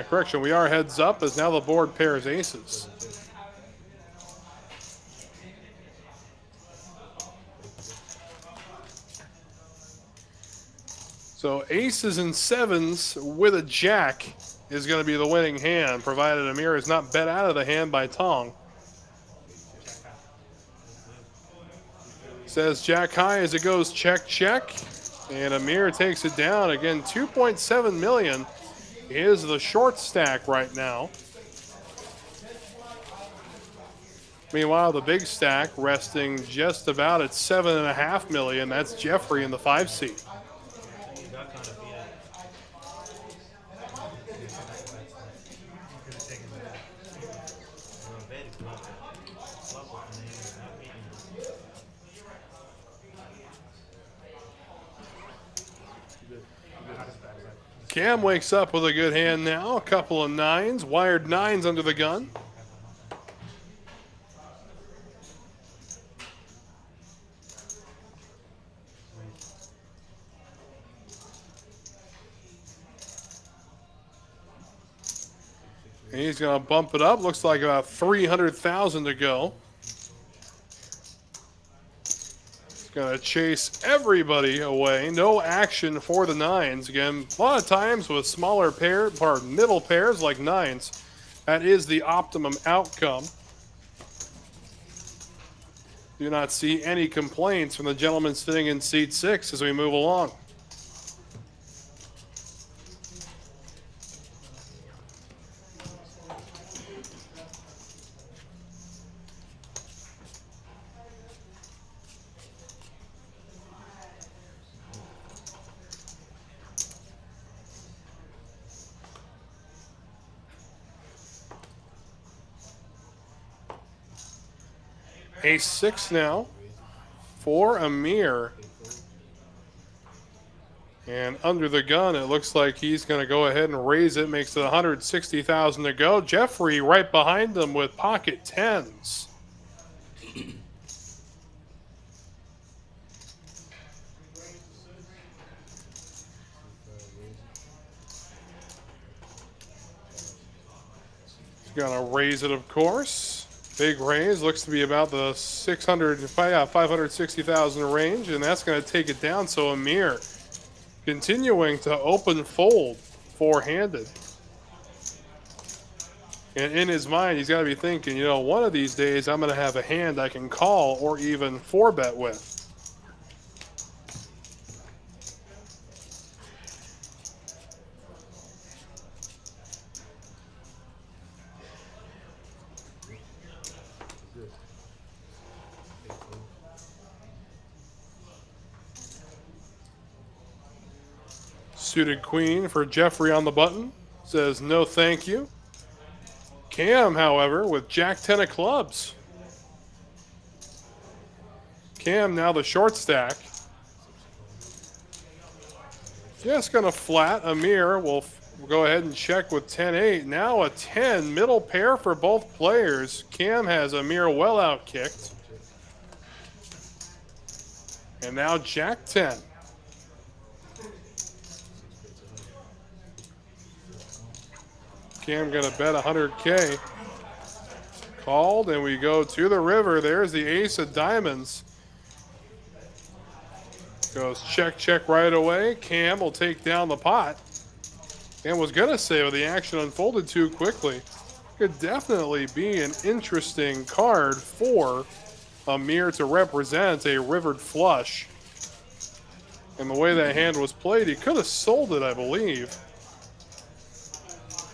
Correction, we are heads up as now the board pairs aces. So aces and 7s with a jack is going to be the winning hand, provided Amir is not bet out of the hand by Tong. Says jack high as it goes check, check. And Amir takes it down. Again, 2.7 million is the short stack right now. Meanwhile, the big stack resting just about at 7.5 million. That's Jeffrey in the 5 seat. Cam wakes up with a good hand now. A couple of 9s, wired 9s under the gun. And he's going to bump it up. Looks like about 300,000 to go. Going to chase everybody away. No action for the 9s. Again, a lot of times with smaller middle pairs like 9s, that is the optimum outcome. Do not see any complaints from the gentleman sitting in seat 6 as we move along. Ace-6 now. for Amir. And under the gun, it looks like he's going to go ahead and raise it. Makes it 160,000 to go. Jeffrey right behind them with pocket tens. He's going to raise it, of course. Big raise. Looks to be about the 560,000 range, and that's going to take it down. So Amir continuing to open fold four-handed. And in his mind, he's got to be thinking, you know, one of these days I'm going to have a hand I can call or even four-bet with. Suited queen for Jeffrey on the button. Says no thank you. Cam, however, with Jack 10 of clubs. Cam now the short stack. Just going to flat. Amir will go ahead and check with 10-8. Now a 10, middle pair for both players. Cam has Amir well outkicked. And now Jack 10. Cam gonna bet 100K. Called, and we go to the river. There's the ace of diamonds. Goes check, check right away. Cam will take down the pot. And was gonna say, well, the action unfolded too quickly. Could definitely be an interesting card for Amir to represent a rivered flush. And the way that hand was played, he could have sold it, I believe.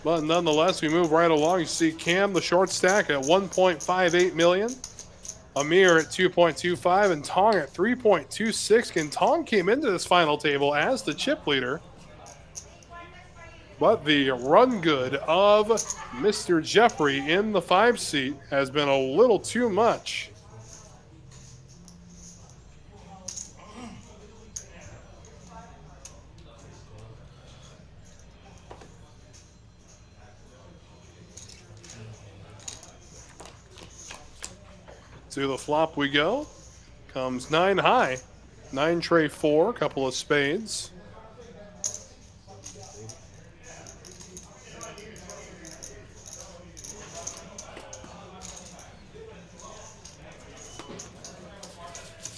But nonetheless, we move right along. You see Cam, the short stack, at 1.58 million. Amir at 2.25 and Tong at 3.26. And Tong came into this final table as the chip leader. But the run good of Mr. Jeffrey in the 5 seat has been a little too much. To the flop we go. Comes 9 high. 9 tray 4, couple of spades.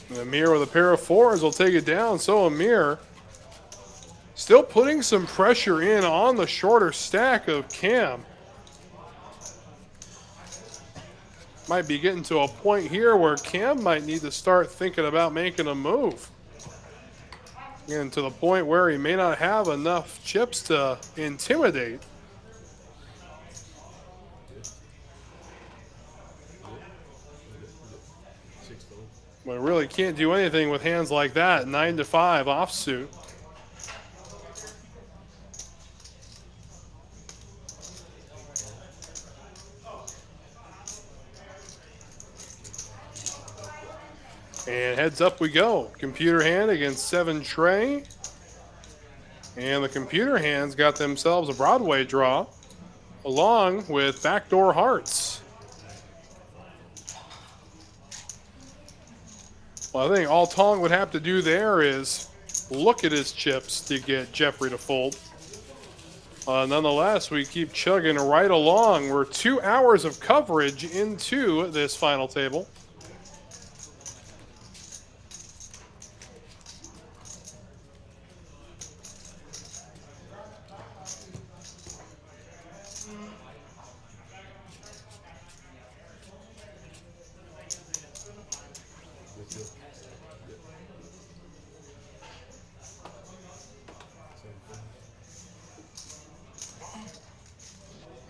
And Amir with a pair of 4s will take it down. So Amir still putting some pressure in on the shorter stack of Cam. Might be getting to a point here where Cam might need to start thinking about making a move. And to the point where he may not have enough chips to intimidate. But really can't do anything with hands like that. 9 to 5 offsuit. And heads up we go. Computer hand against 7 tray. And the computer hands got themselves a Broadway draw along with backdoor hearts. Well, I think all Tong would have to do there is look at his chips to get Jeffrey to fold. Nonetheless, we keep chugging right along. We're 2 hours of coverage into this final table.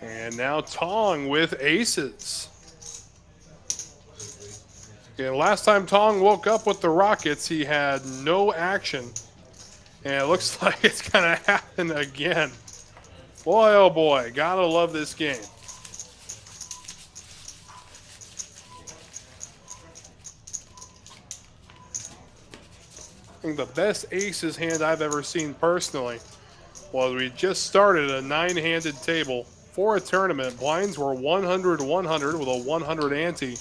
And now Tong with aces. Yeah, last time Tong woke up with the Rockets, he had no action. And it looks like it's going to happen again. Boy, oh boy, gotta love this game. think the best aces hand I've ever seen personally was we just started a 9-handed table for a tournament. Blinds were 100-100 with a 100 ante.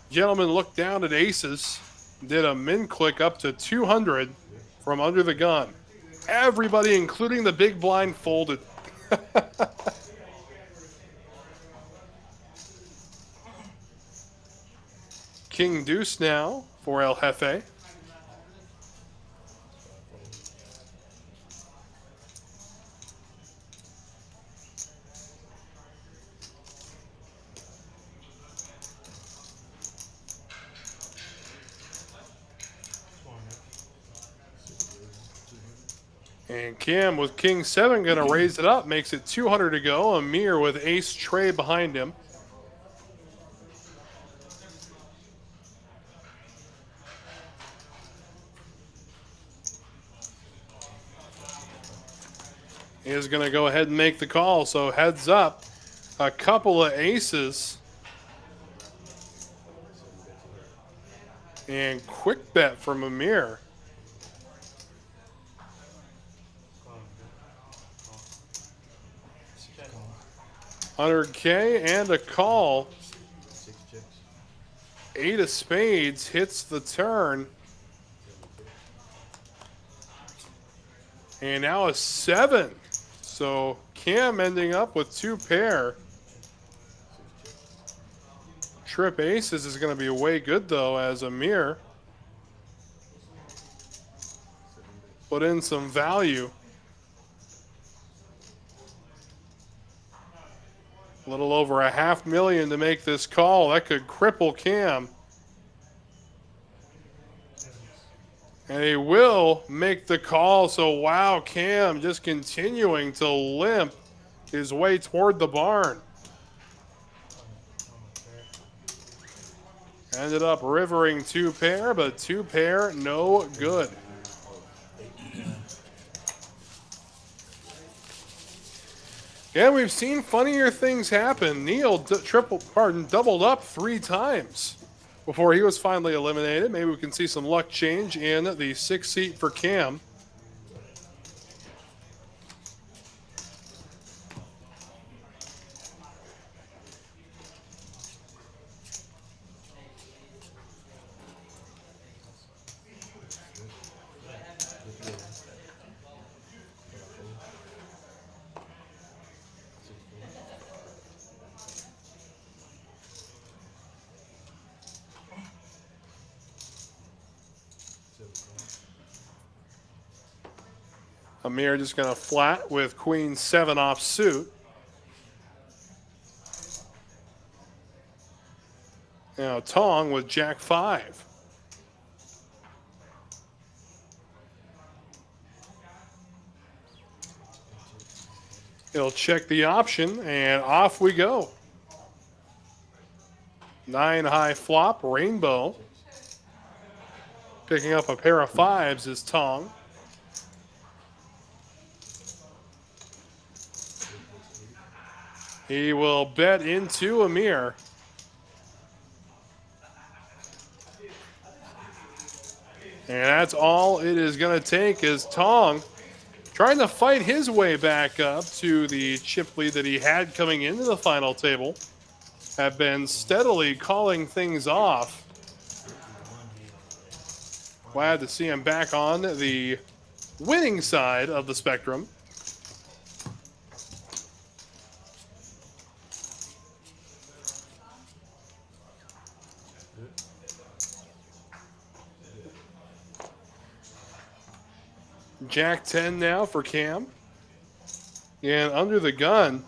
Gentlemen looked down at aces, did a min click up to 200 from under the gun. Everybody, including the big blind, folded. King deuce now for El Jefe. And Cam with King 7 going to raise it up, makes it 200 to go. Amir with ace tray behind him. He is going to go ahead and make the call, so heads up. A couple of aces. And quick bet from Amir. 100K and a call. 8 of spades hits the turn. And now a 7. So Cam ending up with 2 pair. Trip aces is going to be way good though, as Amir put in some value. A little over $500,000 to make this call. That could cripple Cam. And he will make the call. So, wow, Cam just continuing to limp his way toward the barn. Ended up rivering 2 pair, but 2 pair, no good. Yeah, we've seen funnier things happen. Neil doubled up 3 times before he was finally eliminated. Maybe we can see some luck change in the 6th seat for Cam. Amir just going to flat with Queen 7 off suit. Now Tong with Jack 5. He'll check the option and off we go. 9 high flop, rainbow. Picking up a pair of 5s is Tong. He will bet into Amir. And that's all it is going to take, is Tong trying to fight his way back up to the chip lead that he had coming into the final table. Have been steadily calling things off. Glad to see him back on the winning side of the spectrum. Jack 10 now for Cam. And under the gun,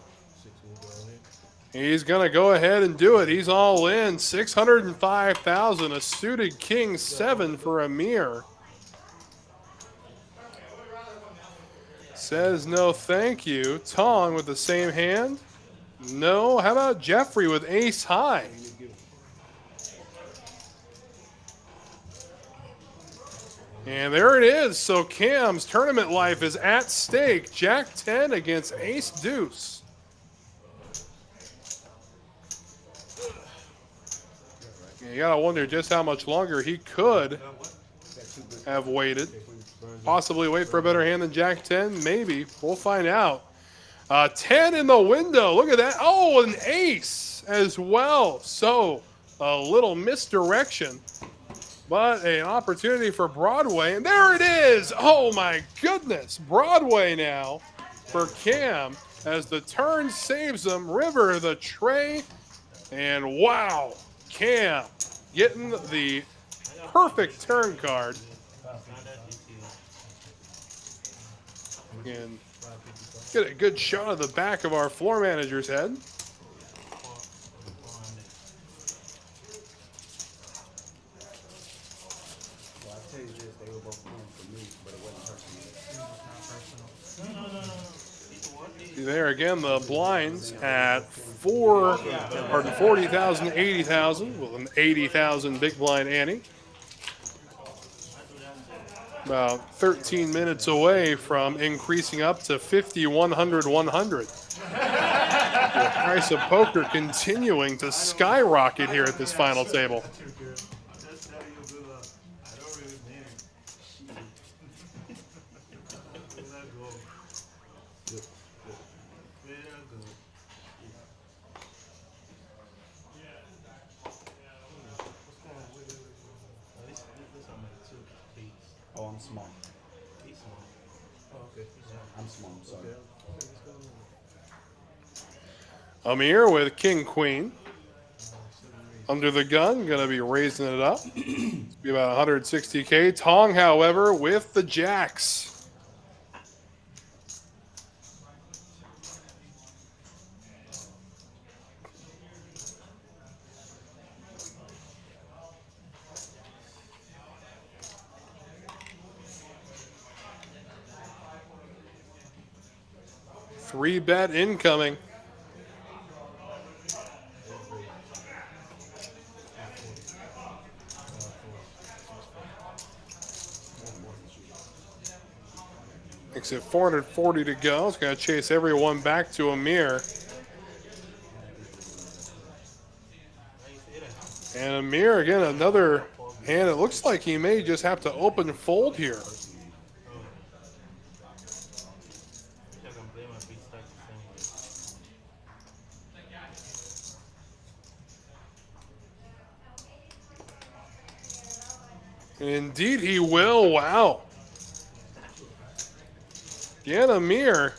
he's going to go ahead and do it. He's all in. 605,000. A suited King 7 for Amir. Says no thank you. Tong with the same hand. No. How about Jeffrey with ace high? And there it is. So Cam's tournament life is at stake. Jack 10 against ace deuce. You gotta wonder just how much longer he could have waited. Possibly wait for a better hand than Jack 10, maybe. We'll find out. 10 in the window. Look at that. Oh, an ace as well. So a little misdirection, but an opportunity for Broadway. And there it is. Oh, my goodness. Broadway now for Cam as the turn saves him. River the tray. And wow, Cam getting the perfect turn card. And get a good shot of the back of our floor manager's head. Well, I tell you this, they were both playing for me, but it wasn't personal. There again, the blinds at 40,000, 80,000 with an 80,000 big blind ante. About 13 minutes away from increasing up to 50, 100, 100. The price of poker continuing to skyrocket here at this final table. Oh, I'm small. I'm small, I'm sorry. Amir with King Queen. Under the gun, going to be raising it up. It's be about 160K. Tong, however, with the jacks. Three bet incoming. Makes it 440 to go. It's going to chase everyone back to Amir. And Amir, again, another hand. It looks like he may just have to open fold here. Indeed he will. Wow. Again, Amir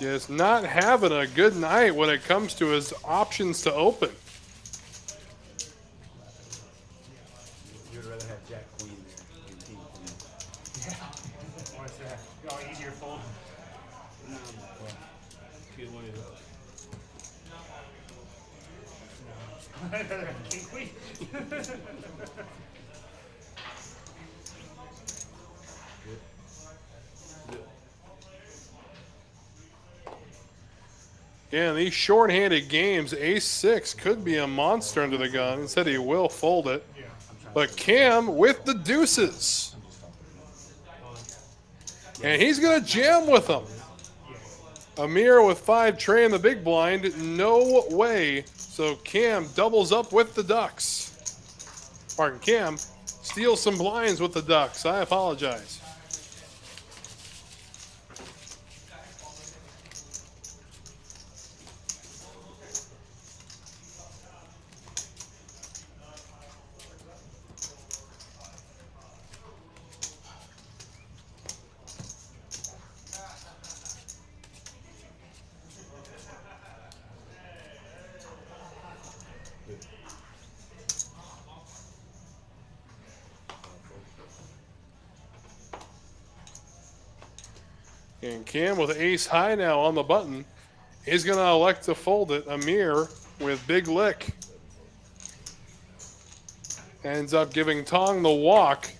just not having a good night when it comes to his options to open. You'd rather have Jack Queen than King Queen. Yeah. What's that? Oh, easier fold. King Queen. Yeah, these short-handed games, ace-6 could be a monster under the gun. Instead, he will fold it. But Cam with the deuces. And he's going to jam with them. Amir with 5 tray in the big blind. No way. So Cam doubles up with the ducks. Pardon, Cam steals some blinds with the ducks. I apologize. And Cam with ace high now on the button. He's going to elect to fold it. Amir with big lick. Ends up giving Tong the walk.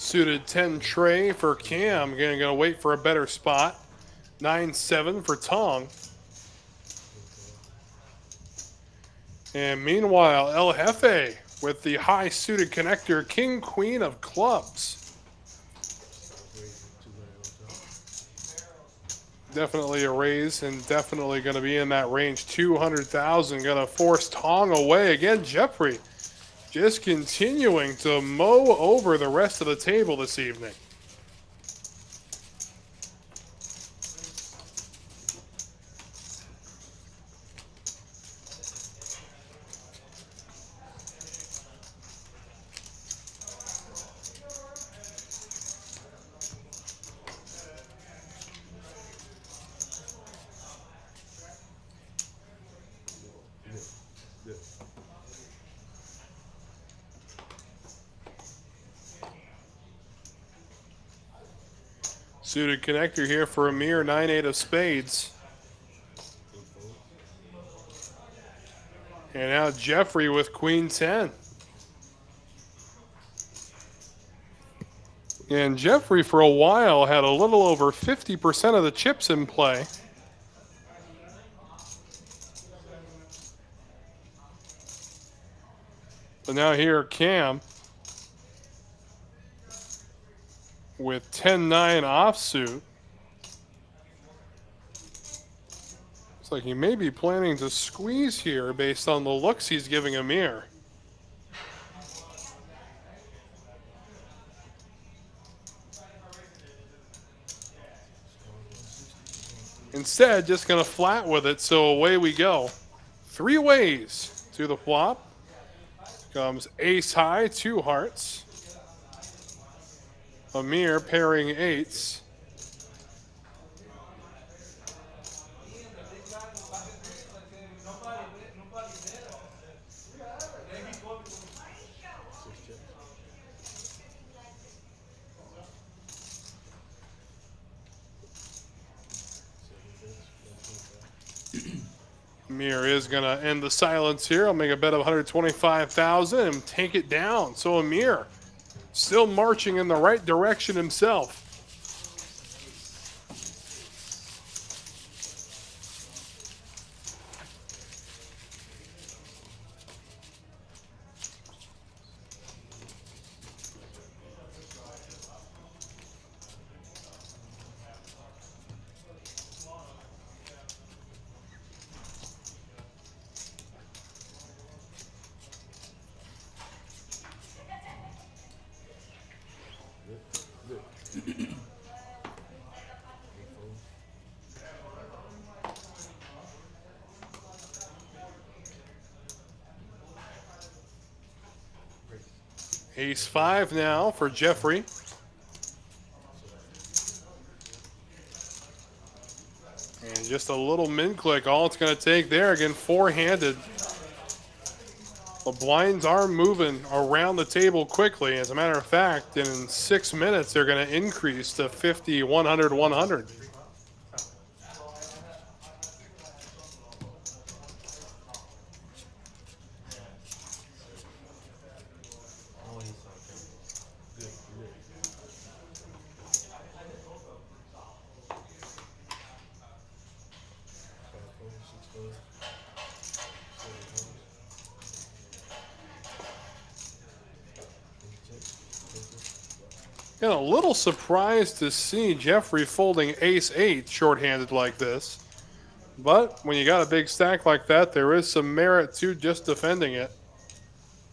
Suited 10 tray for Cam. Again, going to wait for a better spot. 9-7 for Tong. And meanwhile, El Jefe with the high suited connector, King Queen of clubs. Definitely a raise and definitely going to be in that range. 200,000 going to force Tong away. Again, Jeffrey just continuing to mow over the rest of the table this evening. Suited connector here for Amir, 9-8 of spades. And now Jeffrey with Queen 10. And Jeffrey for a while had a little over 50% of the chips in play. But now here Cam with 10-9 offsuit. Looks like he may be planning to squeeze here based on the looks he's giving Amir. Instead, just going to flat with it, so away we go. 3 ways to the flop. Comes ace high, 2 hearts. Amir pairing 8s. Amir is going to end the silence here. I'll make a bet of 125,000 and take it down. So Amir still marching in the right direction himself. Ace 5 now for Jeffrey. And just a little min click, all it's going to take there. Again, 4-handed. The blinds are moving around the table quickly. As a matter of fact, in 6 minutes, they're going to increase to 50, 100, 100. And a little surprised to see Jeffrey folding ace-8 shorthanded like this. But when you got a big stack like that, there is some merit to just defending it.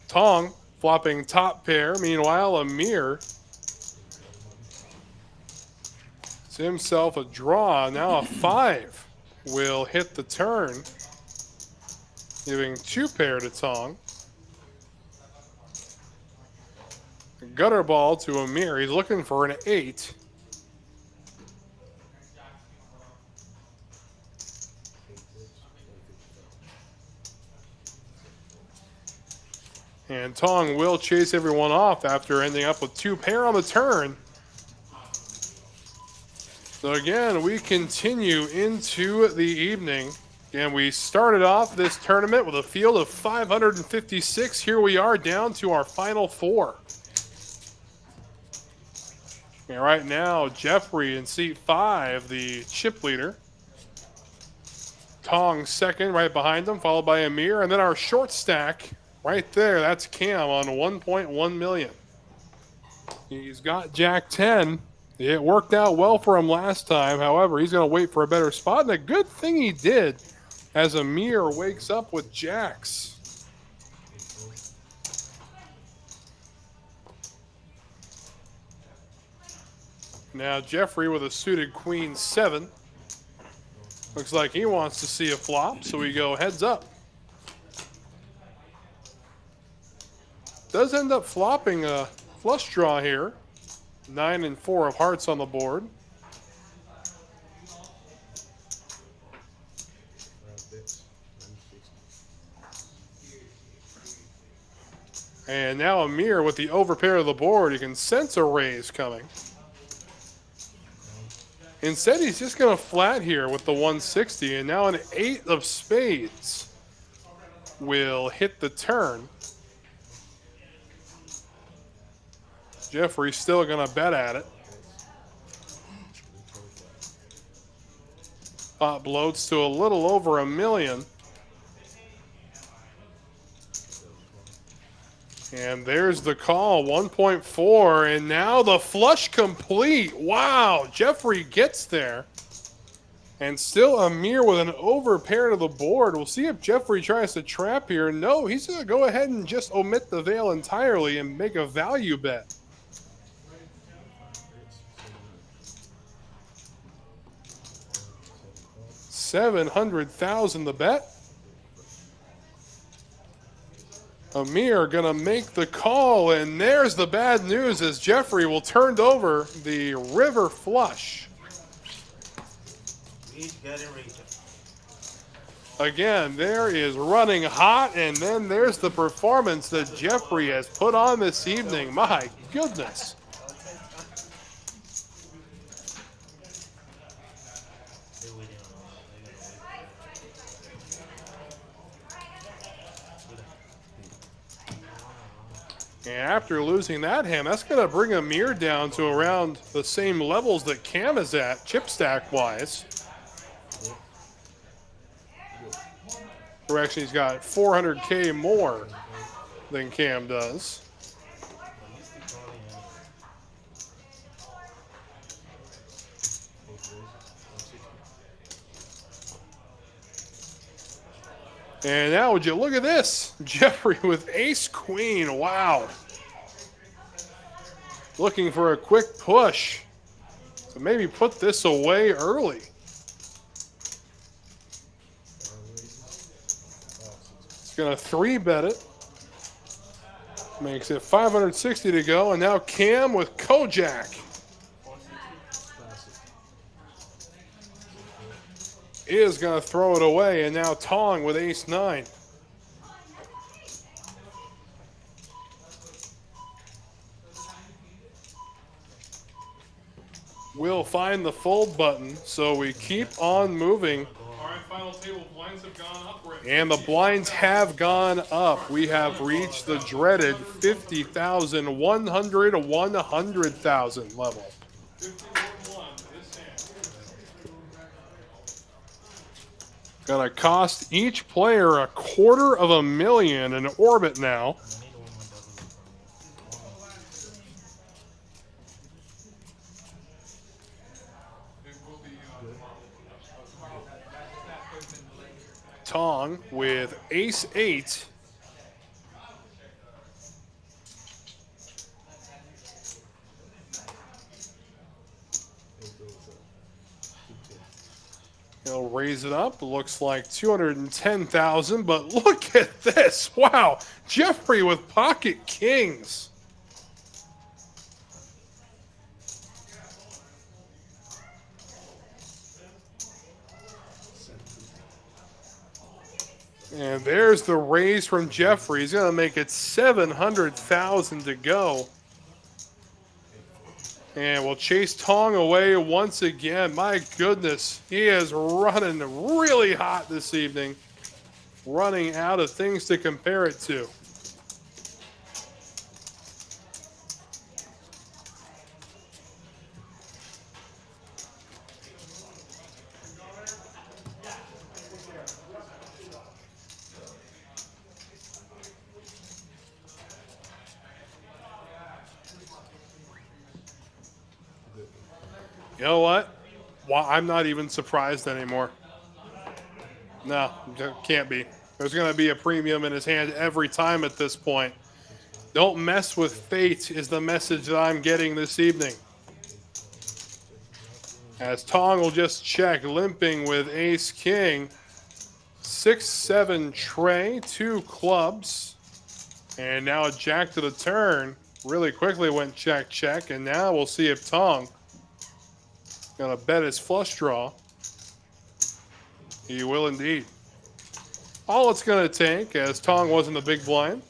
Tong flopping top pair. Meanwhile, Amir it's himself a draw. Now a 5 will hit the turn, giving 2 pair to Tong. Gutter ball to Amir. He's looking for an 8. And Tong will chase everyone off after ending up with 2 pair on the turn. So again, we continue into the evening. And we started off this tournament with a field of 556. Here we are down to our final 4. And right now, Jeffrey in seat 5, the chip leader. Tong second, right behind him, followed by Amir. And then our short stack right there, that's Cam on 1.1 million. He's got Jack 10. It worked out well for him last time. However, he's going to wait for a better spot. And a good thing he did as Amir wakes up with Jacks. Now Jeffrey with a suited queen 7. Looks like he wants to see a flop, so we go heads up. Does end up flopping a flush draw here. 9 and 4 of hearts on the board. And now Amir with the overpair of the board. You can sense a raise coming. Instead, he's just going to flat here with the 160, and now an 8 of spades will hit the turn. Jeffrey's still going to bet at it. Pot bloats to a little over $1 million. And there's the call, 1.4, and now the flush complete. Wow, Jeffrey gets there. And still Amir with an overpair to the board. We'll see if Jeffrey tries to trap here. No, he's going to go ahead and just omit the veil entirely and make a value bet. $700,000 the bet. Amir gonna make the call, and there's the bad news as Jeffrey will turn over the river flush. Again, there is running hot, and then there's the performance that Jeffrey has put on this evening. My goodness. And after losing that hand, that's going to bring Amir down to around the same levels that Cam is at, chip stack-wise. Or actually, he's got 400K more than Cam does. And now, would you look at this? Jeffrey with ace-queen. Wow. Looking for a quick push. So maybe put this away early. He's going to 3-bet it. Makes it 560 to go. And now Cam with Kojak. Is going to throw it away, and now Tong with ace-9. We'll find the fold button, so we keep on moving. All right, final table. Blinds have gone up. And the blinds have gone up. We have reached the dreaded 50,000, 100 to 100,000 level. Gonna cost each player $250,000 in orbit now. Tong with ace-8. He'll raise it up. Looks like 210,000, but look at this. Wow. Jeffrey with pocket kings. And there's the raise from Jeffrey. He's going to make it 700,000 to go. And we'll chase Tong away once again. My goodness, he is running really hot this evening. Running out of things to compare it to. You know what? Well, I'm not even surprised anymore. No, can't be. There's going to be a premium in his hand every time at this point. Don't mess with fate is the message that I'm getting this evening. As Tong will just check, limping with ace-king. 6-7 tray, 2 clubs. And now a jack to the turn. Really quickly went check, check. And now we'll see if Tong going to bet his flush draw. He will indeed. All it's going to take, as Tong was in the big blind.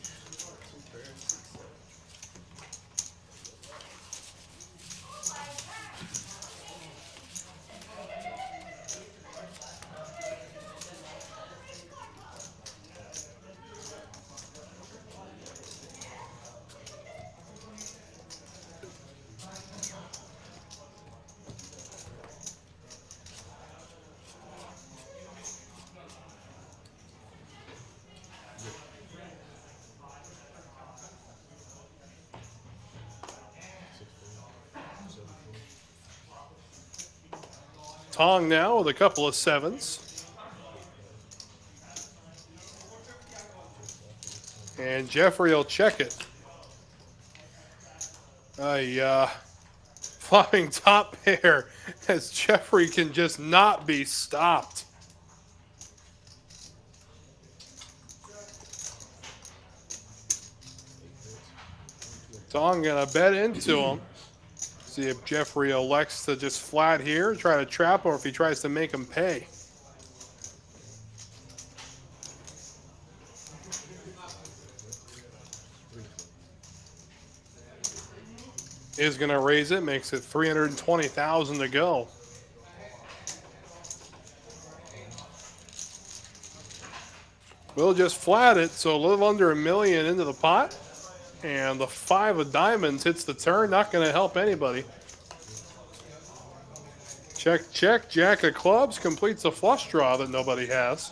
Tong now with a couple of 7s. And Jeffrey will check it. Flopping top pair as Jeffrey can just not be stopped. Tong gonna bet into him. See if Jeffrey elects to just flat here, try to trap him, or if he tries to make him pay. Is going to raise it, makes it 320,000 to go. We'll just flat it, so a little under $1 million into the pot. And the 5 of diamonds hits the turn, not going to help anybody. Check, check, jack of clubs completes a flush draw that nobody has.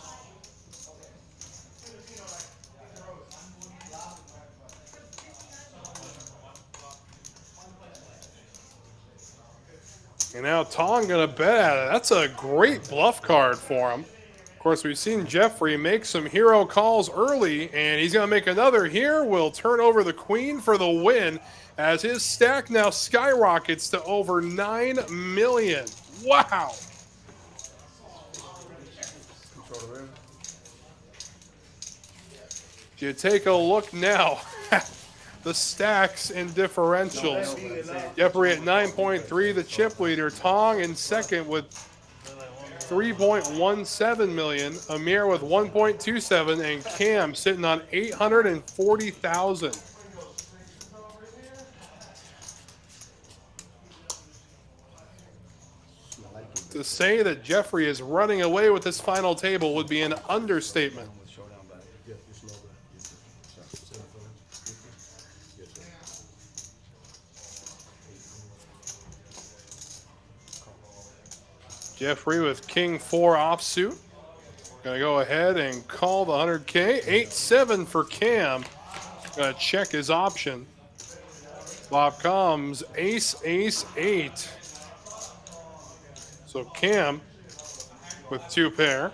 And now Tong going to bet at it. That's a great bluff card for him. Of course, we've seen Jeffrey make some hero calls early, and he's going to make another here. Will turn over the queen for the win as his stack now skyrockets to over 9 million. Wow. You take a look now at the stacks and differentials. Jeffrey at 9.3, the chip leader. Tong in second with 3.17 million. Amir with 1.27, and Cam sitting on 840,000. To say that Jeffrey is running away with this final table would be an understatement. Jeffrey with King 4 offsuit. Gonna go ahead and call the 100K. 8-7 for Cam. Gonna check his option. Flop comes ace, ace, 8. So Cam with 2 pair.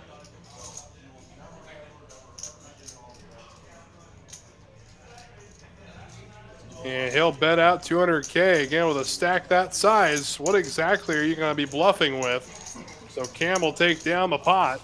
And he'll bet out 200K again with a stack that size. What exactly are you going to be bluffing with? So Cam will take down the pot.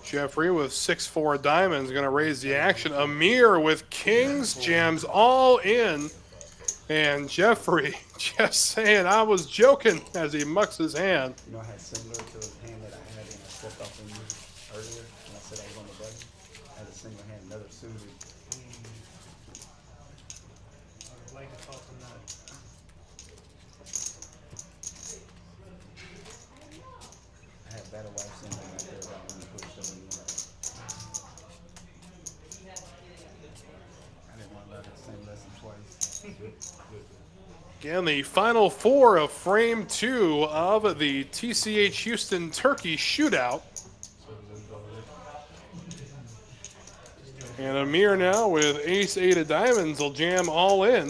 Jeffrey with 6-4 diamonds going to raise the action. Amir with kings jams all in. And Jeffrey just saying, I was joking as he mucks his hand. You know, I had similar to the hand that I had and I stepped off on you earlier when I said I was on the button. I had a single hand, another suited. Again, the final four of frame 2 of the TCH Houston Turkey Shootout. And Amir now with ace-8 of diamonds will jam all in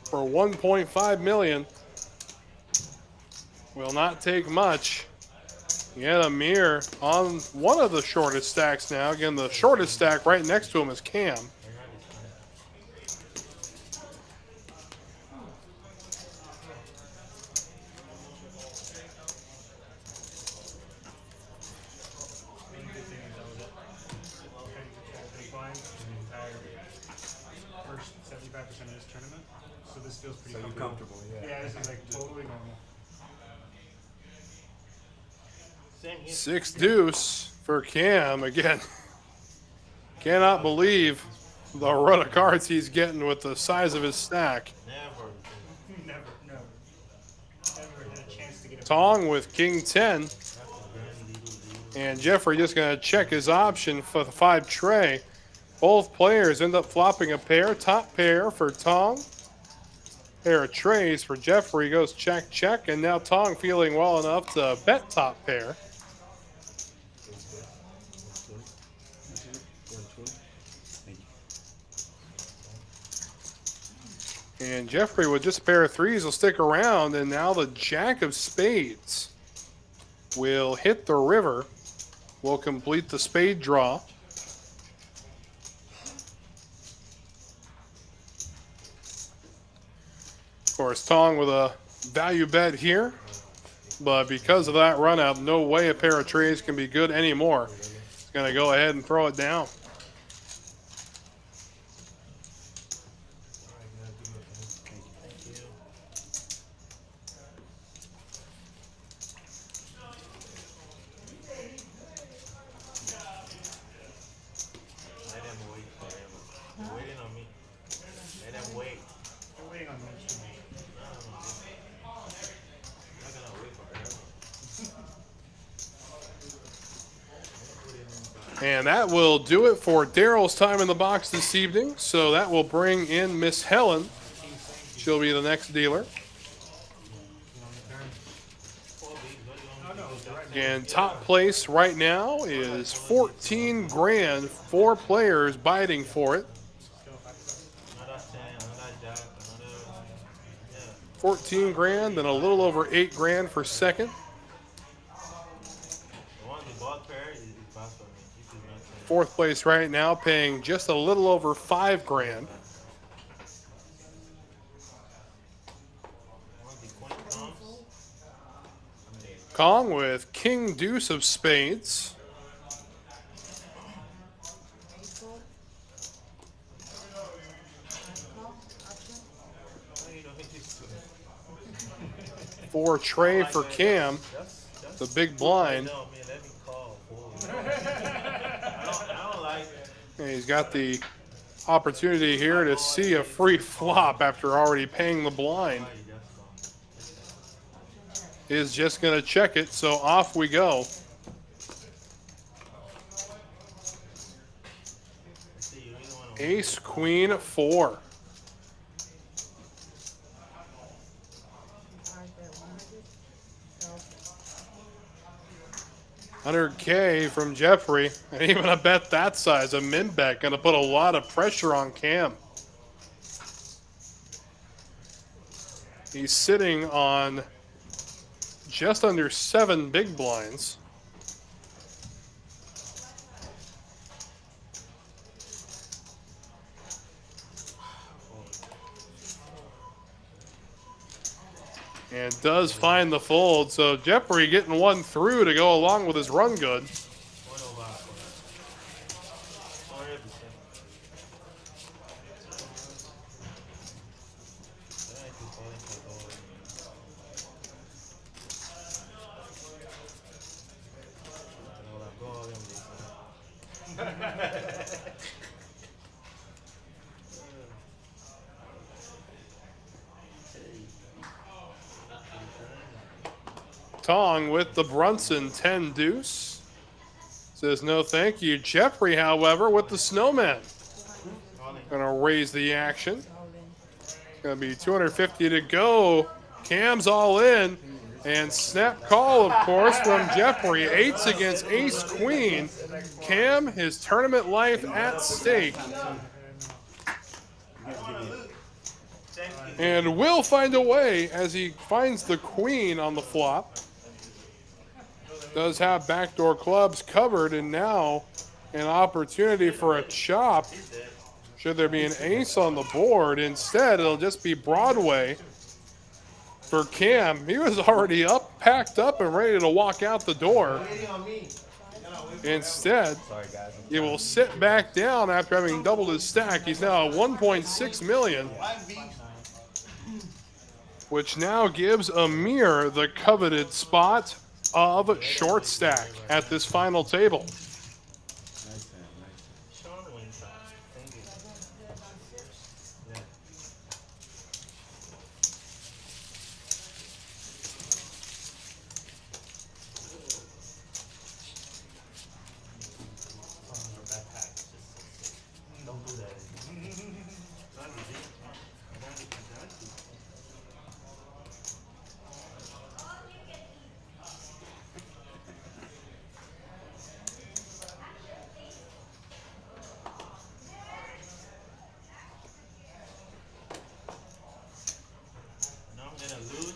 for 1.5 million. Will not take much. Yet Amir on one of the shortest stacks now. Again, the shortest stack right next to him is Cam. First 75% of this tournament, so this feels pretty So you're comfortable. comfortable, yeah. Yeah, this is like totally normal. Same here. 6 deuce for Cam again. Cannot believe the run of cards he's getting with the size of his stack. Never. Never had a chance to get a Tong with king 10. And Jeffrey just going to check his option for the 5 tray. Both players end up flopping a pair. Top pair for Tong. Pair of trays for Jeffrey goes check, check. And now Tong feeling well enough to bet top pair. And Jeffrey with just a pair of 3s will stick around. And now the jack of spades will hit the river. Will complete the spade draw. Of course, Tong with a value bet here. But because of that run out, no way a pair of trays can be good anymore. He's going to go ahead and throw it down. Let them wait forever. They're waiting on me. Let them wait. They're waiting on this for me. No. I'm not gonna wait forever. And that will do it for Daryl's time in the box this evening. So that will bring in Miss Helen. She'll be the next dealer. And top place right now is 14 grand. 4 players biting for it. Another 10, another jack, another. Yeah. 14 grand and a little over 8 grand for second. The one the ball pair is fast for me. This is not 10. Fourth place right now paying just a little over 5 grand. One the queen comes. Kong with king deuce of spades. You don't think it's too. 4 tray for Cam. The big blind. No, man, let me call. I don't like it. And he's got the opportunity here to see a free flop after already paying the blind. Is just going to check it, so off we go. Ace, queen, 4. $100K from Jeffrey, and even a bet that size, a min bet, going to put a lot of pressure on Cam. He's sitting on just under 7 big blinds. And does find the fold, so Jeffrey getting one through to go along with his run good. Tong with the Brunson 10 deuce. Says no thank you. Jeffrey, however, with the snowman. Gonna raise the action. Gonna be 250 to go. Cam's all in. And snap call, of course, from Jeffrey. Eights against ace queen. Cam, his tournament life at stake. And will find a way as he finds the queen on the flop. Does have backdoor clubs covered, and now an opportunity for a chop. Should there be an ace on the board? Instead, it'll just be Broadway for Cam. He was already up, packed up, and ready to walk out the door. Instead, he will sit back down after having doubled his stack. He's now at 1.6 million, which now gives Amir the coveted spot of short stack at this final table.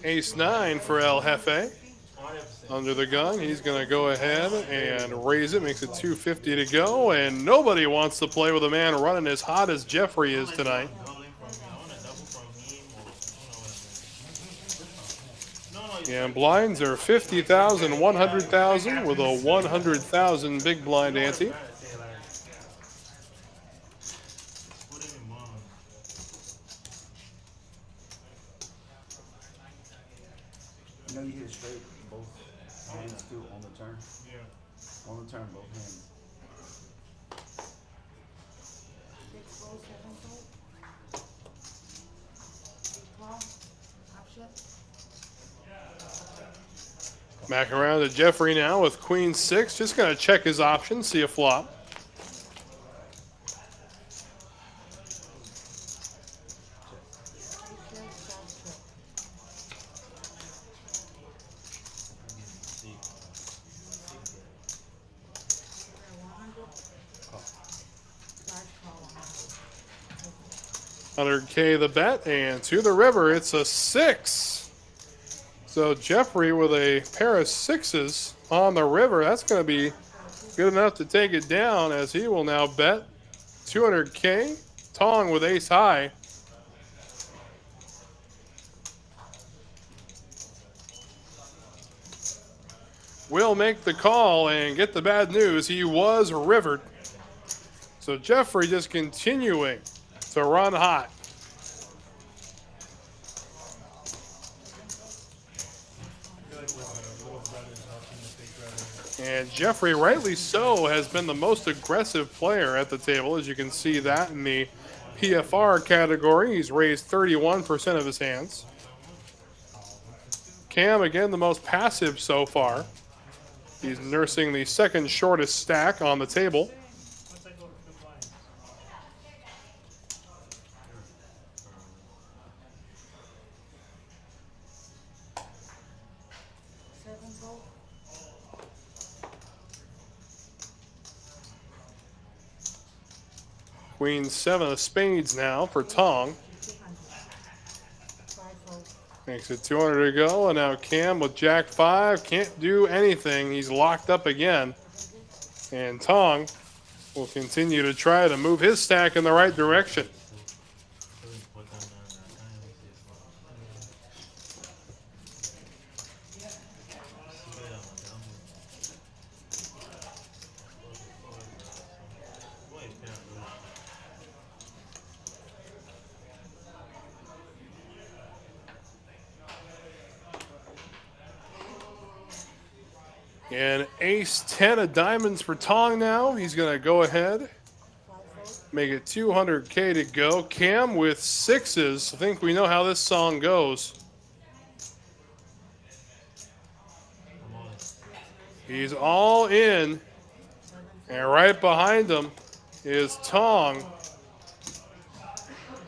Ace 9 for El Jefe. Under the gun, he's going to go ahead and raise it. Makes it 250 to go, and nobody wants to play with a man running as hot as Jeffrey is tonight. And blinds are 50,000, 100,000 with a 100,000 big blind ante. You know you hit it straight both hands too on the turn. Yeah. On the turn, both hands. Back around to Jeffrey now with Queen 6. Just going to check his options, see a flop. $100K the bet, and to the river, it's a 6. So Jeffrey with a pair of 6s on the river. That's going to be good enough to take it down, as he will now bet 200K. Tong with ace high. Will make the call and get the bad news. He was rivered. So Jeffrey just continuing to run hot. And Jeffrey, rightly so, has been the most aggressive player at the table. As you can see that in the PFR category, he's raised 31% of his hands. Cam, again, the most passive so far. He's nursing the second shortest stack on the table. Queen 7 of spades now for Tong. Makes it 200 to go, and now Cam with Jack 5 can't do anything. He's locked up again. And Tong will continue to try to move his stack in the right direction. And ace 10 of diamonds for Tong now. He's going to go ahead, make it 200K to go. Cam with 6s. I think we know how this song goes. He's all in. And right behind him is Tong.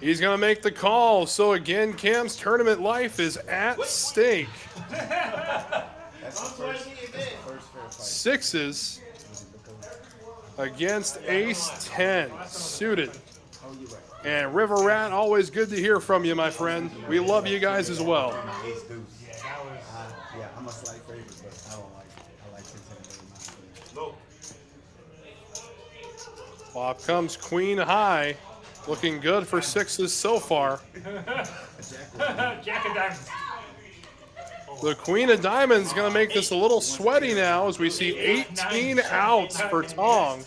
He's going to make the call. So again, Cam's tournament life is at stake. That's the first fair fight. Sixes against ace 10 suited. Oh, you're right. And River Rat, always good to hear from you, my friend. We love you guys as well. My ace deuce. Yeah, that was. Yeah, I'm a slight favorite, but I don't like it. I like 10-10 very much. No. Flop comes queen high. Looking good for sixes so far. Jack of diamonds. The queen of diamonds going to make this a little sweaty now as we see 18 outs for Tong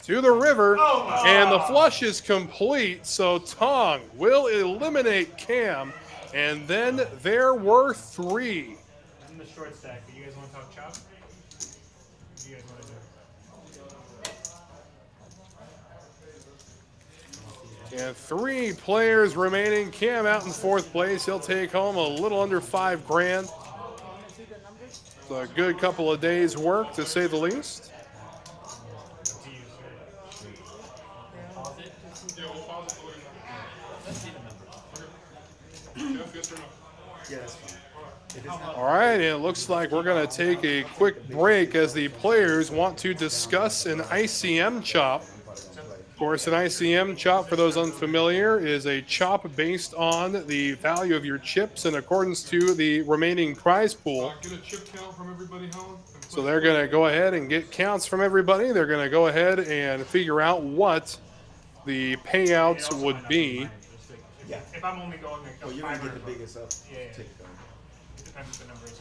to the river. And the flush is complete. So Tong will eliminate Cam. And then there were 3. I'm the short stack. Do you guys want to talk chop? What do you guys want to do? And 3 players remaining. Cam out in 4th place. He'll take home a little under $5 grand. It's a good couple of days' work, to say the least. Pause it. Yeah, we'll pause it for later. Let's see the number. Jeff, yes or no? Yeah, that's fine. If it's not, All right, and it looks like we're going to take a quick break as the players want to discuss an ICM chop. Of course, an ICM chop, for those unfamiliar, is a chop based on the value of your chips in accordance to the remaining prize pool. Get a chip count from everybody home. So they're going to go ahead and get counts from everybody. They're going to go ahead and figure out what the payouts would be. yeah. If I'm only going like Well, you're going to get the biggest up. Yeah, yeah. Take them. It depends what the number is.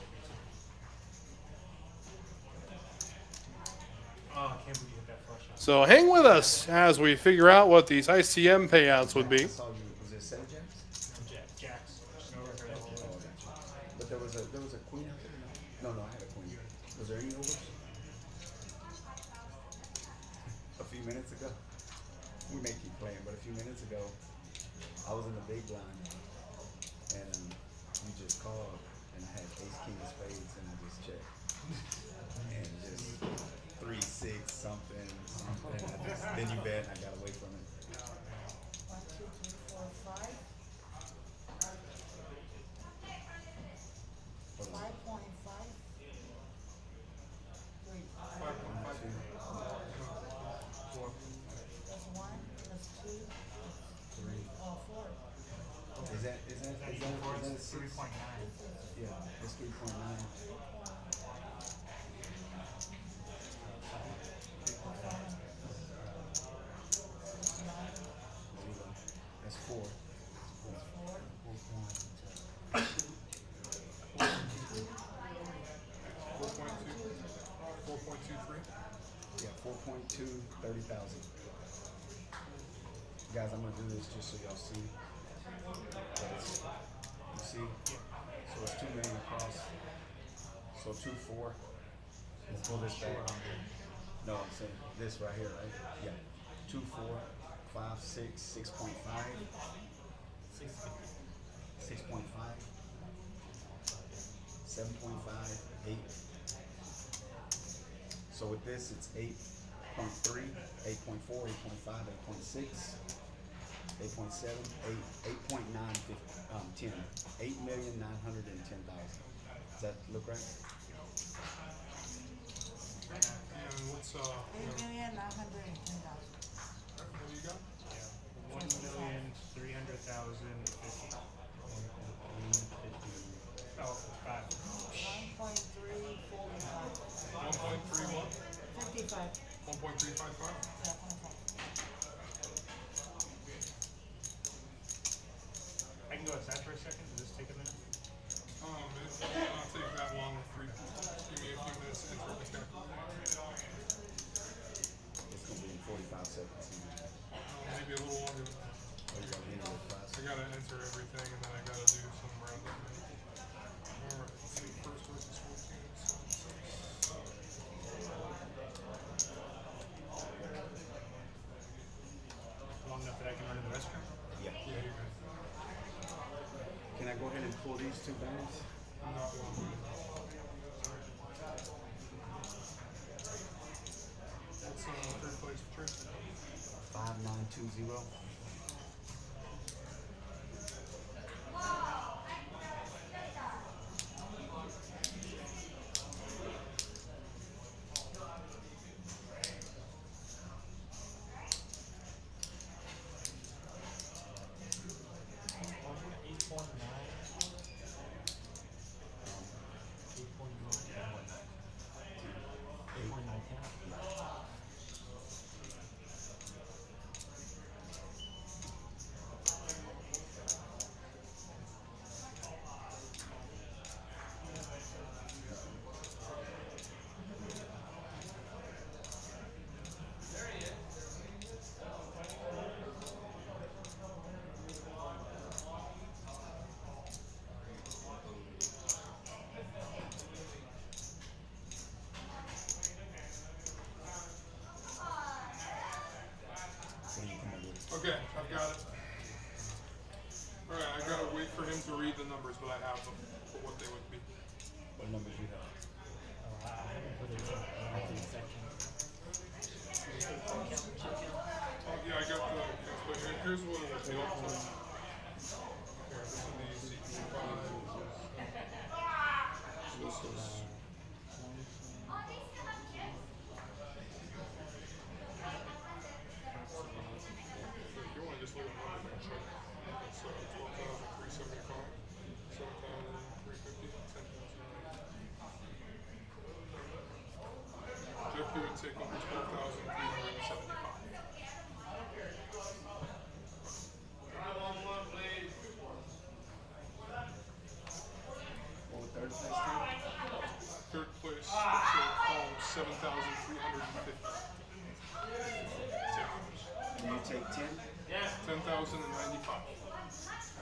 Oh, I can't believe you hit that flush out. So hang with us as we figure out what these ICM payouts would be. I saw you. Was it 7 jacks? Jacks. No record. Oh, I got you. But there was a queen out there? No, I had a queen. Was there any overs? A few minutes ago. We may keep playing, but a few minutes ago, I was in the big blind, and you just called, and I had ace king of spades, and I just checked, and just 3-6 something. Then you bet, and I got away from it. 1, 2, 3, 4, 5. 5.5. 3. That's 1. That's 2. 3. Oh, 4. Is that a 6? 3.9. Yeah, it's 3.9. That's 4. 4.23. Yeah, 4.2, 30,000. Guys, I'm gonna do this just so y'all see. You see? So it's 2 million across. So 2-4. Let's pull this back. No, I'm saying this right here, right? Yeah. 2, 4, 5, 6, 6.5. 6.5. 7.5, 8. So with this, it's 8.3, 8.4, 8.5, 8.6, 8.7, 8.9, 10. 8,910,000. Does that look right? And what's, 8,910,000. what do you got? 1,300,050. Oh, 5. 1.345. 1.3 what? 55. 1.355? Yeah, 25. I can go outside for a second. Does this take a minute? It will not take that long. Give me a few minutes to enter the calculator. It's gonna be in 45 seconds. Maybe a little longer than that. Oh, you gotta enter it fast. I gotta enter everything and then I gotta do some roundup. Alright, let's see. First versus 14. Long enough that I can run to the restroom? Yeah. Yeah, you're good. Can I go ahead and pull these 2 bands? Not long. What's third place for Trish? 5920. Okay, I've got it. Alright, I gotta wait for him to read the numbers, but I have them for what they would be. What numbers you have? I haven't put it in. I did section. Oh, yeah, I got the calculation. Here's what it is. Here, this is the CP5. This is. If you want to just look at the numbers, I'll show you. It's 12,375, 7,350, 10,000. Jeff, you would take home 12,375. What would third place do? Third place, so home 7,350. And you take 10? 10,095.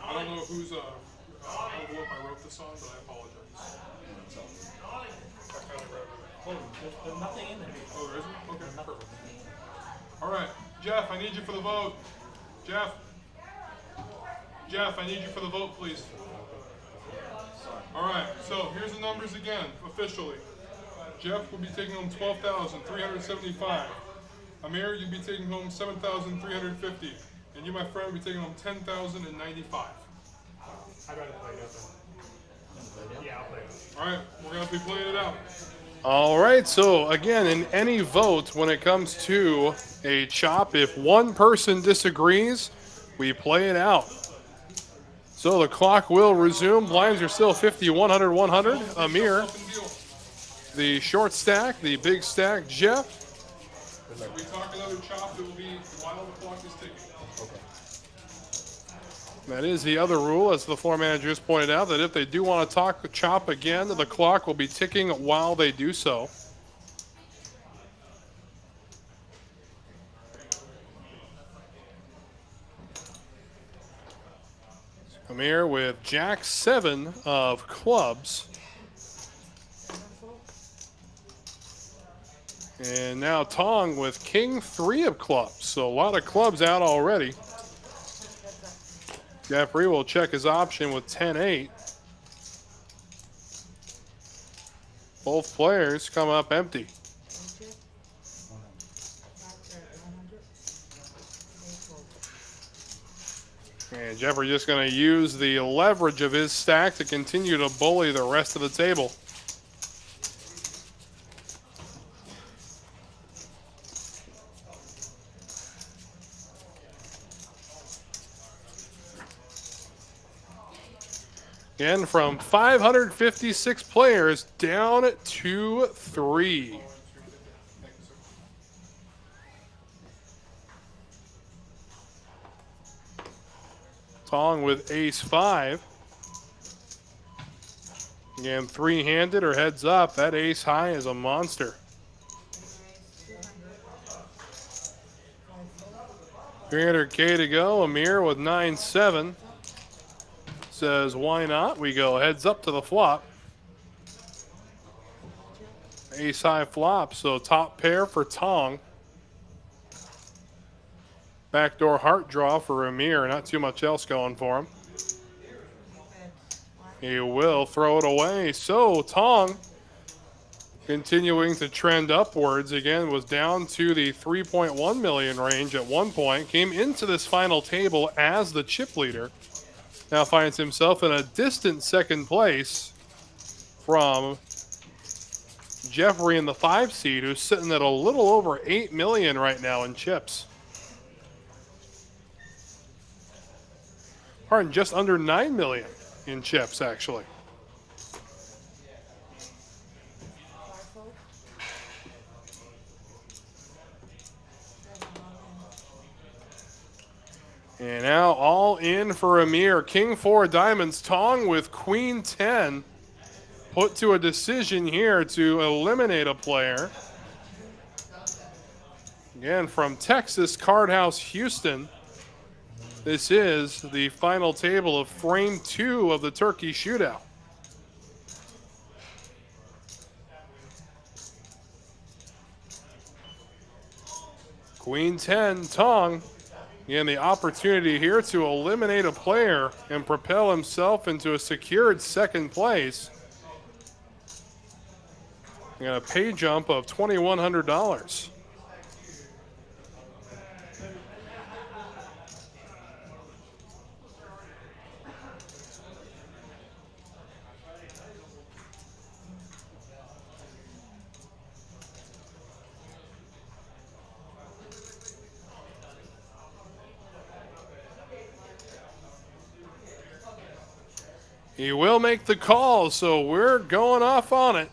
I don't know whose envelope I wrote this on, but I apologize. So, I kind of wrote it. Oh, there's nothing in there. Oh, there isn't? Okay, perfect. All right, Jeff, I need you for the vote. Jeff, I need you for the vote, please. All right, so here's the numbers again, officially. Jeff will be taking home 12,375. Amir, you'll be taking home 7,350. And you, my friend, will be taking home 10,095. I'd rather play it up then. Yeah, I'll play it up. All right, we're going to be playing it out. All right, so again, in any vote, when it comes to a chop, if one person disagrees, we play it out. So the clock will resume. Blinds are still 50, 100, 100. Amir, the short stack, the big stack, Jeff. If we talk another chop, it will be while the clock is ticking. That is the other rule, as the floor manager just pointed out, that if they do want to talk chop again, the clock will be ticking while they do so. Amir with Jack 7 of clubs. And now Tong with King 3 of clubs. So a lot of clubs out already. Jeffrey will check his option with 10-8. Both players come up empty. And Jeffrey just going to use the leverage of his stack to continue to bully the rest of the table. Again, from 556 players down to 3. Tong with ace 5. Again, three-handed or heads up. That ace high is a monster. $300K to go. Amir with 9-7. Says, why not? We go heads up to the flop. Ace high flop, so top pair for Tong. Backdoor heart draw for Amir. Not too much else going for him. He will throw it away. So Tong, continuing to trend upwards, again was down to the 3.1 million range at one point. Came into this final table as the chip leader. now finds himself in a distant second place from Jeffrey in the 5 seed, who's sitting at a little over 8 million right now in chips. Pardon, just under 9 million in chips, actually. And now all in for Amir. King 4 diamonds, Tong with Queen 10. Put to a decision here to eliminate a player. Again, from Texas, Card House Houston. This is the final table of frame 2 of the Turkey Shootout. Queen 10, Tong. Again, the opportunity here to eliminate a player and propel himself into a secured second place. And a pay jump of $2,100. He will make the call, so we're going off on it.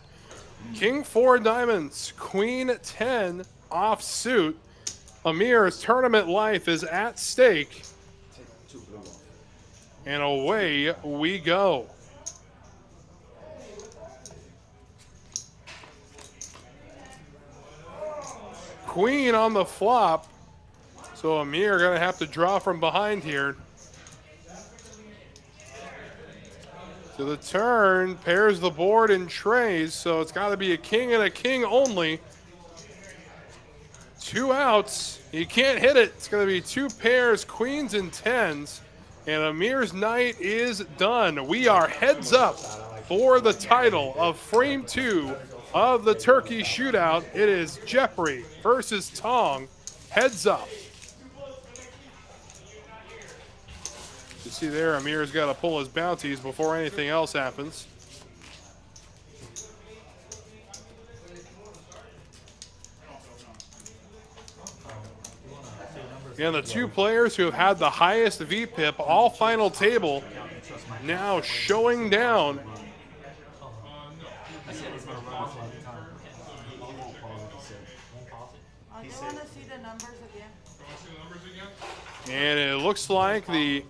King 4 diamonds, Queen 10 off suit. Amir's tournament life is at stake. And away we go. Queen on the flop. So Amir gonna have to draw from behind here. To the turn, pairs the board in trays, so it's got to be a king and a king only. 2 outs. He can't hit it. It's going to be 2 pairs, queens and 10s. And Amir's night is done. We are heads up for the title of frame 2 of the Turkey Shootout. It is Jeffrey versus Tong. Heads up. You see there, Amir's got to pull his bounties before anything else happens. And the 2 players who have had the highest VPIP all final table now showing down. You want to see the numbers again? And it looks like the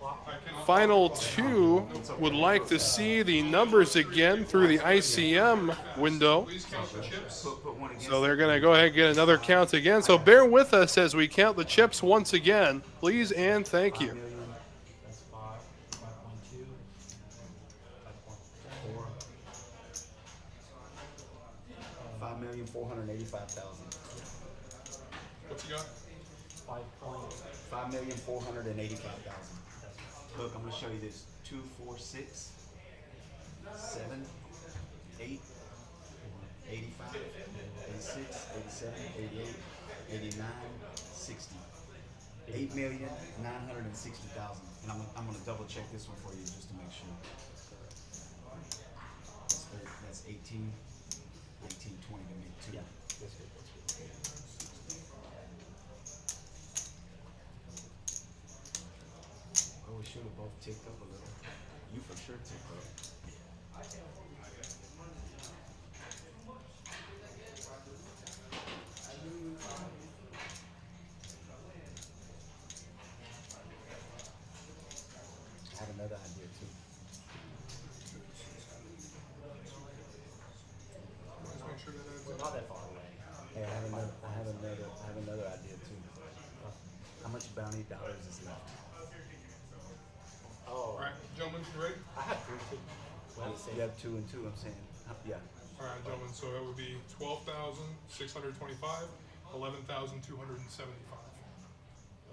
final 2 would like to see the numbers again through the ICM window. So they're going to go ahead and get another count again. So bear with us as we count the chips once again. Please and thank you. That's 5, 5.2, 5.4. 5,485,000. What's he got? 5,485,000. Look, I'm gonna show you this. 2, 4, 6, 7, 8, 85, 86, 87, 88, 89, 60. 8,960,000. And I'm gonna double check this one for you just to make sure. That's 18, 20 to me too. Yeah. Oh, we should have both ticked up a little. You for sure ticked up. I have another idea too. We're not that far away. Hey, I have another idea too. How much bounty dollars is left? Oh, All right, gentlemen, you ready? I have 3 too. Well, You have 2 and 2, I'm saying. Yeah. All right, gentlemen, so that would be 12,625, 11,275.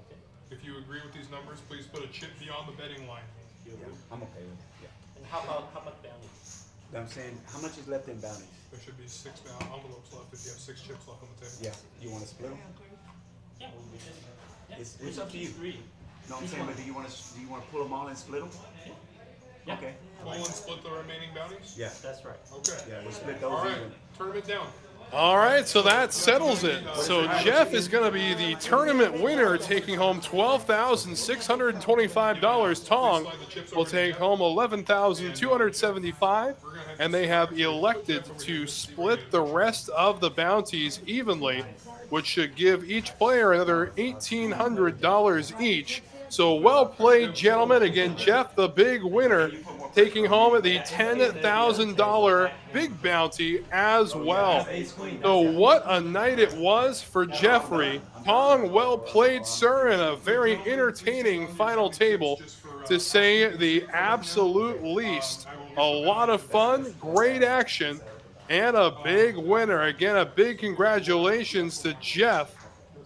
okay. If you agree with these numbers, please put a chip beyond the betting line. You Yeah, agree? I'm okay with it. Yeah. And how much bounties? I'm saying, how much is left in bounties? There should be 6 envelopes left if you have 6 chips left on the table. Yeah. You want to split them? Yeah, we just, yeah, It's it's up to you. 3. No, I'm saying, but do you want to pull them all and split them? Yeah. Okay. Pull and split the remaining bounties? Yeah. That's right. Okay. Yeah, we'll split those All right, even. tournament down. All right, so that settles it. So Jeff is going to be the tournament winner, taking home $12,625. Tong will take home $11,275, and they have elected to split the rest of the bounties evenly, which should give each player another $1,800 each. So well played, gentlemen. Again, Jeff, the big winner, taking home the $10,000 big bounty as well. So what a night it was for Jeffrey. Tong, well played, sir, and a very entertaining final table, to say the absolute least. A lot of fun, great action, and a big winner. Again, a big congratulations to Jeff.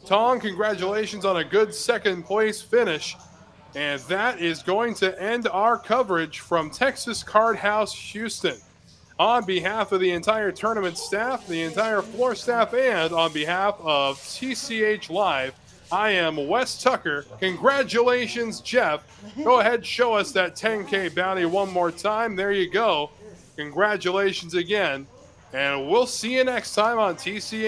Tong, congratulations on a good second place finish. And that is going to end our coverage from Texas Card House Houston. On behalf of the entire tournament staff, the entire floor staff, and on behalf of TCH Live, I am Wes Tucker. Congratulations, Jeff. Go ahead, show us that 10K bounty one more time. There you go. Congratulations again. And we'll see you next time on TCH.